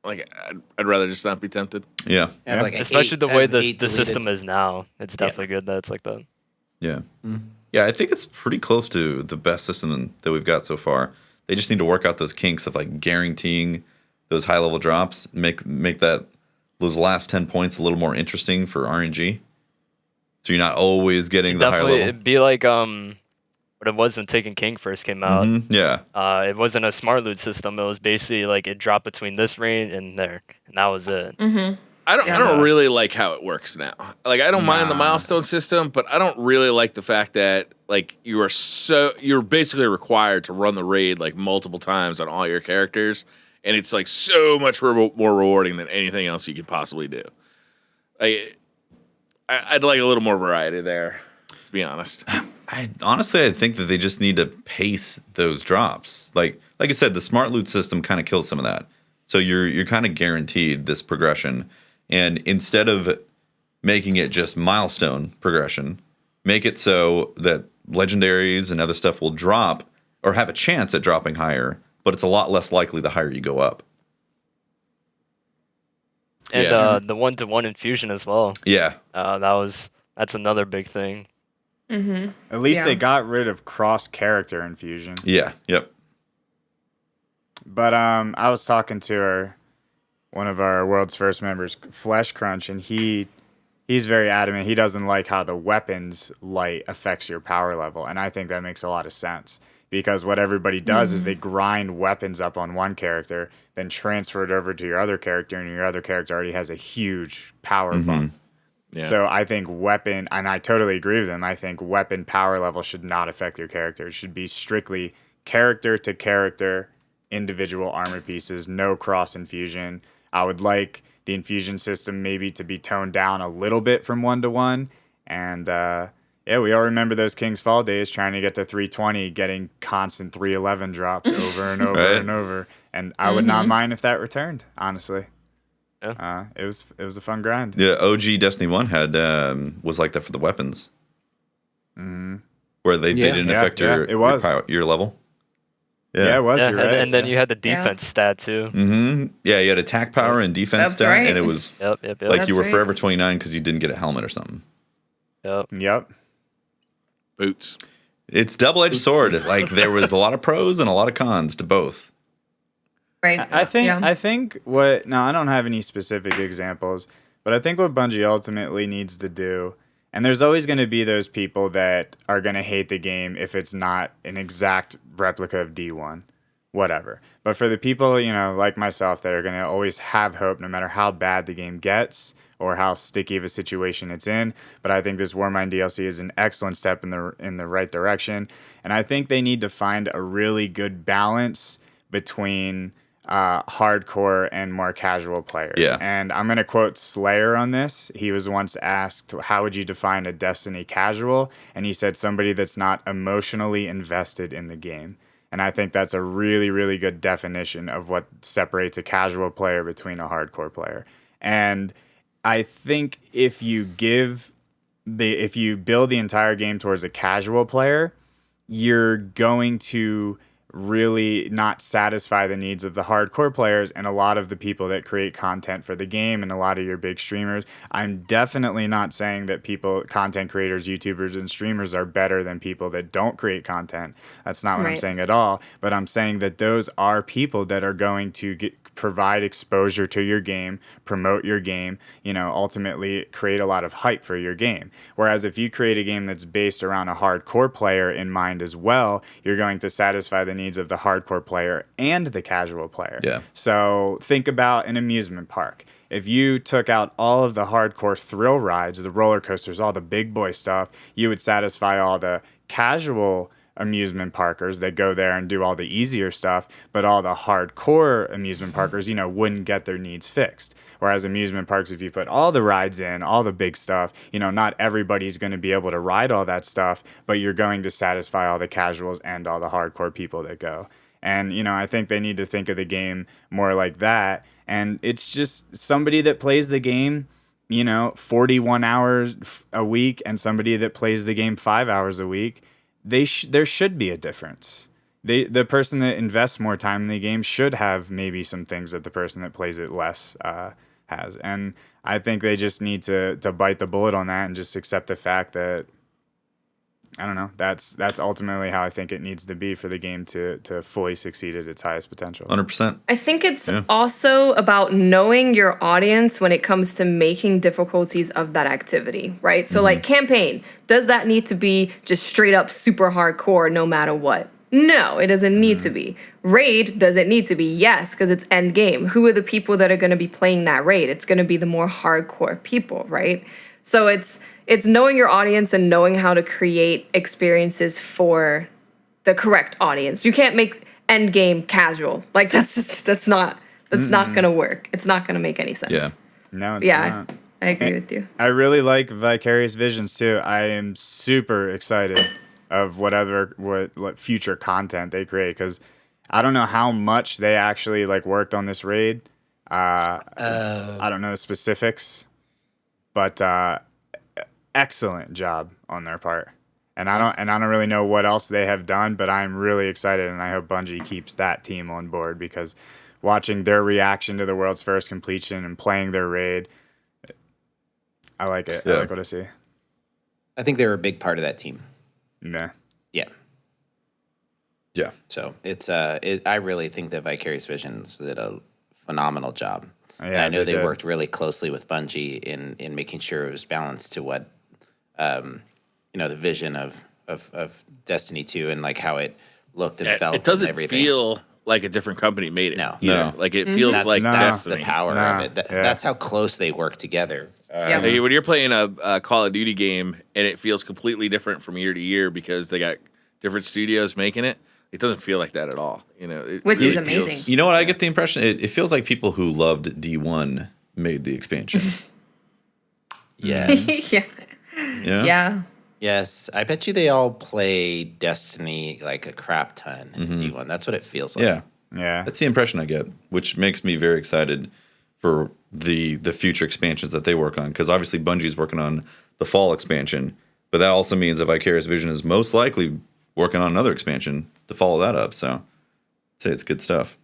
like I'd rather just not be tempted. Yeah. Have like Especially the way the deleted. system is now. It's definitely good that it's like that. Yeah. Yeah, I think it's pretty close to the best system that we've got so far. They just need to work out those kinks of like guaranteeing those high level drops, make that those last 10 points a little more interesting for RNG. So you're not always getting the higher Definitely, level. it'd be like what it was when Taken King first came out. Yeah. It wasn't a smart loot system. It was basically like it dropped between this range and there, and that was it. I don't really like how it works now. Like I don't mind the milestone system, but I don't really like the fact that like you're basically required to run the raid like multiple times on all your characters, and it's like so much more rewarding than anything else you could possibly do. I'd like a little more variety there, to be honest. I think that they just need to pace those drops. Like I said, the smart loot system kind of kills some of that. So you're kind of guaranteed this progression. And instead of making it just milestone progression, make it so that legendaries and other stuff will drop or have a chance at dropping higher, but it's a lot less likely the higher you go up. And Yeah. the 1-to-1 infusion as well. Yeah. That's another big thing. At least Yeah. they got rid of cross character infusion. Yeah. Yep. But I was talking to one of our world's first members, Flesh Crunch, and he's very adamant. He doesn't like how the weapons light affects your power level, and I think that makes a lot of sense. Because what everybody does is they grind weapons up on one character, then transfer it over to your other character, and your other character already has a huge power bump. Yeah. So I think weapon, and I totally agree with them, I think weapon power level should not affect your character. It should be strictly character to character, individual armor pieces, no cross infusion. I would like the infusion system maybe to be toned down a little bit from 1-to-1. And yeah, we all remember those King's Fall days trying to get to 320, getting constant 311 drops over and over Right. and over. And I would not mind if that returned, honestly. Yeah. It was a fun grind. Yeah. OG Destiny 1 had was like that for the weapons. Where they didn't Yeah, affect yeah, your, it was. your level. Yeah, it was. Yeah, You're and, right. and then yeah. you had the defense stat too. Yeah, you had attack power and defense That's stat, right. and it was Yep. like That's you were right. forever 29 because you didn't get a helmet or something. Yep. Boots. It's double-edged sword. Like there was a lot of pros and a lot of cons to both. Right. I think Yeah. I think what now I don't have any specific examples, but I think what Bungie ultimately needs to do, and there's always going to be those people that are going to hate the game if it's not an exact replica of D1, whatever. But for the people, like myself that are going to always have hope no matter how bad the game gets or how sticky of a situation it's in, but I think this Warmind DLC is an excellent step in the right direction, and I think they need to find a really good balance between hardcore and more casual players. Yeah. And I'm going to quote Slayer on this. He was once asked, how would you define a Destiny casual? And he said, somebody that's not emotionally invested in the game. And I think that's a really, really good definition of what separates a casual player between a hardcore player. And I think if you build the entire game towards a casual player, you're going to really not satisfy the needs of the hardcore players and a lot of the people that create content for the game and a lot of your big streamers. I'm definitely not saying that content creators, YouTubers, and streamers are better than people that don't create content. That's not what I'm Right. saying at all. But I'm saying that those are people that are going to provide exposure to your game, promote your game, ultimately create a lot of hype for your game. Whereas if you create a game that's based around a hardcore player in mind as well, you're going to satisfy the needs of the hardcore player and the casual player. Yeah. So think about an amusement park. If you took out all of the hardcore thrill rides, the roller coasters, all the big boy stuff, you would satisfy all the casual amusement parkers that go there and do all the easier stuff, but all the hardcore amusement parkers, wouldn't get their needs fixed. Whereas amusement parks, if you put all the rides in, all the big stuff, not everybody's going to be able to ride all that stuff, but you're going to satisfy all the casuals and all the hardcore people that go. And, I think they need to think of the game more like that. And it's just somebody that plays the game, 41 hours a week and somebody that plays the game 5 hours a week, there should be a difference. The person that invests more time in the game should have maybe some things that the person that plays it less has. And I think they just need to bite the bullet on that and just accept the fact that, I don't know, that's ultimately how I think it needs to be for the game to fully succeed at its highest potential. 100%. I think it's also about knowing your audience when it comes to making difficulties of that activity, right? So like campaign, does that need to be just straight up super hardcore no matter what? No, it doesn't need to be. Raid, does it need to be? Yes, because it's end game. Who are the people that are going to be playing that raid? It's going to be the more hardcore people, right? So it's knowing your audience and knowing how to create experiences for the correct audience. You can't make end game casual. Like that's not going to work. It's not going to make any sense. Yeah. No, it's not. I agree with you. I really like Vicarious Visions too. I am super excited of what future content they create, because I don't know how much they actually like worked on this raid. I don't know the specifics, but excellent job on their part. And I don't really know what else they have done, but I'm really excited, and I hope Bungie keeps that team on board, because watching their reaction to the world's first completion and playing their raid, I like it. Yeah. I like what I see. I think they're a big part of that team. Yeah. Yeah. Yeah. So it's I really think that Vicarious Visions did a phenomenal job. Yeah, And I know they did. worked really closely with Bungie in making sure it was balanced to what the vision of Destiny 2 and like how it looked and felt. It doesn't and everything. feel like a different company made it. No. No. Like it feels That's, like that's Destiny. the power Nah, of it. yeah. That's how close they work together. Yeah. Like, when you're playing a Call of Duty game and it feels completely different from year to year because they got different studios making it, it doesn't feel like that at all. Which is it feels- amazing. You know what? I get the impression it feels like people who loved D1 made the expansion. Yes. Yeah. Yeah. Yeah. Yes. I bet you they all play Destiny like a crap ton in D1. That's what it feels like. Yeah. Yeah. That's the impression I get, which makes me very excited for the future expansions that they work on. Because obviously Bungie's working on the fall expansion, but that also means that Vicarious Vision is most likely working on another expansion to follow that up. So I'd say it's good stuff.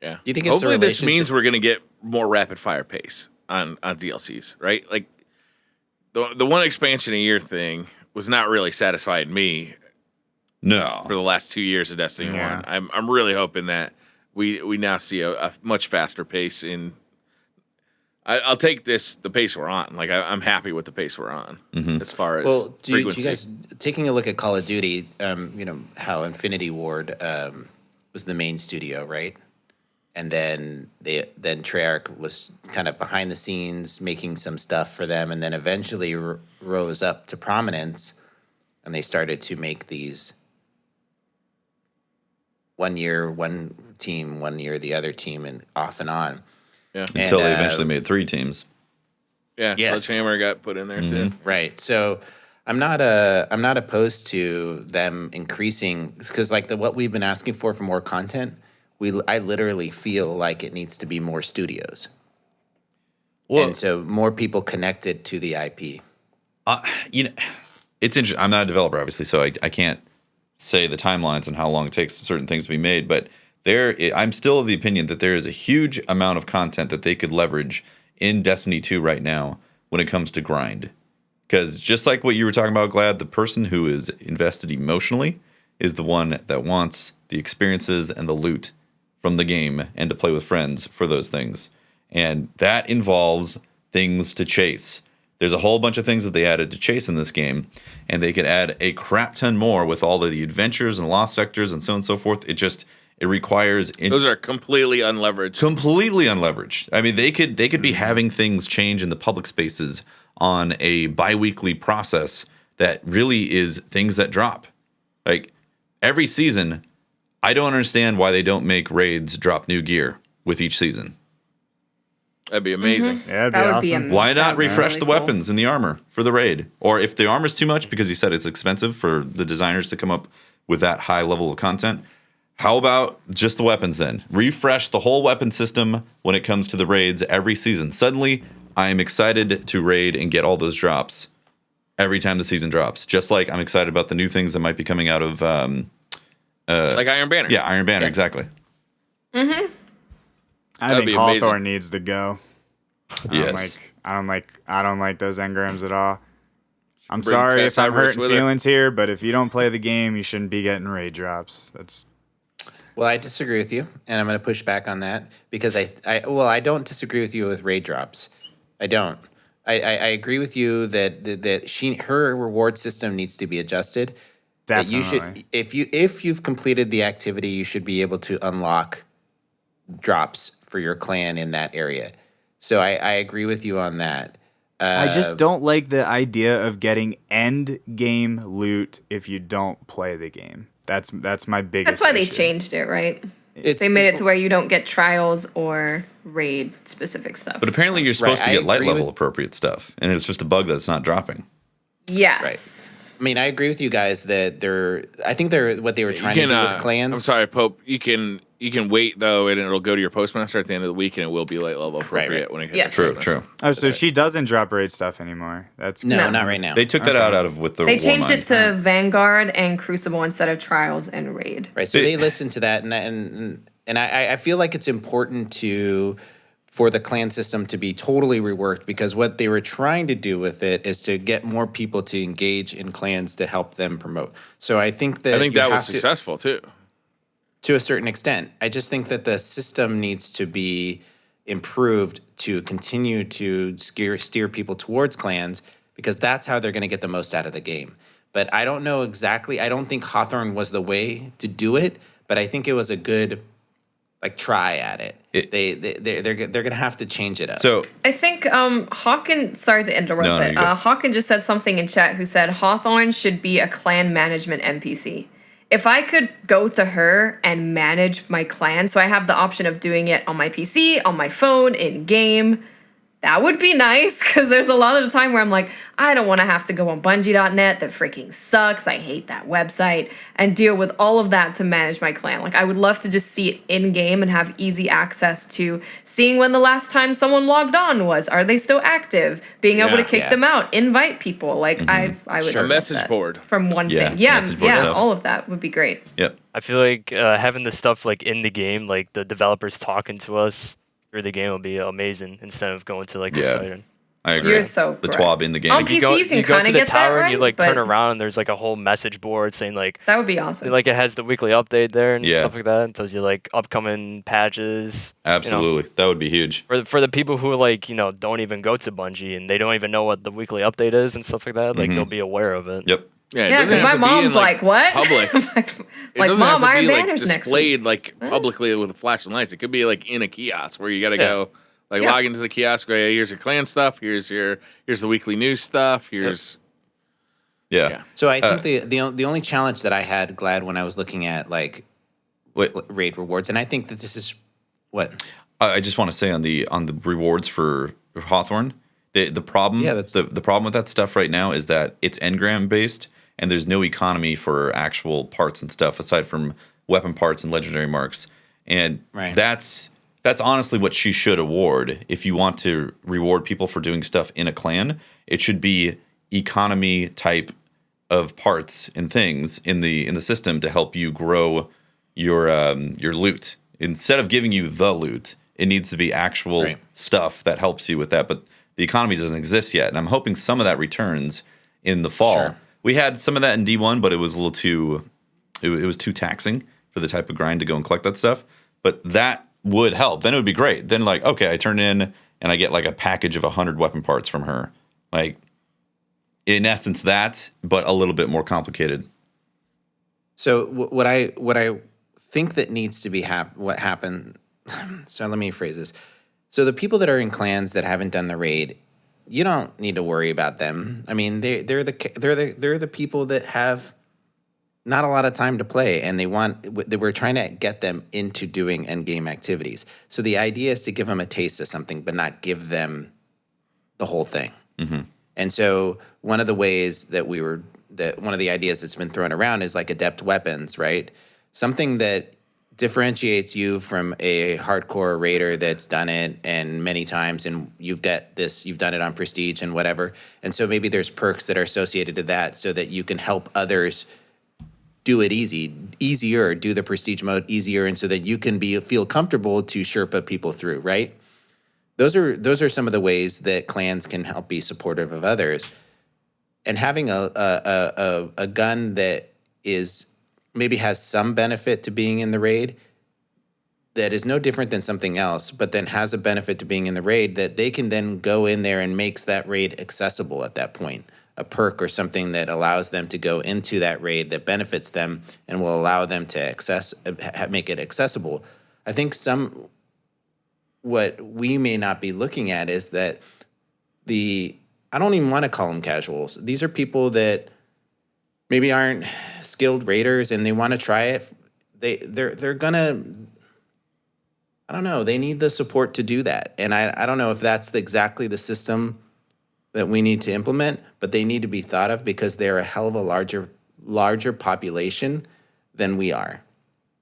Yeah. Do you think it's a Hopefully this relationship- means we're going to get more rapid fire pace on DLCs, right? Like the one expansion a year thing was not really satisfying me No. for the last 2 years of Destiny Yeah. 1. I'm really hoping that we now see a much faster pace in. I'll take the pace we're on. Like I'm happy with the pace we're on as far as Well, do you frequency. guys taking a look at Call of Duty? How Infinity Ward was the main studio, right? And then Treyarch was kind of behind the scenes making some stuff for them, and then eventually rose up to prominence, and they started to make these 1 year one team, 1 year the other team, and off and on. Yeah. Until they And, eventually made 3 teams. Yeah, Yes. Sledgehammer got put in there too. Right. So I'm not opposed to them increasing, because like what we've been asking for more content, I literally feel like it needs to be more studios. Well, And so more people connected to the IP. It's interesting. I'm not a developer, obviously, so I can't say the timelines and how long it takes certain things to be made. But I'm still of the opinion that there is a huge amount of content that they could leverage in Destiny 2 right now when it comes to grind. Because just like what you were talking about, Gladd, the person who is invested emotionally is the one that wants the experiences and the loot from the game and to play with friends for those things. And that involves things to chase. There's a whole bunch of things that they added to chase in this game, and they could add a crap ton more with all of the adventures and lost sectors and so on and so forth. It requires Those are completely unleveraged. completely unleveraged. I mean, they could be having things change in the public spaces on a bi-weekly process that really is things that drop. Like every season, I don't understand why they don't make raids drop new gear with each season. That'd be amazing. Yeah, That would be awesome. amazing. Why not That'd be refresh really the cool. weapons and the armor for the raid? Or if the armor's too much, because you said it's expensive for the designers to come up with that high level of content, how about just the weapons then? Refresh the whole weapon system when it comes to the raids every season. Suddenly, I'm excited to raid and get all those drops every time the season drops. Just like I'm excited about the new things that might be coming out of like Iron Banner. Yeah, Iron Banner, exactly. Mm-hmm. I think Hawthorne needs to go. Yes. I don't like those engrams at all. I'm Bring sorry if I'm Tessiverse hurting with it. feelings here, but if you don't play the game, you shouldn't be getting raid drops. That's Well, I disagree with you, and I'm going to push back on that because I don't disagree with you with raid drops. I don't. I agree with you that her reward system needs to be adjusted. That definitely. you should, if you've completed the activity, you should be able to unlock drops for your clan in that area. So I agree with you on that. I just don't like the idea of getting end game loot if you don't play the game. That's my biggest. That's why they issue. changed it, right? They made it to where you don't get trials or raid specific stuff. But apparently you're supposed Right, to I get light agree level with- appropriate stuff, and it's just a bug that's not dropping. yes. I mean, I agree with you guys that what they were trying You to can, do with clans. I'm sorry, Pope. You can wait though, and it'll go to your postmaster at the end of the week, and it will be light level appropriate when it gets. Yeah. to True, postmaster. true. Oh, so she doesn't drop raid stuff anymore. That's No, No. not right now. They took that out of with the They changed Warmind. it to Vanguard and Crucible instead of trials and raid. Right. So they listened to that, and I feel like it's important for the clan system to be totally reworked because what they were trying to do with it is to get more people to engage in clans to help them promote. So I think that I think you that was have successful too. to a certain extent. I just think that the system needs to be improved to continue to steer people towards clans because that's how they're going to get the most out of the game. But I don't know exactly. I don't think Hawthorne was the way to do it, but I think it was a good try at it. They're going to have to change it up. So I think Hawken, sorry to interrupt, No, no, but you go. Hawken just said something in chat who said Hawthorne should be a clan management NPC. If I could go to her and manage my clan, so I have the option of doing it on my PC, on my phone, in game, that would be nice because there's a lot of the time where I'm like, I don't want to have to go on Bungie.net. That freaking sucks. I hate that website and deal with all of that to manage my clan. Like, I would love to just see it in game and have easy access to seeing when the last time someone logged on was. Are they still active? Being able to kick them out, invite people. Like, I would Sure. love Message that board. from one Yeah, thing. Yeah, message board stuff. all of that would be great. yep. I feel like having the stuff like in the game, like the developers talking to us through the game, will be amazing instead of going to like the Yeah. site. And I agree. You're so the correct. TWAB in the game. On PC, you can go kind to of the get that tower right, and you like but turn around and there's like a whole message board saying like that would be awesome. like it has the weekly update there and Yeah. stuff like that. And tells you like upcoming patches. Absolutely. That would be huge. For the people who like don't even go to Bungie and they don't even know what the weekly update is and stuff like that, like they'll be aware of it. Yep. Yeah, it Yeah, doesn't because have my to be in, mom's like, what? Public. like, It like, doesn't Mom, have to Iron be like Banner's next displayed week. like publicly with flashing lights. It could be like in a kiosk where you got to Yeah. go like Yeah. log into the kiosk. Go, hey, here's your clan stuff. Here's the weekly news stuff. Here's Yeah. So I think the only challenge that I had, Gladd, when I was looking at Wait, raid rewards, and I think that this is what I just want to say on the rewards for Hawthorne, the problem the problem with that stuff right now is that it's engram based and there's no economy for actual parts and stuff aside from weapon parts and legendary marks. And Right. that's honestly what she should award. If you want to reward people for doing stuff in a clan, it should be economy type of parts and things in the system to help you grow your loot. Instead of giving you the loot, it needs to be actual stuff that helps you with that. But the economy doesn't exist yet, and I'm hoping some of that returns in the fall. Sure. We had some of that in D1, but it was a little too it was too taxing for the type of grind to go and collect that stuff. But that would help. Then it would be great. Then like, okay, I turn in and I get like a package of 100 weapon parts from her. Like, in essence, that, but a little bit more complicated. So what I think that needs to be what happened. So let me phrase this. So the people that are in clans that haven't done the raid, you don't need to worry about them. I mean, they're the people that have not a lot of time to play, and we're trying to get them into doing end game activities. So the idea is to give them a taste of something, but not give them the whole thing. Mm-hmm. And so one of the ways that one of the ideas that's been thrown around is like adept weapons, right? Something that differentiates you from a hardcore raider that's done it and many times, and you've done it on prestige and whatever. And so maybe there's perks that are associated to that so that you can help others do it easier, do the prestige mode easier, and so that you can feel comfortable to Sherpa people through, right? Those are some of the ways that clans can help be supportive of others. And having a gun that is maybe has some benefit to being in the raid that is no different than something else, but then has a benefit to being in the raid that they can then go in there and makes that raid accessible at that point. A perk or something that allows them to go into that raid that benefits them and will allow them to make it accessible. I think what we may not be looking at is that I don't even want to call them casuals. These are people that maybe aren't skilled raiders and they want to try it. They're gonna, I don't know, they need the support to do that. And I don't know if that's exactly the system that we need to implement, but they need to be thought of because they're a hell of a larger population than we are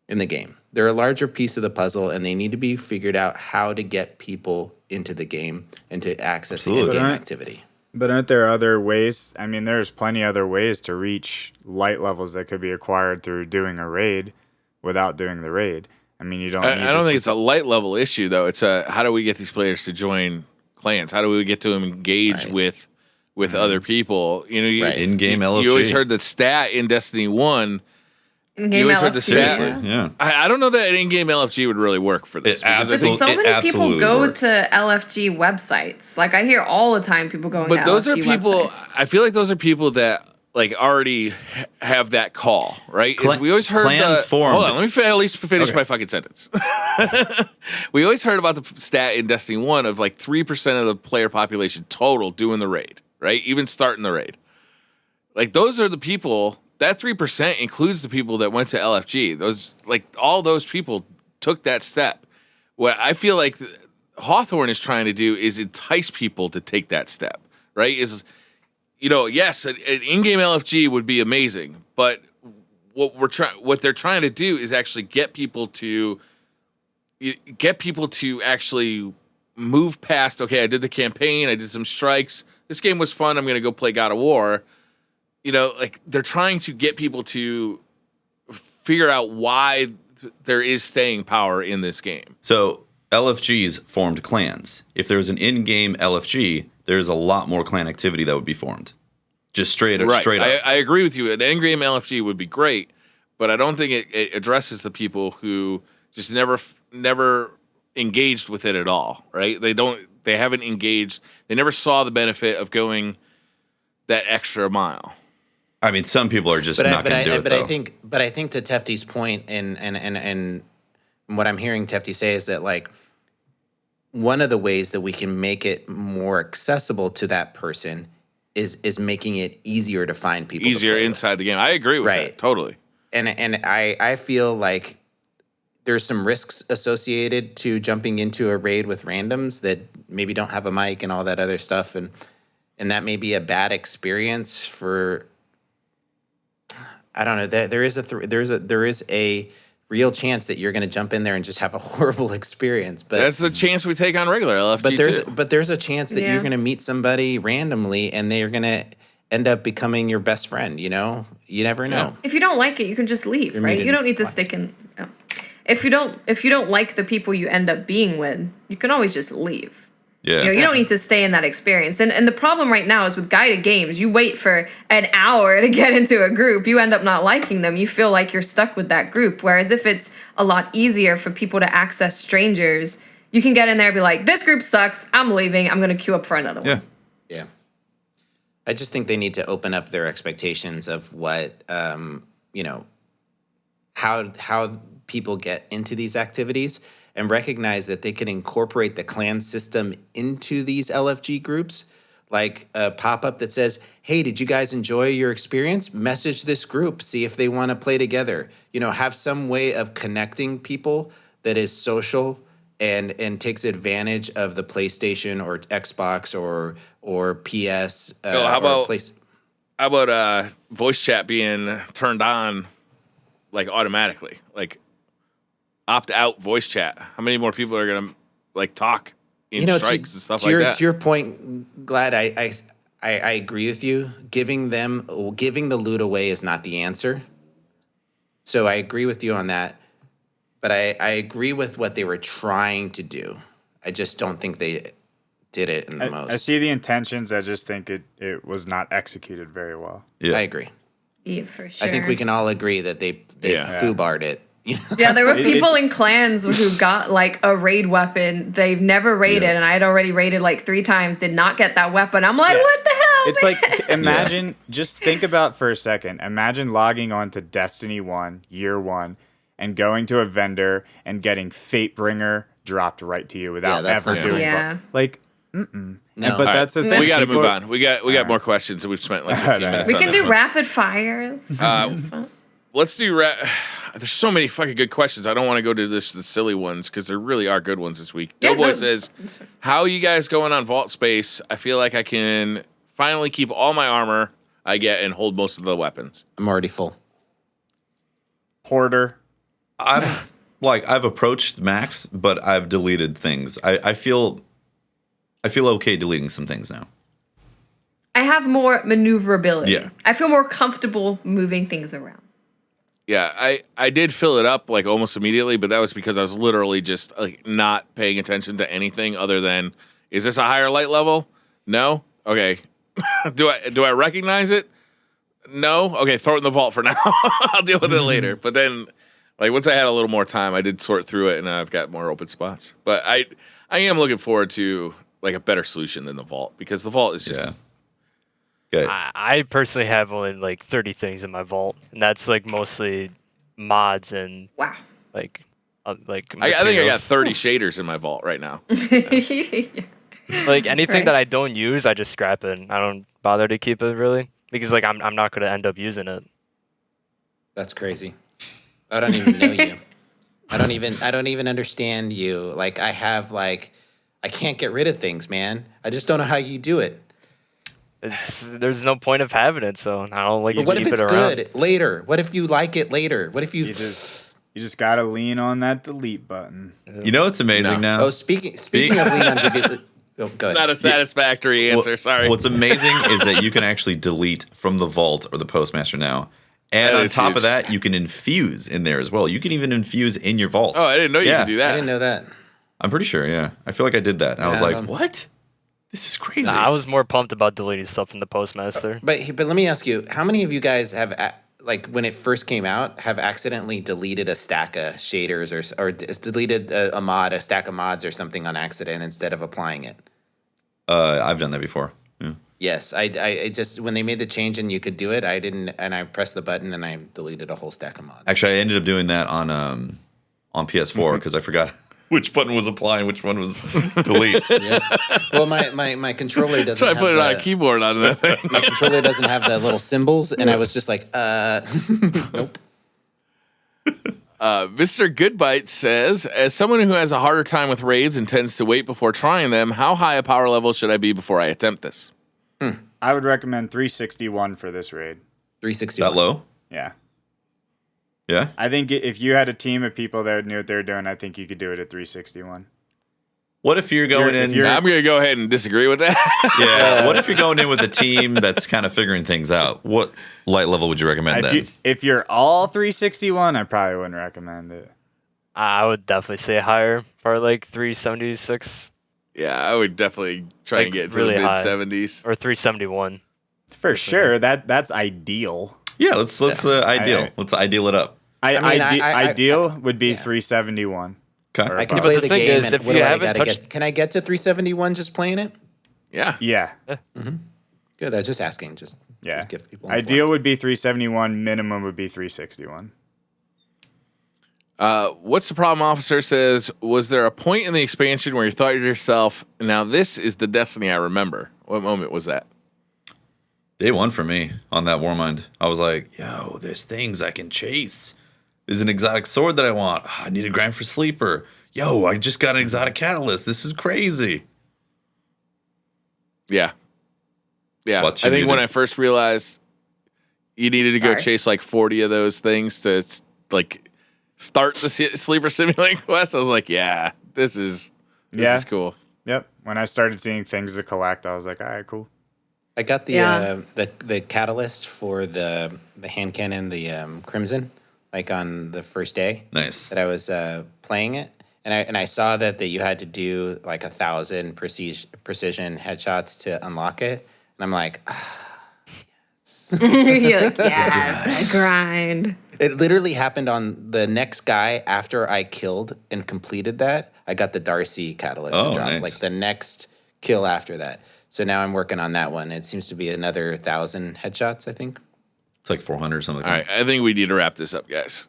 in the game. They're a larger piece of the puzzle and they need to be figured out how to get people into the game and to access the in-game activity. But aren't there other ways? I mean, there's plenty other ways to reach light levels that could be acquired through doing a raid without doing the raid. I mean, you don't. I don't think it's a light level issue though. It's how do we get these players to join clans? How do we get to them engage with other people? You know, in-game LFG. You always heard the stat in Destiny 1. In-game LFG. Seriously, yeah. I don't know that an in-game LFG would really work for this. Because so many people go to LFG websites. Like I hear all the time people going to LFG websites. But those are people, I feel like those are people that like already have that call, right? We always heard clans formed. Hold on, let me at least finish my fucking sentence. We always heard about the stat in Destiny 1 of like 3% of the player population total doing the raid, right? Even starting the raid. Like those are the people. That 3% includes the people that went to LFG. Those, like, all those people took that step. What I feel like Hawthorne is trying to do is entice people to take that step, right? Yes, an in-game LFG would be amazing, but what they're trying to do is actually get people to actually move past. Okay, I did the campaign, I did some strikes. This game was fun. I'm going to go play God of War. Like they're trying to get people to figure out why there is staying power in this game. So LFGs formed clans. If there was an in-game LFG, there's a lot more clan activity that would be formed. Just straight up. I agree with you. An in-game LFG would be great, but I don't think it addresses the people who just never engaged with it at all, right? They haven't engaged. They never saw the benefit of going that extra mile. I mean, some people are just not going to do it. But I think to Tefty's point, and what I'm hearing Tefty say is that like one of the ways that we can make it more accessible to that person is making it easier to find people. Easier inside the game. I agree with that totally. And I feel like there's some risks associated to jumping into a raid with randoms that maybe don't have a mic and all that other stuff, and that may be a bad experience for. I don't know. There is a real chance that you're going to jump in there and just have a horrible experience. But that's the chance we take on regular LFG. But there's a chance that you're going to meet somebody randomly and they're going to end up becoming your best friend. You know, you never know. If you don't like it, you can just leave, right? You don't need to stick in. No. If you don't like the people you end up being with, you can always just leave. Yeah. You don't need to stay in that experience. And the problem right now is with guided games, you wait for an hour to get into a group. You end up not liking them. You feel like you're stuck with that group. Whereas if it's a lot easier for people to access strangers, you can get in there and be like, this group sucks. I'm leaving. I'm going to queue up for another one. Yeah. I just think they need to open up their expectations of what, how people get into these activities, and recognize that they can incorporate the clan system into these LFG groups, like a pop-up that says, hey, did you guys enjoy your experience? Message this group, see if they want to play together. Have some way of connecting people that is social and takes advantage of the PlayStation or Xbox or PS. How about voice chat being turned on like automatically? Like opt-out voice chat. How many more people are gonna like talk in strikes and stuff like that? To your point, Glad, I agree with you. Giving the loot away is not the answer. So I agree with you on that. But I agree with what they were trying to do. I just don't think they did it in the most. I see the intentions. I just think it was not executed very well. Yeah. I agree. Yeah, for sure. I think we can all agree that they foobarred it. Yeah, there were people in clans who got like a raid weapon. They've never raided, and I had already raided like 3 times, did not get that weapon. I'm like, what the hell? It's man? like, imagine, just think about for a second. Imagine logging on to Destiny 1, Year 1, and going to a vendor and getting Fatebringer dropped right to you without that's ever not doing cool. Yeah. Like, No. But All right, that's the thing. We got to People- move on. We got more questions, and we've spent like 15 minutes. We on can this do one. rapid fires. It's fun. Let's do. There's so many fucking good questions. I don't want to go to the silly ones because there really are good ones this week. Yeah, Doughboy no, says, it's fine. "How are you guys going on vault space? I feel like I can finally keep all my armor I get and hold most of the weapons." I'm already full. Hoarder. I've approached max, but I've deleted things. I feel okay deleting some things now. I have more maneuverability. Yeah. I feel more comfortable moving things around. Yeah, I did fill it up like almost immediately, but that was because I was literally just like not paying attention to anything other than, is this a higher light level? No. Okay. do I recognize it? No. Okay, throw it in the vault for now. I'll deal with it later. But then, like once I had a little more time, I did sort through it, and I've got more open spots. But I am looking forward to like a better solution than the vault, because the vault is just. Yeah. Good. I personally have only like 30 things in my vault, and that's like mostly mods and Wow. like I think I got materials. 30 shaders in my vault right now. Like anything Right. that I don't use, I just scrap it. I don't bother to keep it really, because like I'm not gonna end up using it. That's crazy. I don't even know you. I don't even understand you. Like I can't get rid of things, man. I just don't know how you do it. There's no point of having it, so I don't like But to what if keep it's it around. good later? What if you like it later? What if you You just gotta lean on that delete button. You know what's amazing now? Oh, speaking of lean on delete. Oh, go ahead. Not a satisfactory answer. Sorry. What's amazing is that you can actually delete from the vault or the postmaster now. And That on is top huge. of that, you can infuse in there as well. You can even infuse in your vault. Oh, I didn't know you Yeah. could do I that. didn't know that. I'm pretty sure, yeah. I feel like I did that. And I was Yeah, I like, don't- what? This is crazy. Nah, I was more pumped about deleting stuff in the postmaster. But let me ask you, how many of you guys have like when it first came out have accidentally deleted a stack of shaders or deleted a stack of mods or something on accident instead of applying it? I've done that before. Yeah. Yes, I just when they made the change and you could do it, I didn't, and I pressed the button and I deleted a whole stack of mods. Actually, I ended up doing that on PS4 because I forgot which button was applying, which one was delete. Yeah. Well, my controller doesn't. So I have put it on a the- keyboard on that thing. My controller doesn't have the little symbols, and I was just like, nope. Mr. Goodbite says, as someone who has a harder time with raids and tends to wait before trying them, how high a power level should I be before I attempt this? I would recommend 361 for this raid. 360. That low? Yeah. Yeah. I think if you had a team of people that knew what they were doing, I think you could do it at 361. What if you're going If in? you're- I'm going to go ahead and disagree with that. Yeah. What if you're going in with a team that's kind of figuring things out? What light level would you recommend then? If you're all 361, I probably wouldn't recommend it. I would definitely say higher, probably like 376 Yeah, I would definitely try Like, and get to really the high. mid-70s. or 371. For sure, that's ideal. Yeah. Let's ideal. I- Let's ideal it up. Ideal would be yeah. 371. Okay. I can But play the the thing game, is, and if what you do I haven't gotta touched- get? Can I get to 371 just playing it? Yeah. Yeah, Good. I was just asking. Just yeah. to give people Ideal would be 371. Minimum would be 361. What's the problem, officer says, was there a point in the expansion where you thought to yourself, now this is the Destiny I remember? What moment was that? Day one for me on that Warmind. I was like, yo, there's things I can chase. There's an exotic sword that I want. I need a grind for sleeper. Yo, I just got an exotic catalyst. This is crazy. Yeah. Yeah. What's I your think when needed? I first realized you needed to go Sorry. chase like 40 of those things to like start the sleeper simulating quest, I was like, yeah, this is cool. Yep. When I started seeing things to collect, I was like, all right, cool. I got the the catalyst for the hand cannon, the Crimson, like on the first day. Nice. That I was playing it, and I saw that you had to do like 1,000 precision headshots to unlock it, and I'm like, You're like, yes, I grind. It literally happened on the next guy after I killed and completed that. I got the Darcy catalyst to drop, nice. like the next kill after that. So now I'm working on that one. It seems to be another 1,000 headshots, I think. It's like 400 or something. All right, I think we need to wrap this up, guys.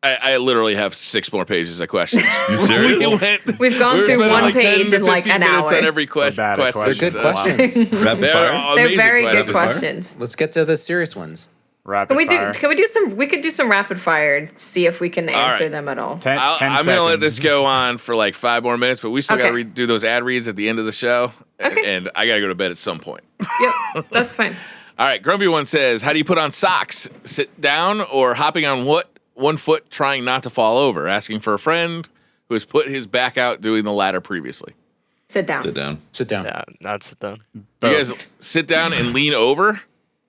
I literally have 6 more pages of questions. You serious? We've gone through one page in like an hour. On every question. They're They're good questions. Rapid fire. They're very good Rapid fire? questions. Let's get to the serious ones. Rapid fire. Can we do some? We could do some rapid fire. See if we can answer right. them at all. 10 I'm going to let this go on for like 5 more minutes, but we still got Okay. to do those ad reads at the end of the show. Okay. And I got to go to bed at some point. Yep, that's fine. All right, Grumpy One says, how do you put on socks? Sit down or hopping on one foot trying not to fall over? Asking for a friend who has put his back out doing the ladder previously. Sit down. Sit down. Sit down. Yeah, not sit down. Do you guys sit down and lean over?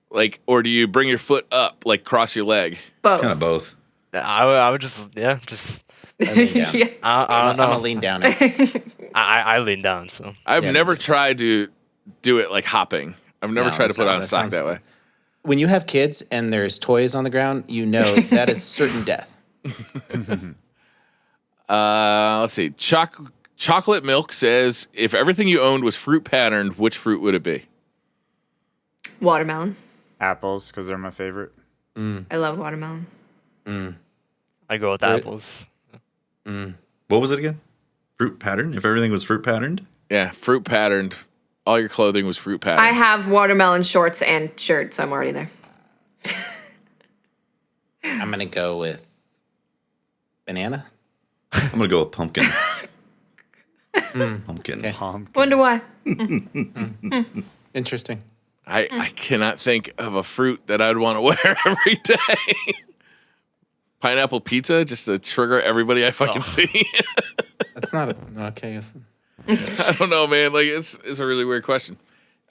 Like, or do you bring your foot up, like cross your leg? Both. Kind of both. I would just I lean down. Yeah. I don't know. I'm a lean down. I lean down, so I've Yeah, me never too. tried to do it like hopping. I've never No, tried to put on a that sock sounds- that way. When you have kids and there's toys on the ground, you know that is certain death. Let's see. Chocolate Milk says, if everything you owned was fruit patterned, which fruit would it be? Watermelon. Apples, because they're my favorite. I love watermelon. I go with Right. apples. What was it again? Fruit pattern? If everything was fruit patterned? Yeah, fruit patterned. All your clothing was fruit patterned. I have watermelon shorts and shirts. I'm already there. I'm going to go with banana. I'm going to go with pumpkin. Pumpkin. Okay. Wonder why. Interesting. I cannot think of a fruit that I'd want to wear every day. Pineapple pizza, just to trigger everybody I fucking see. That's not okay. I don't know, man. Like it's a really weird question.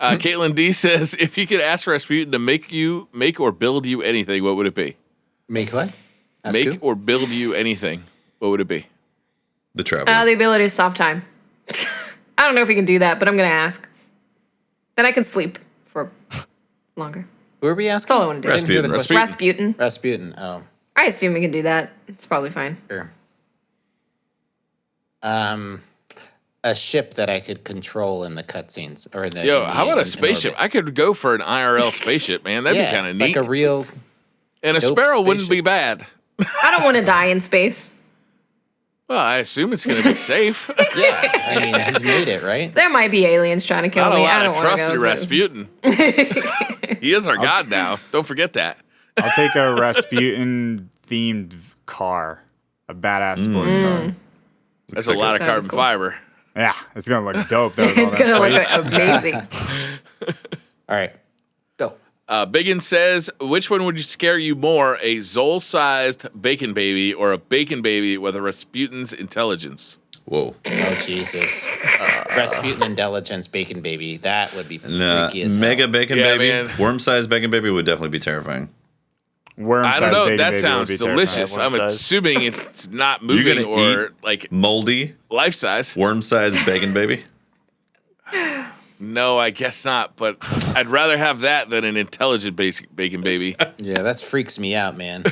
Caitlin D says, if you could ask Rasputin to make or build you anything, what would it be? Make what? Ask Make who? or build you anything, what would it be? The traveler. The ability to stop time. I don't know if we can do that, but I'm gonna ask. Then I can sleep for longer. Who are we That's asking? all I want to do. I didn't hear the question. Rasputin. Rasputin. Oh, I assume we can do that. It's probably fine. sure. A ship that I could control in the cutscenes or the. Yo, in the- how about a in spaceship? orbit. I could go for an IRL spaceship, man. That'd be kind of neat. like a real. And a dope sparrow wouldn't be spaceship. bad. I don't want to die in space. Well, I assume it's going to be safe. Yeah, I mean he's made it right. There might be aliens trying to kill Not a me. I lot don't of want to trust go. in Rasputin. He is our god now. Don't forget that. I'll take a Rasputin themed car, a badass sports car. That's a lot of That'd be carbon cool. fiber. Yeah, it's gonna look dope. Though, with all It's that gonna look plates. amazing. All right, go. Biggin says, which one would scare you more, a Zol-sized bacon baby or a bacon baby with a Rasputin's intelligence? Whoa. Oh Jesus, Rasputin intelligence bacon baby. That would be Nah, freaky as hell. mega bacon Yeah, baby. man. Worm-sized bacon baby would definitely be terrifying. Worm-sized I don't know. bacon That baby sounds would be terrifying. delicious. Yeah, I'm worm-sized. assuming it's not You're moving gonna or eat like moldy life size. worm-sized bacon baby. No, I guess not. But I'd rather have that than an intelligent bacon baby. Yeah, that freaks me out, man.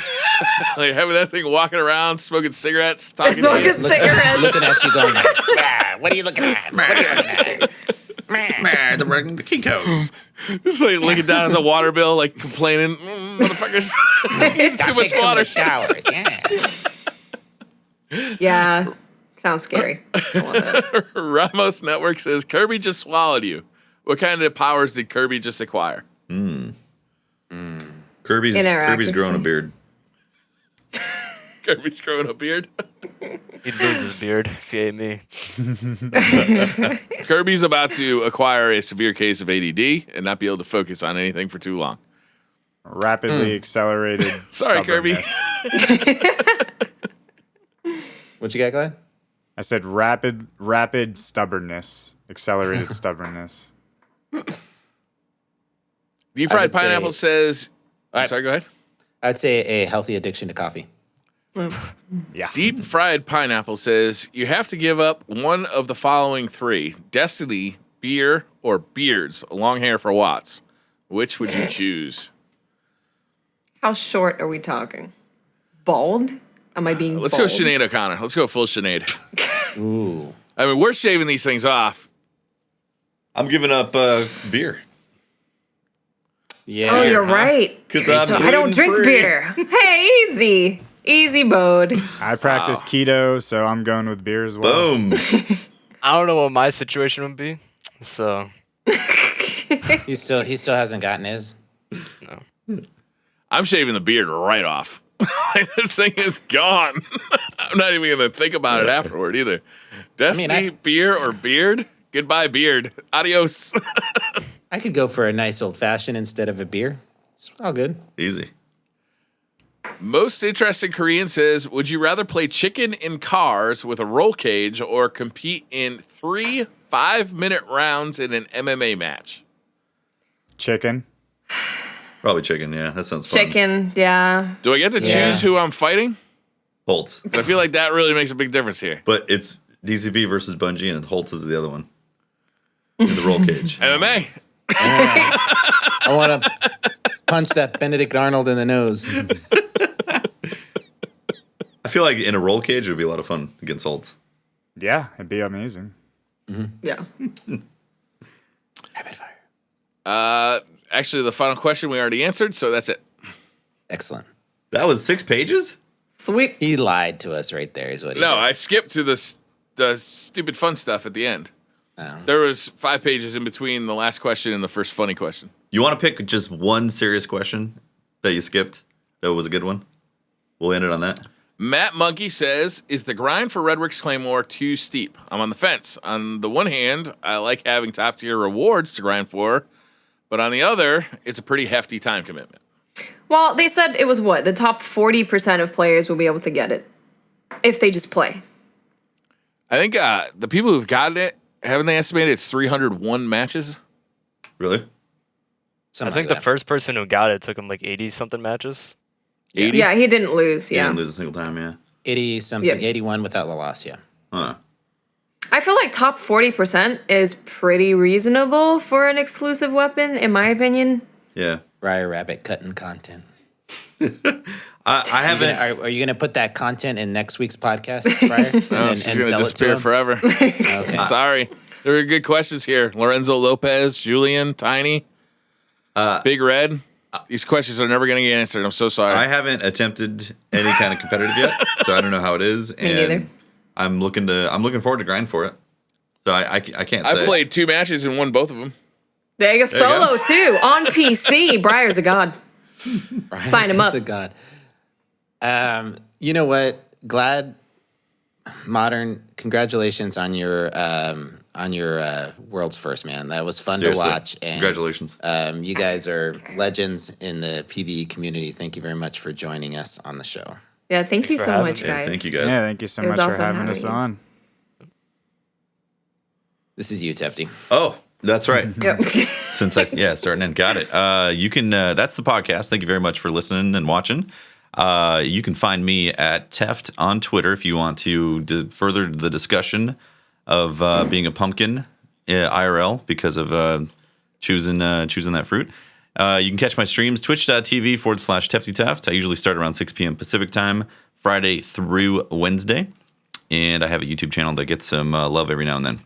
Like having that thing walking around, smoking cigarettes, talking to Smoking you. cigarettes. Looking at you going, "Bah, what are you looking at? What are you looking at? Man, the key codes. Just like looking down at the water bill, like complaining, motherfuckers, it's too much Take some of water. the showers. Yeah. Yeah, sounds scary. Don't want that. Ramos Network says Kirby just swallowed you. What kind of powers did Kirby just acquire? Kirby's Interaction. growing a beard. Kirby's growing a beard. He'd lose his beard if he ate me. Kirby's about to acquire a severe case of ADD and not be able to focus on anything for too long. Rapidly accelerated. Sorry, Kirby. stubbornness. What you got, Glad? I said rapid stubbornness, accelerated stubbornness. Deep Fried would say- Pineapple says. I'm I- sorry, go ahead. I'd say a healthy addiction to coffee. Yeah. Deep Fried Pineapple says you have to give up one of the following three: Destiny, beer, or beards. Long hair for Watts. Which would you choose? How short are we talking? Bald? Am I being Let's bald? go Sinead O'Connor. Let's go full Sinead. Ooh. I mean, we're shaving these things off. I'm giving up beer. Yeah. Oh, you're right. 'Cause I'm So I don't drink gluten-free. beer. Hey, easy. Easy mode. I practice keto, so I'm going with beer as well. Boom. I don't know what my situation would be. So He still hasn't gotten his. I'm shaving the beard right off. This thing is gone. I'm not even going to think about it afterward either. Destiny, beer, or beard? Goodbye, beard. Adios. I could go for a nice old fashioned instead of a beer. It's all good. Easy. Most interesting Korean says, would you rather play chicken in cars with a roll cage or compete in 3 5-minute rounds in an MMA match? Chicken. Probably chicken. Yeah, that sounds fun. Chicken, yeah. Do I get to Yeah. choose who I'm fighting? Holt. 'Cause I feel like that really makes a big difference here. But it's DCP versus Bungie, and Holt is the other one. In the roll cage. MMA. I want to punch that Benedict Arnold in the nose. I feel like in a roll cage it would be a lot of fun against Holt. Yeah, it'd be amazing. Yeah. Rapid fire. Actually, the final question we already answered, so that's it. Excellent. That was 6 pages? Sweet. He lied to us right there, is what he No, did. I skipped to the stupid fun stuff at the end. Oh. There was 5 pages in between the last question and the first funny question. You want to pick just one serious question that you skipped that was a good one? We'll end it on that. Matt Monkey says, is the grind for Redrick's Claymore too steep? I'm on the fence. On the one hand, I like having top tier rewards to grind for, but on the other, it's a pretty hefty time commitment. Well, they said it was what? The top 40% of players will be able to get it if they just play. I think the people who've gotten it, haven't they estimated it's 301 matches? Really? I Something think like the that. first person who got it took him like 80 something matches. 80? Yeah, he didn't lose. You Yeah. didn't lose a single time, yeah. 80 something, Yeah. 81 without the loss, yeah. Huh. I feel like top 40% is pretty reasonable for an exclusive weapon, in my opinion. Yeah. Briar Rabbit cutting content. I haven't. Are you going to put that content in next week's podcast, Briar? No, and it's and going to sell it to disappear him? forever. Okay. Sorry. There were good questions here. Lorenzo Lopez, Julian, Tiny, Big Red. These questions are never going to get answered. I'm so sorry. I haven't attempted any kind of competitive yet, so I don't know how it is. Me neither. I'm looking forward to grind for it. So I can't I've say. played 2 matches and won both of them. There you go. There you Solo, too, on PC. Briar's a god. Briar Sign him is up. a god. You know what? Glad Modern, congratulations on your world's first, man. That was fun Seriously. to watch. And Congratulations. You guys are legends in the PvE community. Thank you very much for joining us on the show. Yeah, thank you for so having much, me. Yeah, guys. thank you guys. Yeah, thank you so It was much for awesome having having us you. on. This is you, Tefty. Oh, that's right. Yep. Since starting in. Got it. You can, that's the podcast. Thank you very much for listening and watching. You can find me at Teft on Twitter if you want to further the discussion of being a pumpkin IRL because of choosing that fruit. You can catch my streams, twitch.tv/TeftyTeft. I usually start around 6 p.m. Pacific time, Friday through Wednesday. And I have a YouTube channel that gets some love every now and then.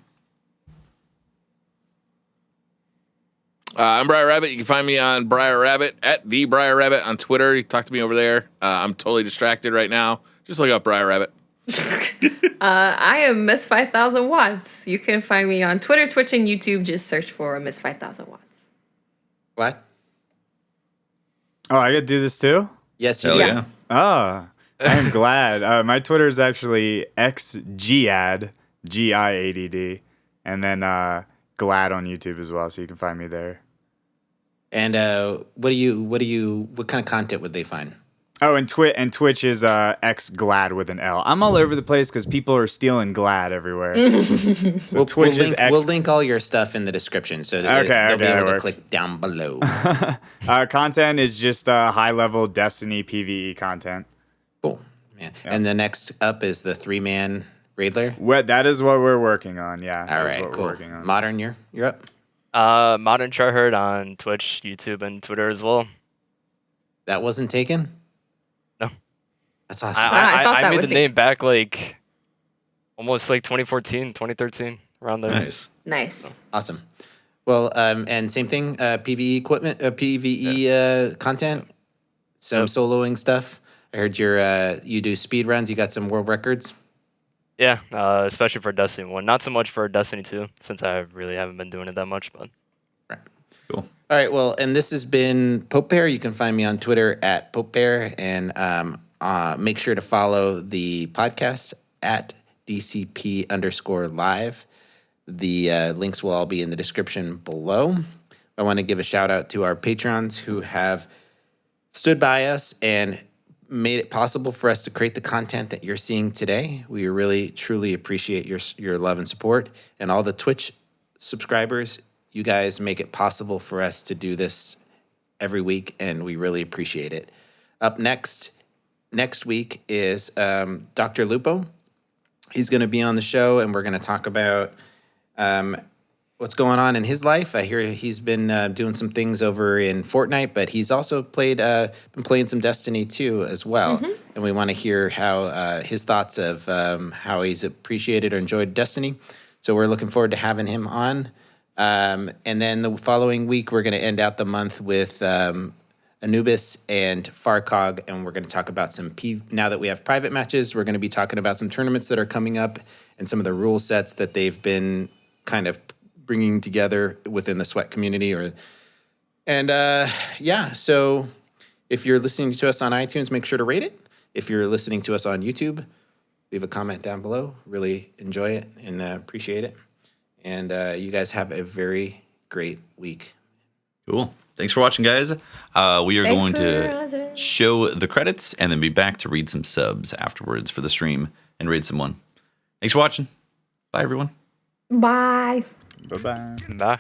I'm Briar Rabbit. You can find me on Briar Rabbit at the Briar Rabbit on Twitter. You can talk to me over there. I'm totally distracted right now. Just look up Briar Rabbit. I am Miss 5000 Watts. You can find me on Twitter, Twitch, and YouTube. Just search for Miss 5000 Watts. What? Oh, I get to do this too? Yes, you Hell do. yeah. Oh, I'm glad. My Twitter is actually xgiad, GIADD, and then Gladd on YouTube as well, so you can find me there. And what kind of content would they find? Oh, and Twitch is X Gladd with an L. I'm all over the place because people are stealing Gladd everywhere. So Twitch is X. We'll link all your stuff in the description, so that they'll be able to click down below. Content is just high-level Destiny PvE content. Cool. Yeah. And the next up is the 3-man raid lair. That is what we're working on. Yeah. All right. Cool. We're working on. Modern, you're up. ModernTryHard on Twitch, YouTube, and Twitter as well. That wasn't taken? No. That's awesome. I thought that I made would the be. name back like almost like 2014, 2013, around there. Nice. Awesome. Well, and same thing, PvE equipment, PvE content, some soloing stuff. I heard you do speed runs. You got some world records. Yeah, especially for Destiny 1. Not so much for Destiny 2, since I really haven't been doing it that much. But Right. Cool. All right. Well, and this has been Pope Bear. You can find me on Twitter at Pope Bear, and make sure to follow the podcast at DCP_live. The links will all be in the description below. I want to give a shout out to our patrons who have stood by us and made it possible for us to create the content that you're seeing today. We really, truly appreciate your love and support. And all the Twitch subscribers, you guys make it possible for us to do this every week, and we really appreciate it. Up next week is Dr. Lupo. He's going to be on the show, and we're going to talk about what's going on in his life. I hear he's been doing some things over in Fortnite, but he's also been playing some Destiny 2 as well. Mm-hmm. And we want to hear how his thoughts of how he's appreciated or enjoyed Destiny. So we're looking forward to having him on. And then the following week, we're going to end out the month with Anubis and Farcog, and we're going to talk about now that we have private matches, we're going to be talking about some tournaments that are coming up and some of the rule sets that they've been kind of bringing together within the Sweat community. So if you're listening to us on iTunes, make sure to rate it. If you're listening to us on YouTube, leave a comment down below. Really enjoy it and appreciate it. And you guys have a very great week. Cool. Thanks for watching, guys. We are going to show the credits and then be back to read some subs afterwards for the stream and raid someone. Thanks for watching. Bye, everyone. Bye. Bye-bye. Bye.